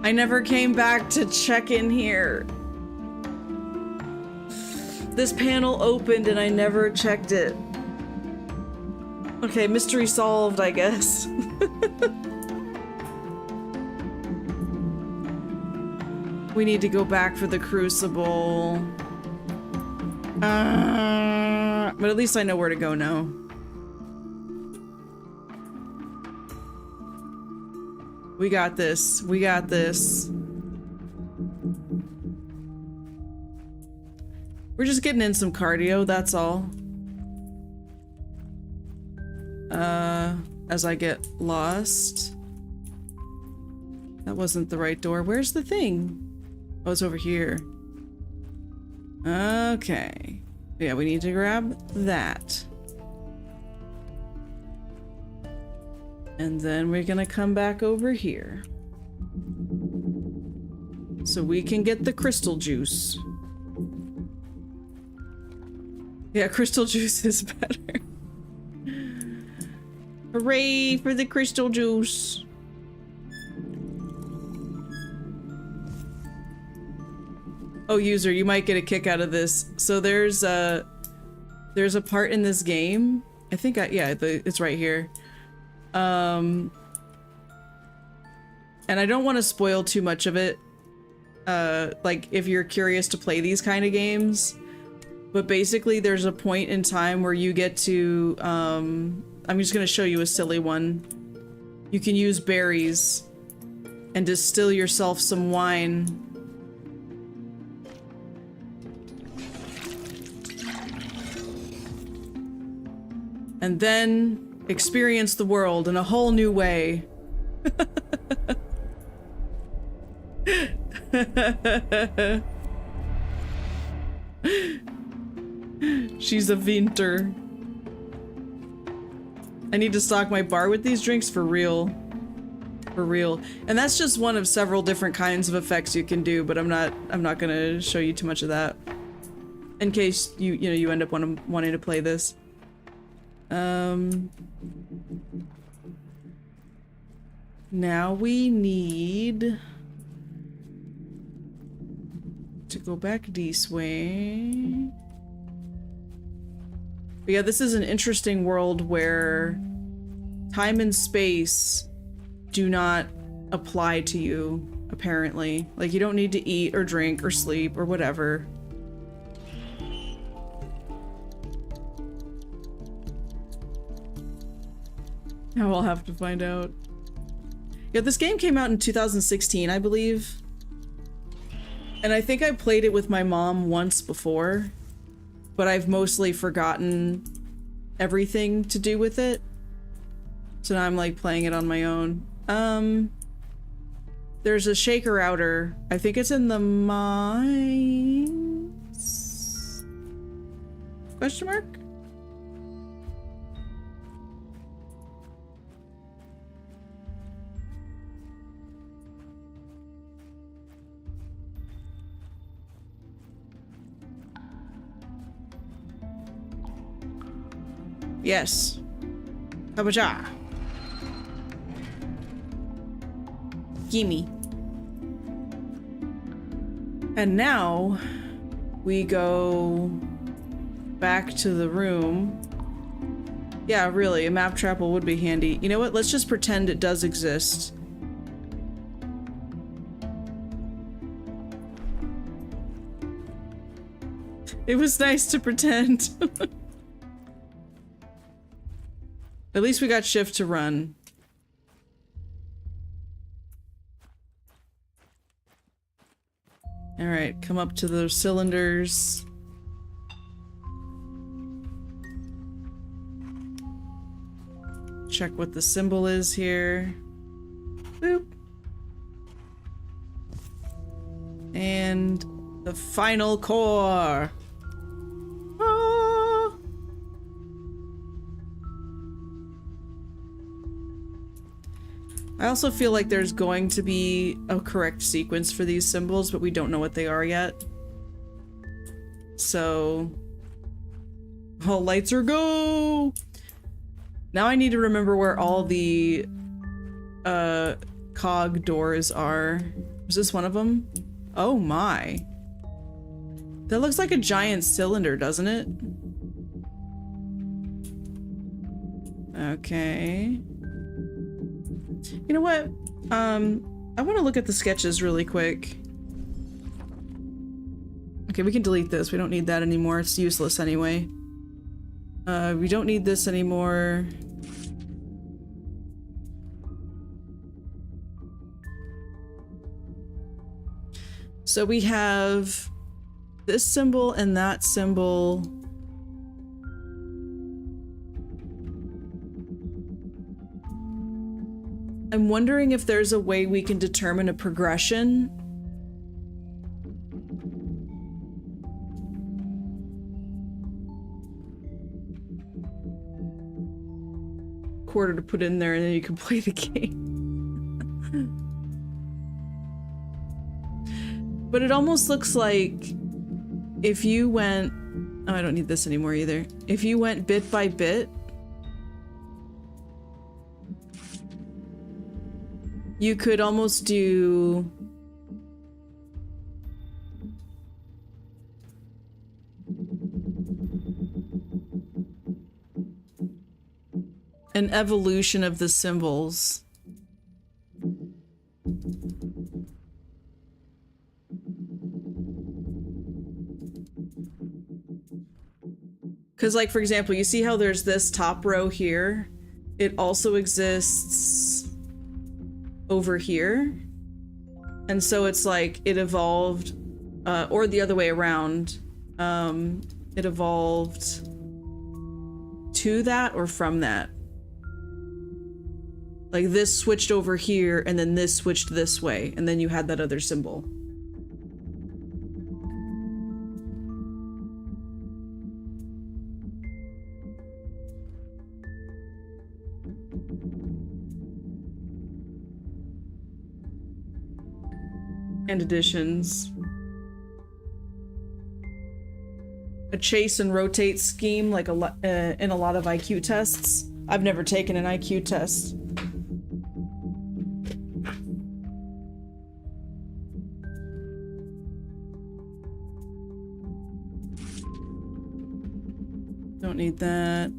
I never came back to check in here. This panel opened and I never checked it. Okay, mystery solved, I guess. We need to go back for the crucible. But at least I know where to go now. We got this. We got this. We're just getting in some cardio, that's all. As I get lost. That wasn't the right door. Where's the thing? Oh, it's over here. Okay. Yeah, we need to grab that. And then we're gonna come back over here. So we can get the crystal juice. Yeah, crystal juice is better. Hooray for the crystal juice. Oh, user, you might get a kick out of this. So there's a part in this game. I think it's right here. And I don't want to spoil too much of it. Like if you're curious to play these kind of games, but basically there's a point in time where you get to, I'm just gonna show you a silly one. You can use berries and distill yourself some wine. And then experience the world in a whole new way. She's a winter. I need to stock my bar with these drinks for real. For real. And that's just one of several different kinds of effects you can do, but I'm not gonna show you too much of that. In case you end up wanting to play this. Now we need to go back this way. But yeah, this is an interesting world where time and space do not apply to you, apparently. Like, you don't need to eat or drink or sleep or whatever. Now I'll have to find out. Yeah, this game came out in 2016, I believe. And I think I played it with my mom once before, but I've mostly forgotten everything to do with it. So now I'm like playing it on my own. There's a shaker outer. I think it's in the mines? Question mark? Yes. Kabaja. Gimme. And now we go back to the room. Yeah, really, a map trapple would be handy. You know what? Let's just pretend it does exist. It was nice to pretend. At least we got shift to run. All right, come up to those cylinders. Check what the symbol is here. Boop. And the final core. I also feel like there's going to be a correct sequence for these symbols, but we don't know what they are yet. So... all lights are go! Now I need to remember where all the cog doors are. Is this one of them? Oh my. That looks like a giant cylinder, doesn't it? Okay. You know what? I want to look at the sketches really quick. Okay, we can delete this. We don't need that anymore. It's useless anyway. We don't need this anymore. So we have this symbol and that symbol. I'm wondering if there's a way we can determine a progression. Quarter to put in there and then you can play the game. But it almost looks like if you went... Oh, I don't need this anymore either. If you went bit by bit, you could almost do... an evolution of the symbols. Because, like, for example, you see how there's this top row here? It also exists over here. And so it's like it evolved, or the other way around. It evolved to that or from that. Like this switched over here and then this switched this way and then you had that other symbol. And additions. A chase and rotate scheme like in a lot of IQ tests. I've never taken an IQ test. Don't need that.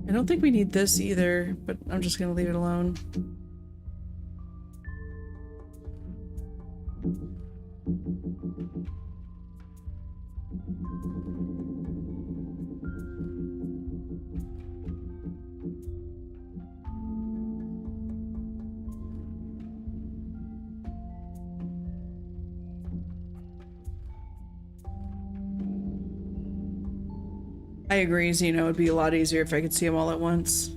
I don't think we need this either, but I'm just gonna leave it alone. I agree, Zeno. It'd be a lot easier if I could see them all at once.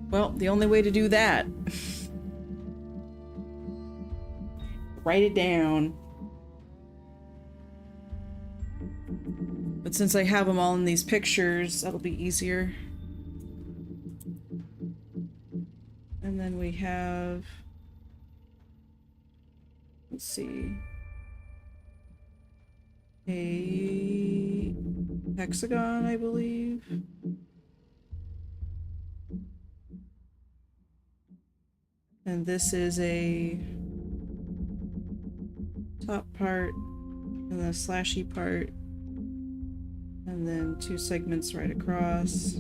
Well, the only way to do that. Write it down. But since I have them all in these pictures, that'll be easier. And then we have, let's see, a hexagon, I believe. And this is a top part and the slashy part. And then two segments right across.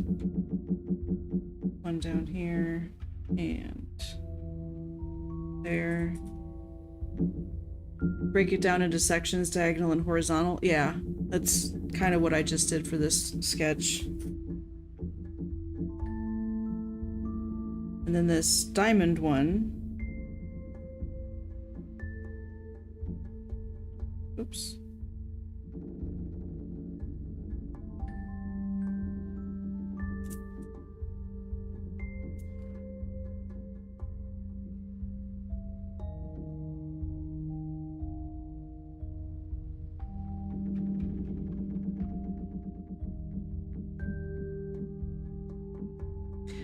One down here. And there. Break it down into sections, diagonal and horizontal. Yeah, that's kind of what I just did for this sketch. And then this diamond one. Oops.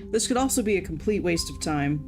This could also be a complete waste of time.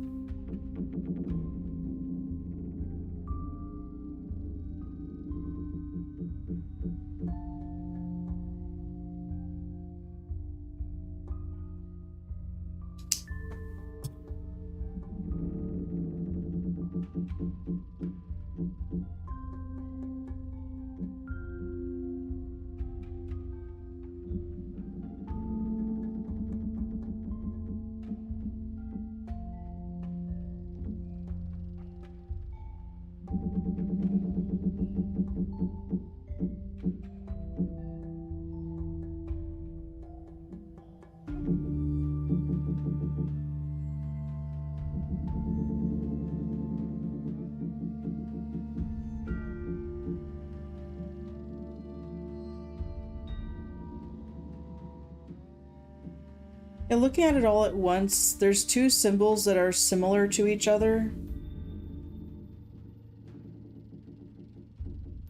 And looking at it all at once, there's two symbols that are similar to each other.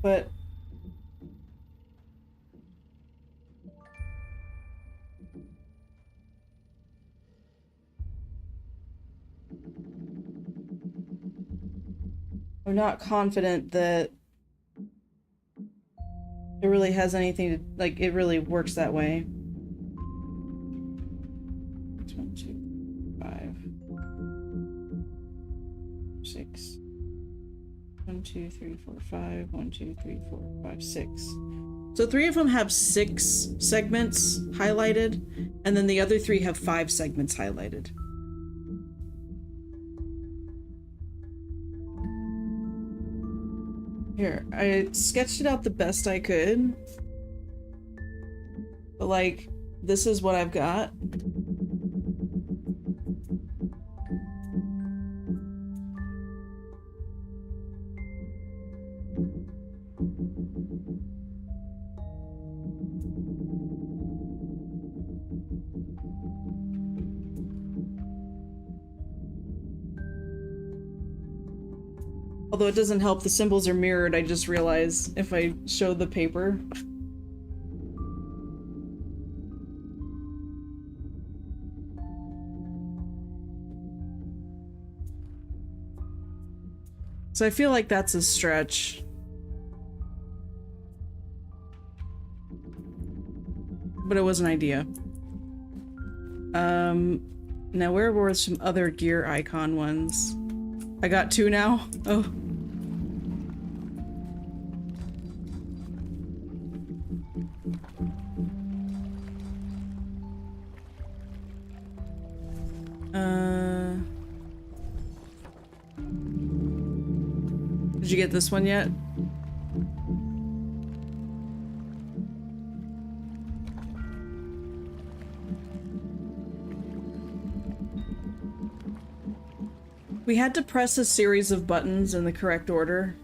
But I'm not confident that it really has anything to, like, it really works that way. 1, 2, 5, 6. 1, 2, 3, 4, 5. 1, 2, 3, 4, 5, 6. So 3 of them have 6 segments highlighted, and then the other 3 have 5 segments highlighted. Here, I sketched it out the best I could. But, like, this is what I've got. Although it doesn't help, the symbols are mirrored, I just realized if I show the paper. So I feel like that's a stretch. But it was an idea. Now where were some other gear icon ones? I got 2 now? Oh. Did you get this one yet? We had to press a series of buttons in the correct order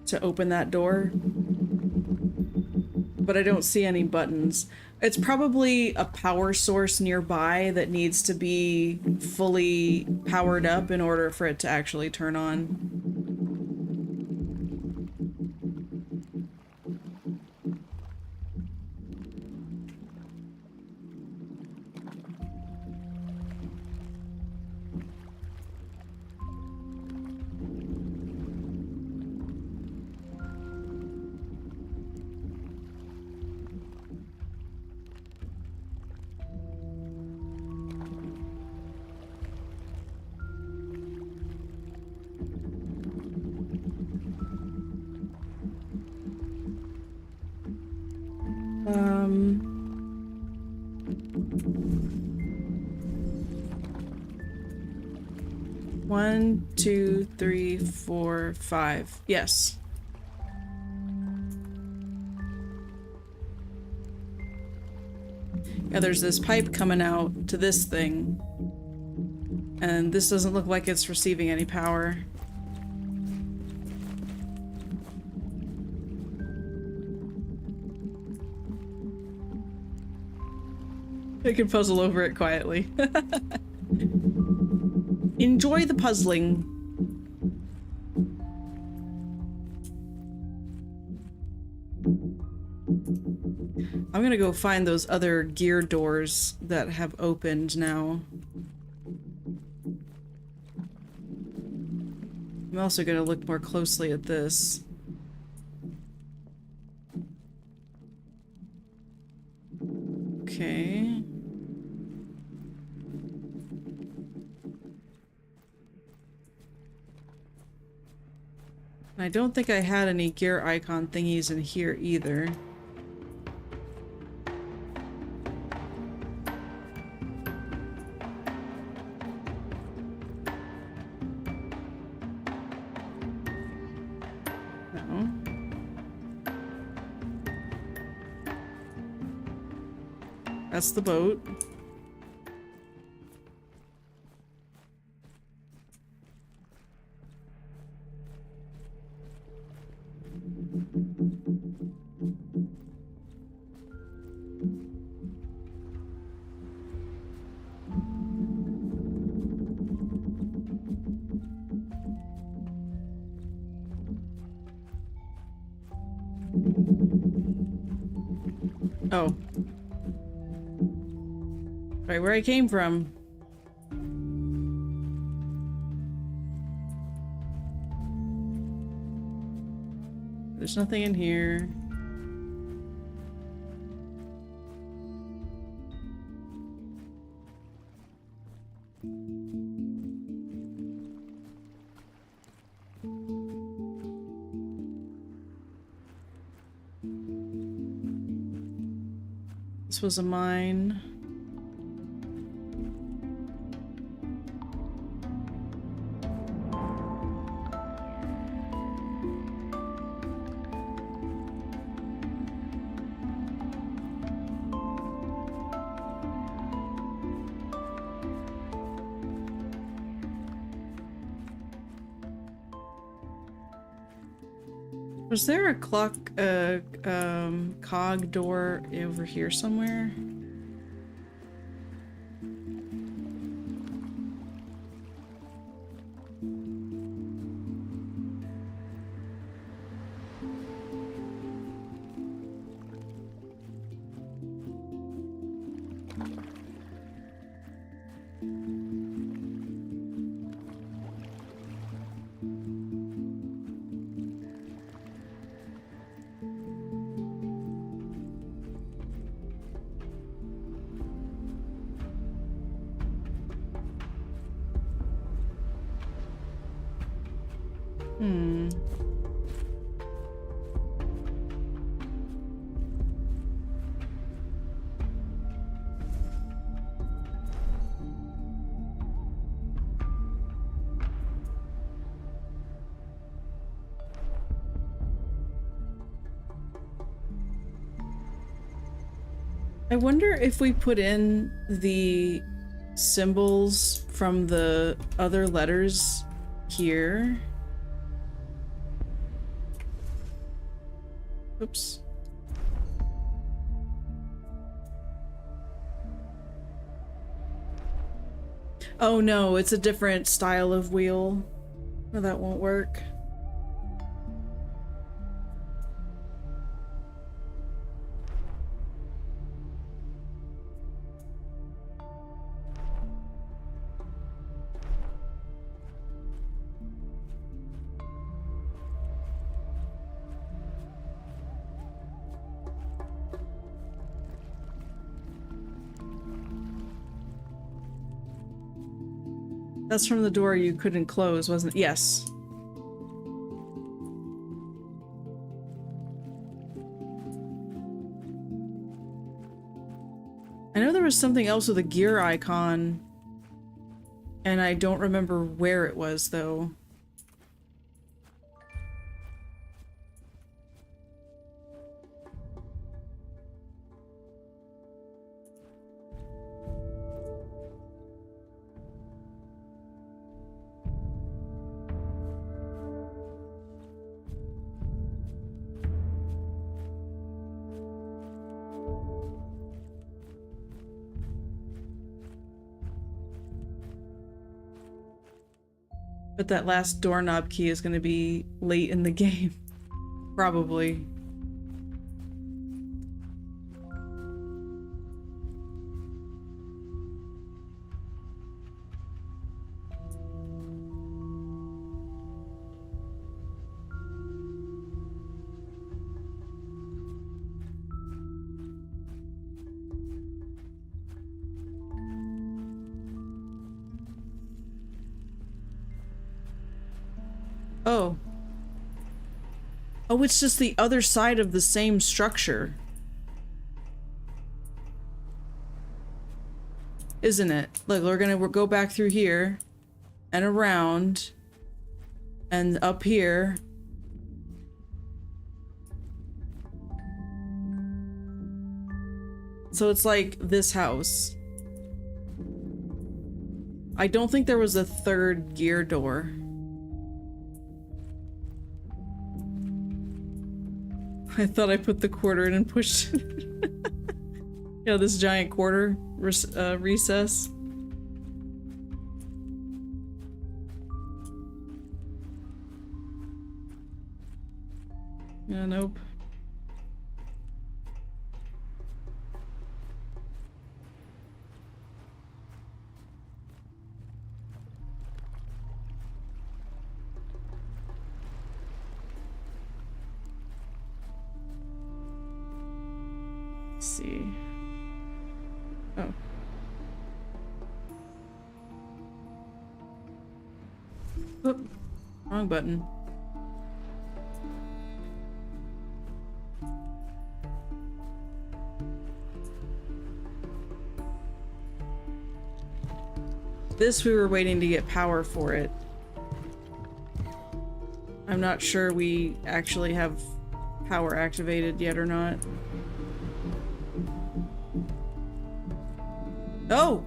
to open that door. But I don't see any buttons. It's probably a power source nearby that needs to be fully powered up in order for it to actually turn on. One, 2, 3, 4, 5. Yes. Yeah, there's this pipe coming out to this thing. And this doesn't look like it's receiving any power. I can puzzle over it quietly. Enjoy the puzzling. I'm gonna go find those other gear doors that have opened now. I'm also gonna look more closely at this. Okay. I don't think I had any gear icon thingies in here either. No. That's the boat. Oh. Right where I came from. There's nothing in here. This was a mine. Was there a cog door over here somewhere? Hmm. I wonder if we put in the symbols from the other letters here. Oops. Oh no, it's a different style of wheel. No, that won't work. That's from the door you couldn't close, wasn't it? Yes. I know there was something else with a gear icon, and I don't remember where it was, though. But that last doorknob key is going to be late in the game. Probably. Oh. Oh, it's just the other side of the same structure. Isn't it? Look, we're gonna go back through here and around and up here. So it's like this house. I don't think there was a third gear door. I thought I put the quarter in and pushed it. You know, this giant quarter recess. Yeah, nope. see. Oh. Oop. Wrong button. This we were waiting to get power for it. I'm not sure we actually have power activated yet or not. Oh!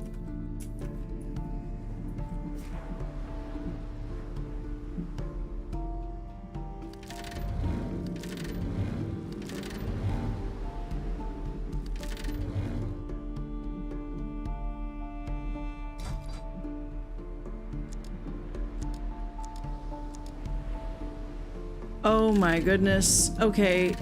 Oh my goodness. Okay,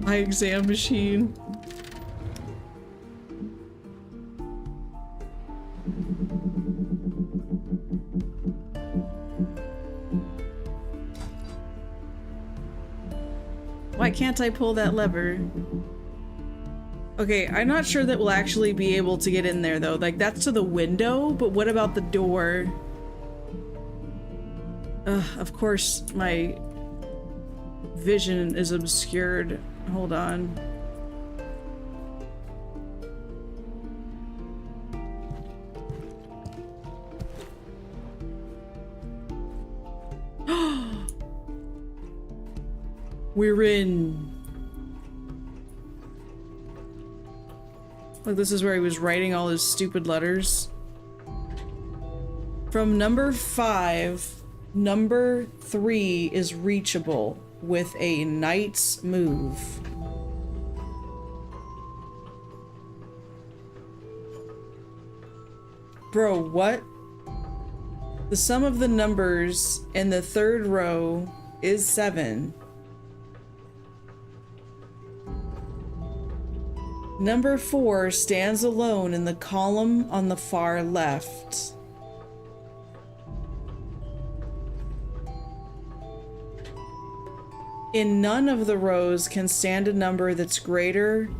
my exam machine. Why can't I pull that lever? Okay, I'm not sure that we'll actually be able to get in there though. Like, that's to the window, but what about the door? Of course my vision is obscured. Hold on. We're in. Look, this is where he was writing all his stupid letters. From number 5, number 3 is reachable with a knight's move. Bro, what? The sum of the numbers in the 3rd row is 7. Number 4 stands alone in the column on the far left. In none of the rows can stand a number that's greater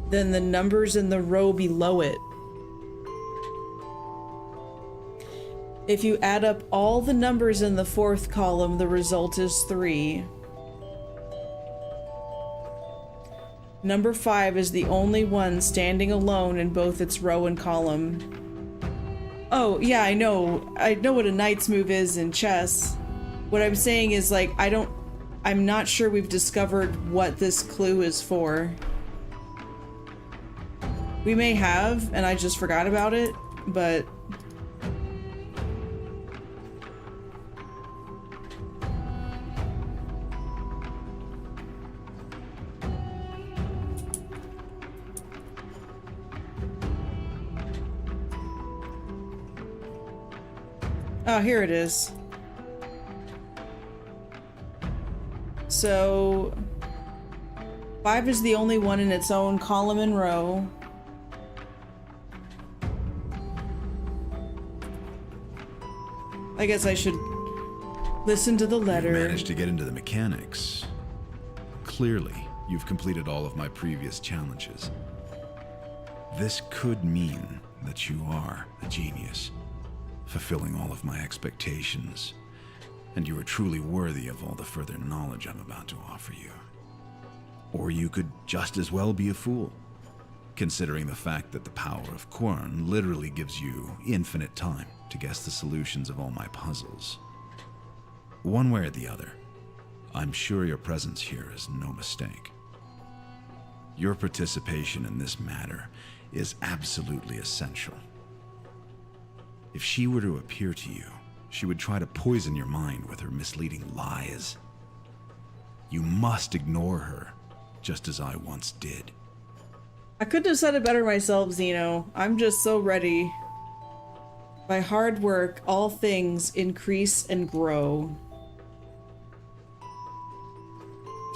than the numbers in the row below it. If you add up all the numbers in the 4th column, the result is 3. Number 5 is the only one standing alone in both its row and column. Oh, yeah, I know what a knight's move is in chess. What I'm saying is, like, I'm not sure we've discovered what this clue is for. We may have, and I just forgot about it, but... Oh, here it is. So 5 is the only one in its own column and row. I guess I should listen to the letter. You managed to get into the mechanics. Clearly, you've completed all of my previous challenges. This could mean that you are a genius, fulfilling all of my expectations, and you are truly worthy of all the further knowledge I'm about to offer you. Or you could just as well be a fool, considering the fact that the power of Quern literally gives you infinite time to guess the solutions of all my puzzles. One way or the other, I'm sure your presence here is no mistake. Your participation in this matter is absolutely essential. If she were to appear to you, she would try to poison your mind with her misleading lies. You must ignore her, just as I once did. I couldn't have said it better myself, Zeno. I'm just so ready. By hard work, all things increase and grow.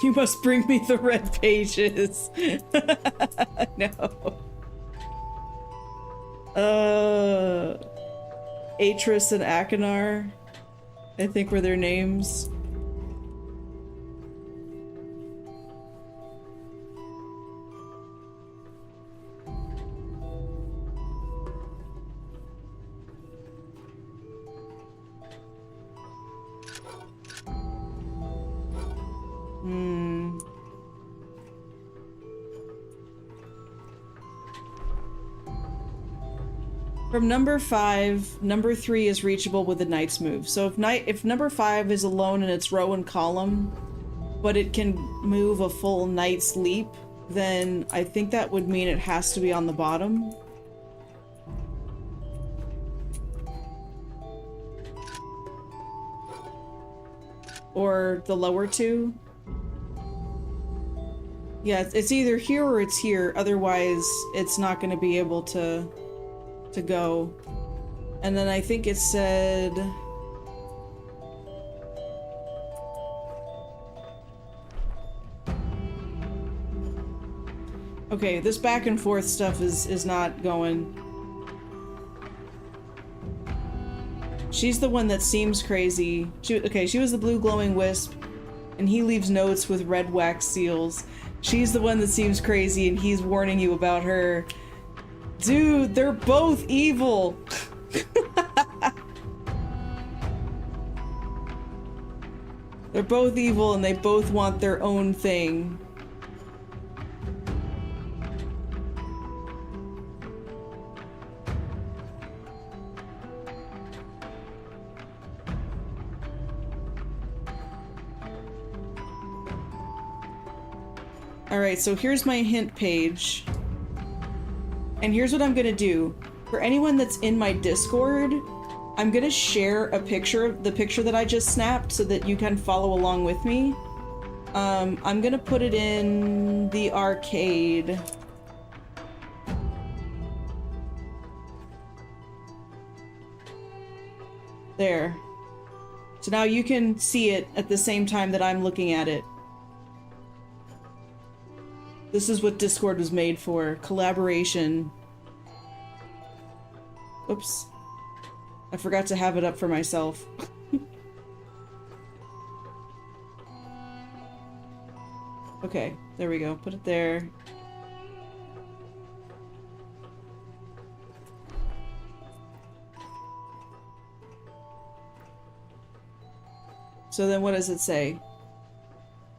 You must bring me the red pages. No. Atris and Akinar, I think were their names. From number 5, number 3 is reachable with a knight's move. So if number 5 is alone in its row and column, but it can move a full knight's leap, then I think that would mean it has to be on the bottom. Or the lower two. Yeah, it's either here or it's here, otherwise it's not going to be able to go. And then I think it said... Okay, this back and forth stuff is not going. She's the one that seems crazy. She was the blue glowing wisp, and he leaves notes with red wax seals. She's the one that seems crazy, and he's warning you about her. Dude, they're both evil! They're both evil, and they both want their own thing. Alright, so here's my hint page. And here's what I'm gonna do. For anyone that's in my Discord, I'm gonna share a picture, the picture that I just snapped, so that you can follow along with me. I'm gonna put it in the arcade. There. So now you can see it at the same time that I'm looking at it. This is what Discord was made for. Collaboration. Oops. I forgot to have it up for myself. Okay, there we go. Put it there. So then what does it say?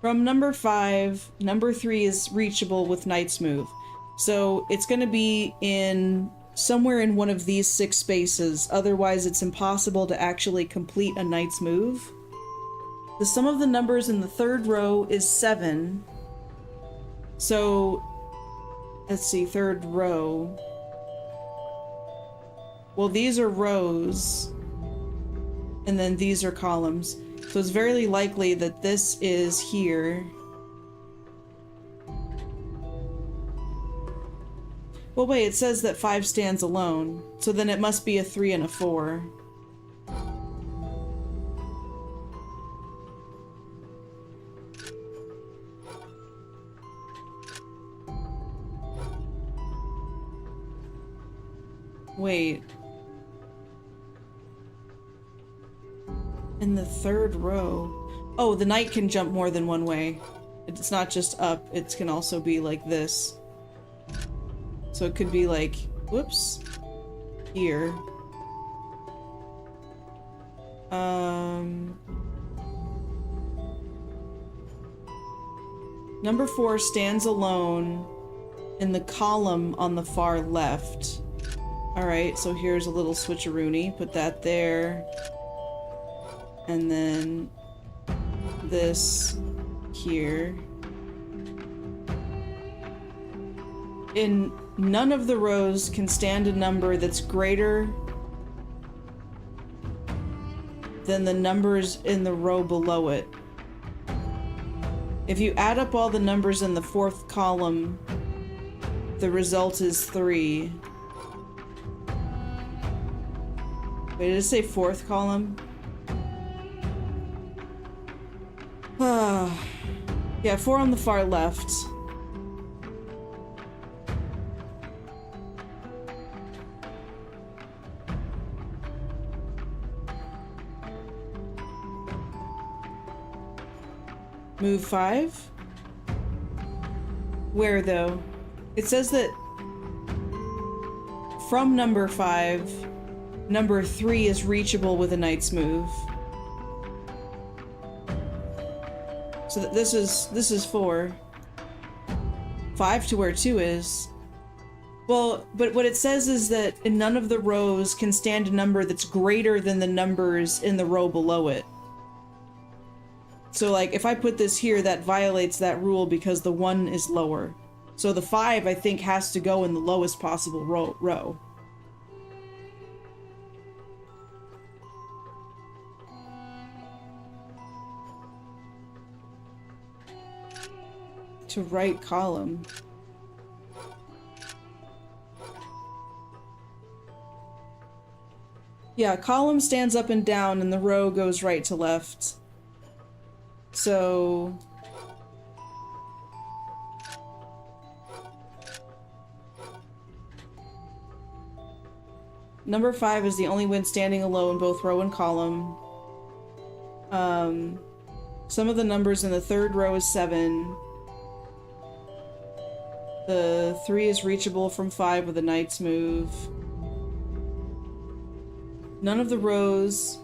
From number 5, number 3 is reachable with Knight's Move. So it's going to be in somewhere in one of these 6 spaces, otherwise it's impossible to actually complete a Knight's Move. The sum of the numbers in the 3rd row is 7. So, let's see, 3rd row. Well, these are rows, and then these are columns. So it's very likely that this is here. Well, wait, it says that 5 stands alone. So then it must be a 3 and a 4. Wait. In the 3rd row. Oh, the knight can jump more than one way. It's not just up, it can also be like this. So it could be like, whoops, here. Number 4 stands alone in the column on the far left. Alright, so here's a little switcheroony. Put that there. And then this here. In none of the rows can stand a number that's greater than the numbers in the row below it. If you add up all the numbers in the fourth column, the result is 3. Wait, did it say fourth column? Yeah, 4 on the far left. Move 5? Where though? It says that from number 5, number 3 is reachable with a knight's move. So this is 4. 5 to where 2 is. Well, but what it says is that in none of the rows can stand a number that's greater than the numbers in the row below it. So like if I put this here, that violates that rule because the 1 is lower. So the 5 I think has to go in the lowest possible row. To right column. Yeah, column stands up and down and the row goes right to left. So number 5 is the only one standing alone, both row and column. Some of the numbers in the third row is 7. The 3 is reachable from 5 with a knight's move. None of the rows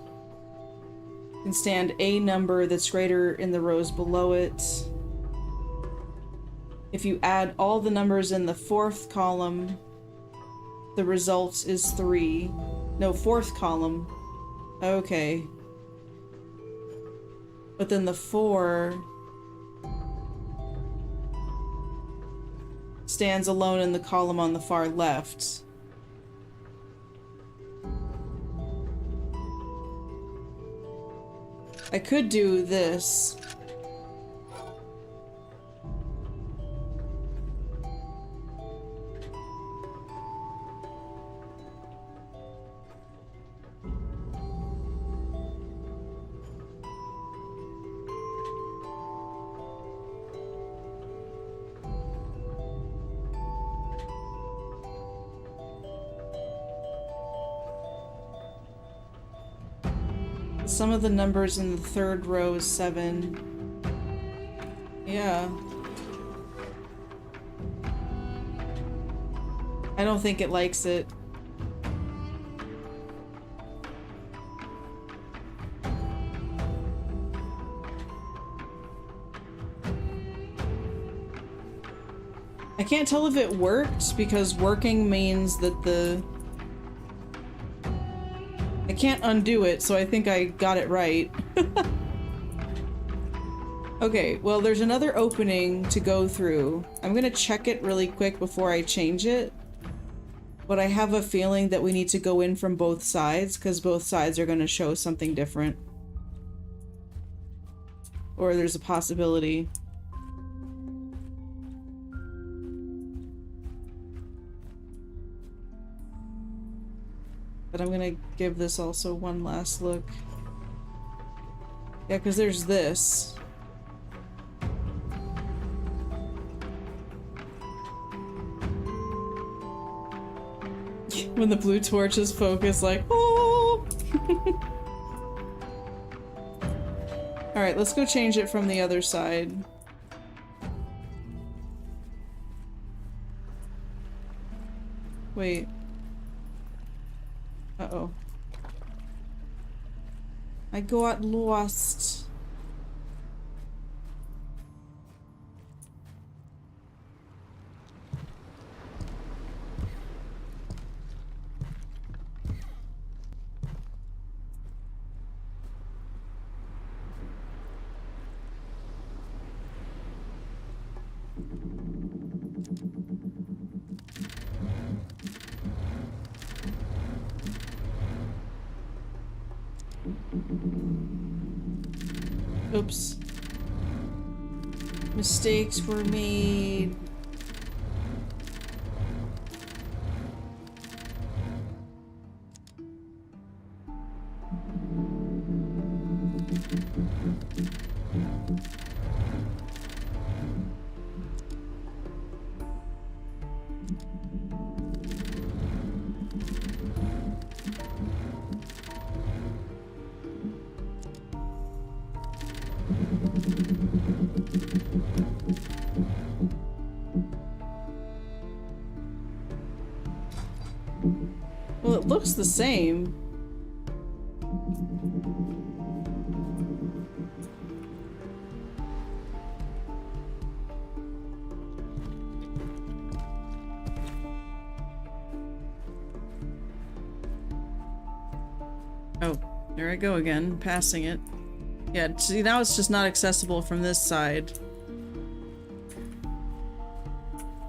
can stand a number that's greater in the rows below it. If you add all the numbers in the fourth column, the result is 3. No, fourth column. Okay. But then the 4 stands alone in the column on the far left. I could do this. Some of the numbers in the third row is 7. Yeah. I don't think it likes it. I can't tell if it worked because working means that the... I can't undo it, so I think I got it right. Okay, well there's another opening to go through. I'm gonna check it really quick before I change it. But I have a feeling that we need to go in from both sides, because both sides are gonna show something different. Or there's a possibility. But I'm gonna give this also one last look. Yeah, because there's this. When the blue torch is focused, like, oh! Alright, let's go change it from the other side. Wait. Uh-oh. I got lost. Oops. Mistakes were made. Well, it looks the same. Oh, there I go again, passing it. Yeah, see, now it's just not accessible from this side.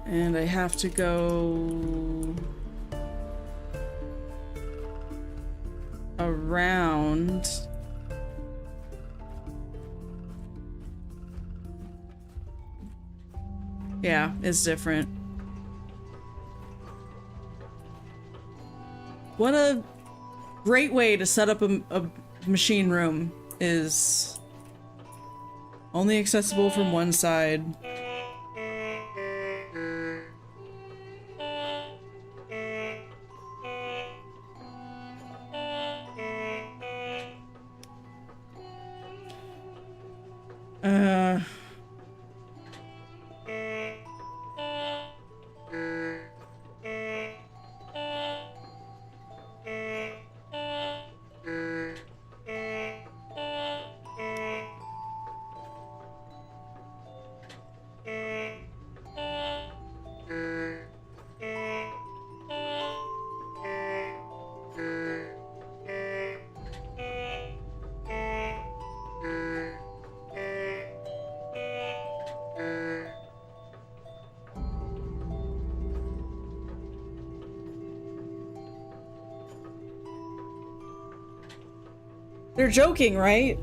And I have to go around. Yeah, it's different. What a great way to set up a machine room is only accessible from one side. They're joking, right?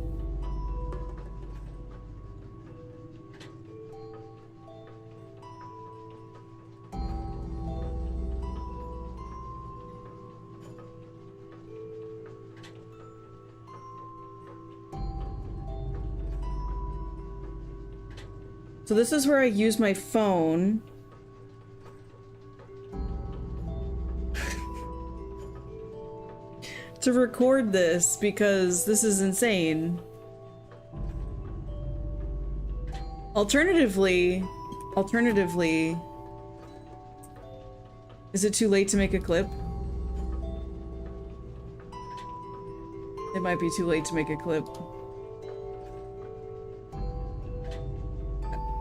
So this is where I use my phone. To record this because this is insane. Alternatively, is it too late to make a clip? It might be too late to make a clip.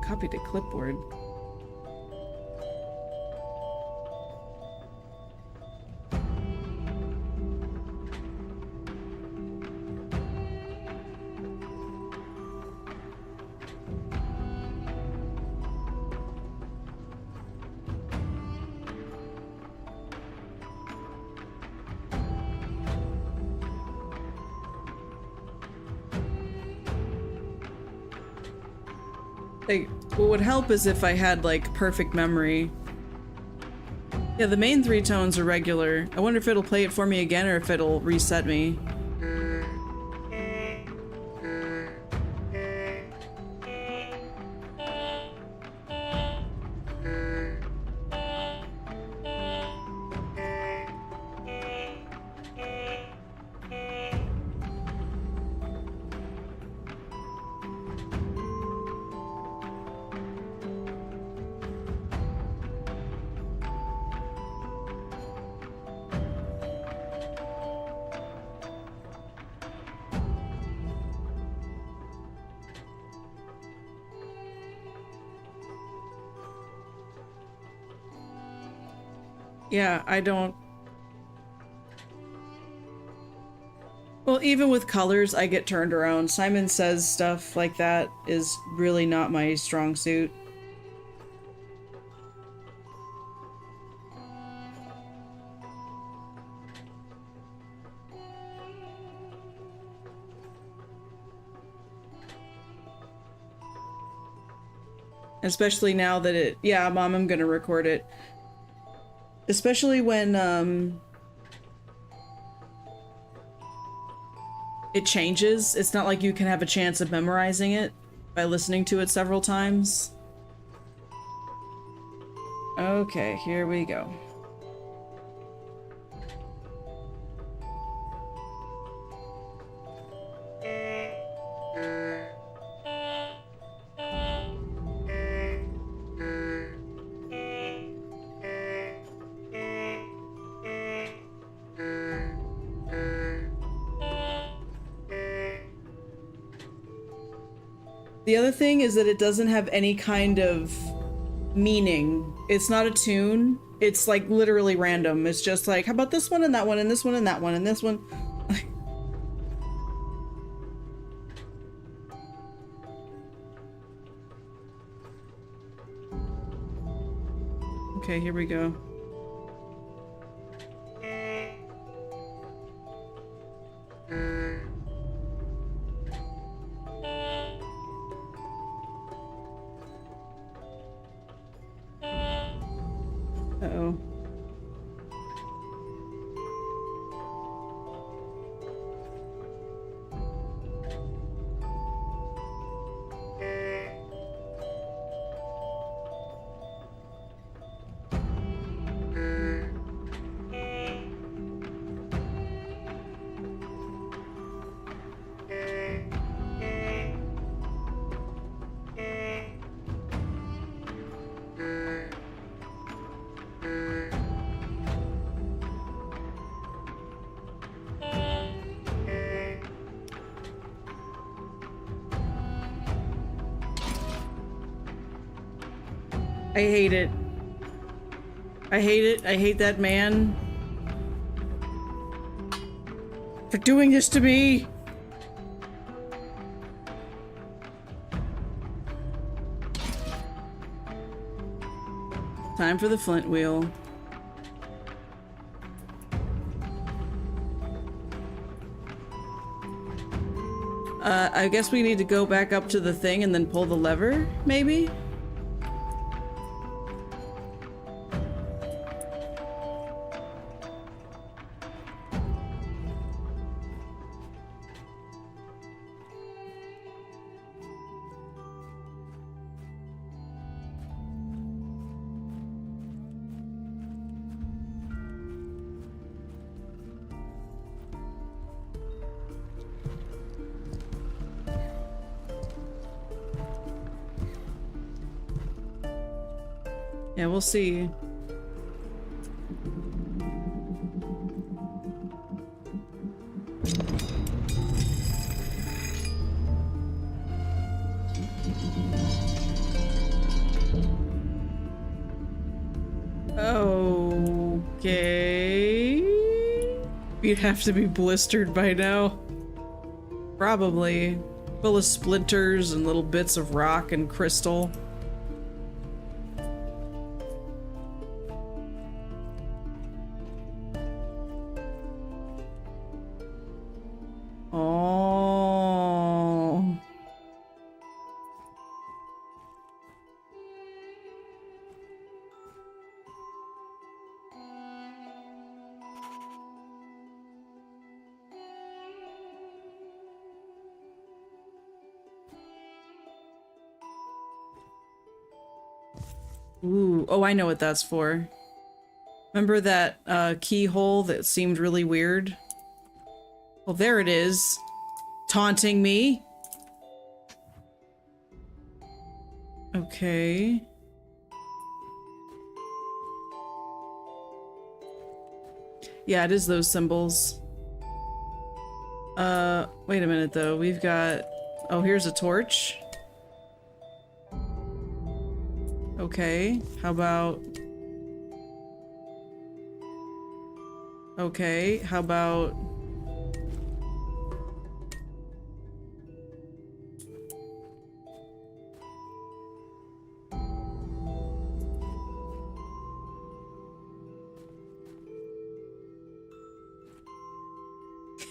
Copy to clipboard. Like, what would help is if I had, like, perfect memory. Yeah, the main 3 tones are regular. I wonder if it'll play it for me again or if it'll reset me. Yeah, I don't... Well, even with colors, I get turned around. Simon Says stuff like that is really not my strong suit. Especially now that it... Yeah, Mom, I'm gonna record it. Especially when, it changes. It's not like you can have a chance of memorizing it by listening to it several times. Okay, here we go. The other thing is that it doesn't have any kind of meaning. It's not a tune. It's like literally random. It's just like, how about this one and that one and this one and that one and this one? Okay, here we go. Uh-oh. I hate it. I hate it. I hate that man for doing this to me. Time for the flint wheel. I guess we need to go back up to the thing and then pull the lever, maybe? Yeah, we'll see. Okay. You'd have to be blistered by now. Probably. Full of splinters and little bits of rock and crystal. Oh. Ooh, oh, I know what that's for. Remember that keyhole that seemed really weird? Well, there it is. Taunting me. Okay. Yeah, it is those symbols. Wait a minute though. We've got... Oh, here's a torch. Okay, how about... Okay, how about...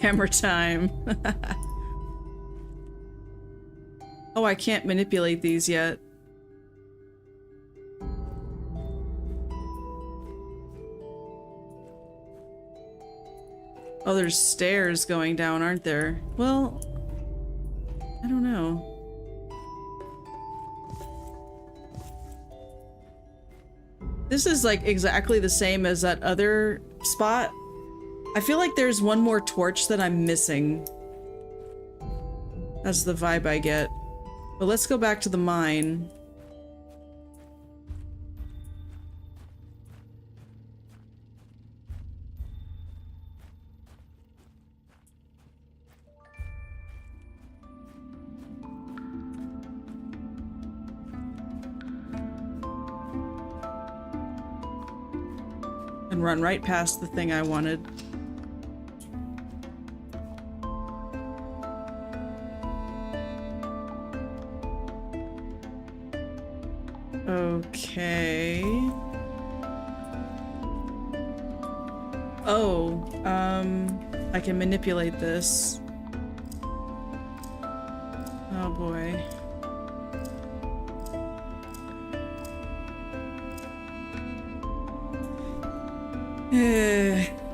Hammer time. Oh, I can't manipulate these yet. Oh, there's stairs going down, aren't there? Well, I don't know. This is like exactly the same as that other spot. I feel like there's one more torch that I'm missing. That's the vibe I get. But let's go back to the mine. And run right past the thing I wanted. Okay. Oh, I can manipulate this. Oh boy.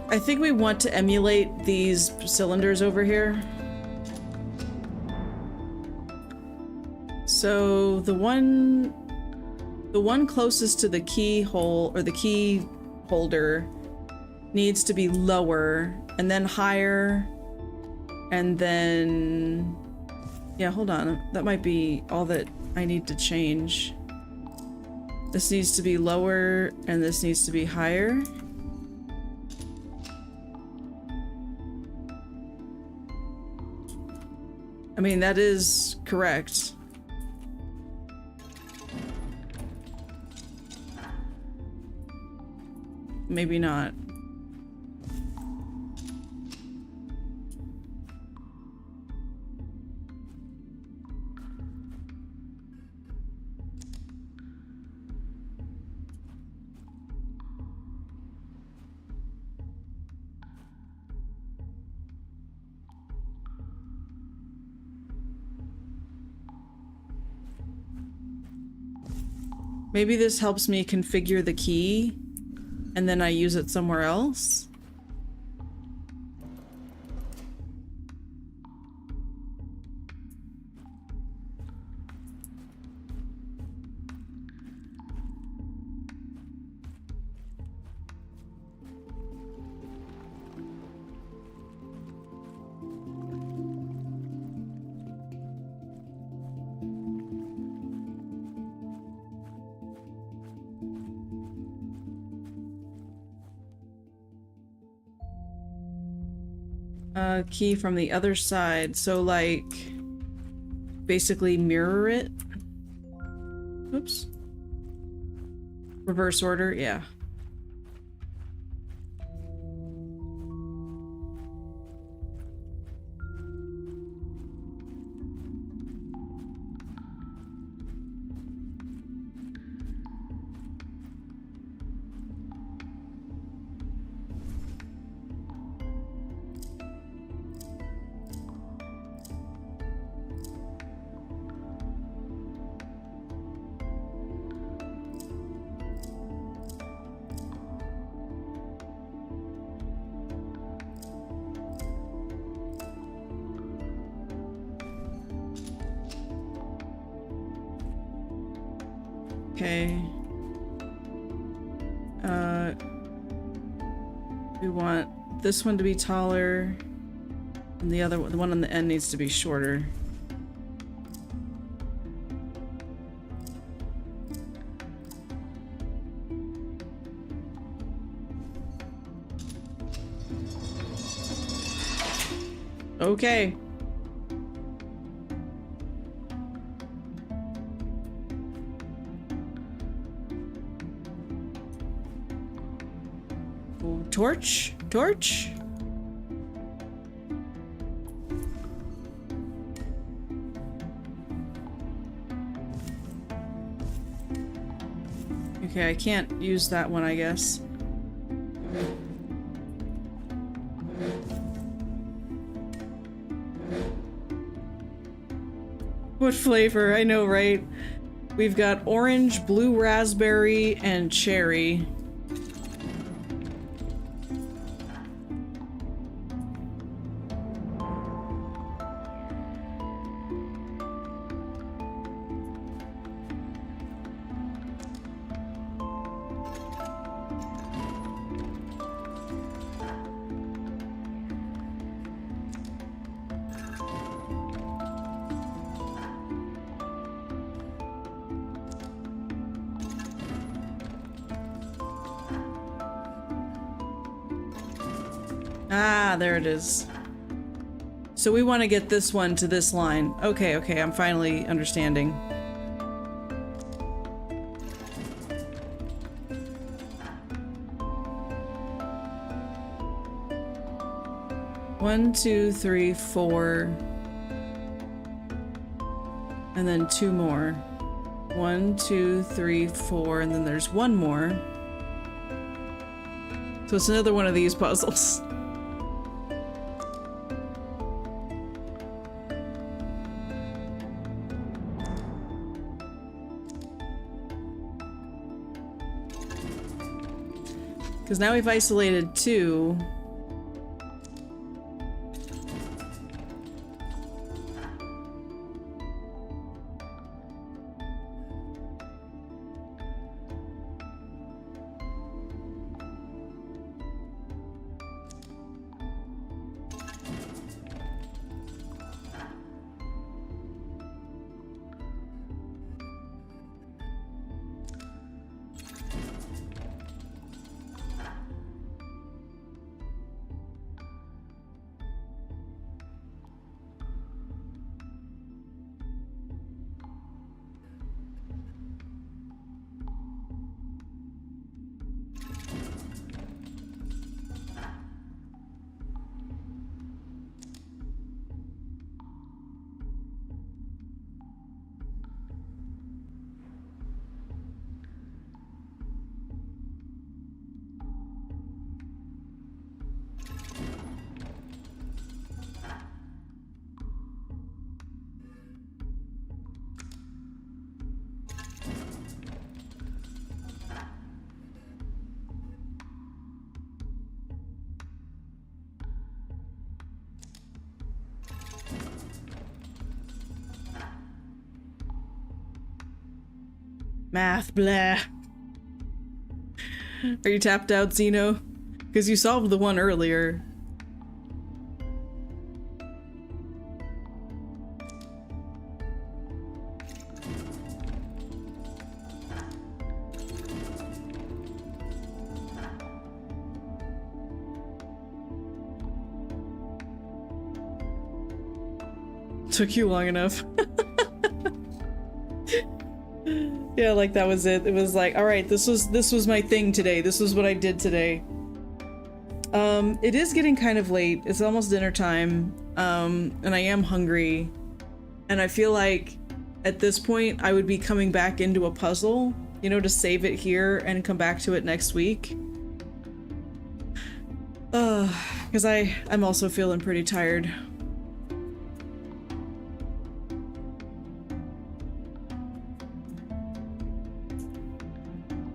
I think we want to emulate these cylinders over here. So the one closest to the keyhole or the key holder needs to be lower and then higher and then yeah, hold on. That might be all that I need to change. This needs to be lower and this needs to be higher. I mean, that is correct. Maybe not. Maybe this helps me configure the key, and then I use it somewhere else? Key from the other side, so like basically mirror it. Oops. Reverse order, yeah. Okay. We want this one to be taller, and the other one, the one on the end, needs to be shorter. Okay. Torch? Torch? Okay, I can't use that one, I guess. What flavor? I know, right? We've got orange, blue raspberry, and cherry. Ah, there it is. So we want to get this one to this line. Okay, okay, I'm finally understanding. One, two, three, four. And then two more. 1, 2, 3, 4, and then there's one more. So it's another one of these puzzles. Because now we've isolated 2. Math, blah. Are you tapped out, Xeno? Because you solved the one earlier. Took you long enough. Yeah, like that was it. It was like, all right, this was my thing today. This was what I did today. It is getting kind of late. It's almost dinner time. And I am hungry. And I feel like at this point I would be coming back into a puzzle, you know, to save it here and come back to it next week. Because I'm also feeling pretty tired.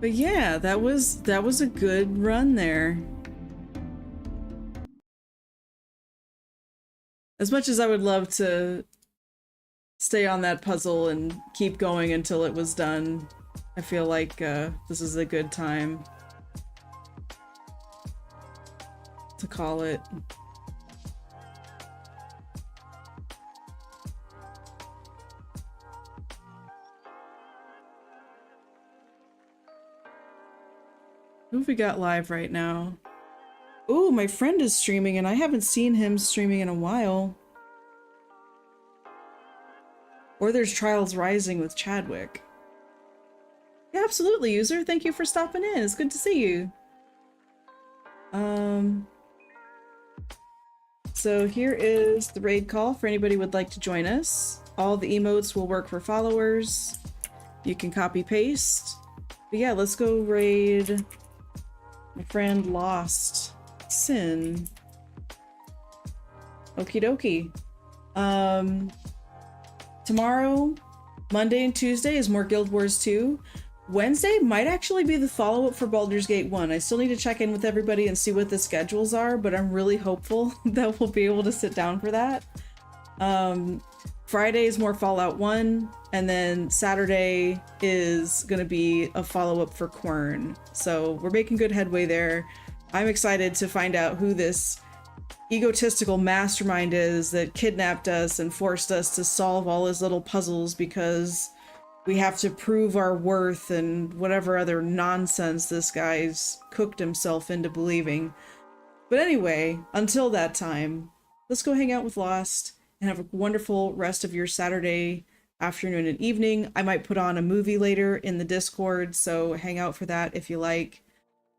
But yeah, that was a good run there. As much as I would love to stay on that puzzle and keep going until it was done, I feel like this is a good time to call it. Who have we got live right now? Ooh, my friend is streaming and I haven't seen him streaming in a while. Or there's Trials Rising with Chadwick. Yeah, absolutely, user. Thank you for stopping in. It's good to see you. So here is the raid call for anybody who would like to join us. All the emotes will work for followers. You can copy paste. But yeah, let's go raid my friend Lost Sin. Okie dokie. Tomorrow, Monday and Tuesday is more Guild Wars 2. Wednesday might actually be the follow-up for Baldur's Gate 1. I still need to check in with everybody and see what the schedules are, but I'm really hopeful that we'll be able to sit down for that. Friday is more Fallout 1, and then Saturday is gonna be a follow-up for Quern. So we're making good headway there. I'm excited to find out who this egotistical mastermind is that kidnapped us and forced us to solve all his little puzzles because we have to prove our worth and whatever other nonsense this guy's cooked himself into believing. But anyway, until that time, let's go hang out with Lost and have a wonderful rest of your Saturday afternoon and evening. I might put on a movie later in the Discord, so hang out for that if you like.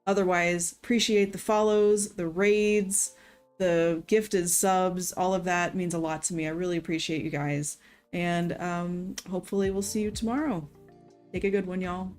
Otherwise, appreciate the follows, the raids, the gifted subs. All of that means a lot to me. I really appreciate you guys. And hopefully we'll see you tomorrow. Take a good one, y'all.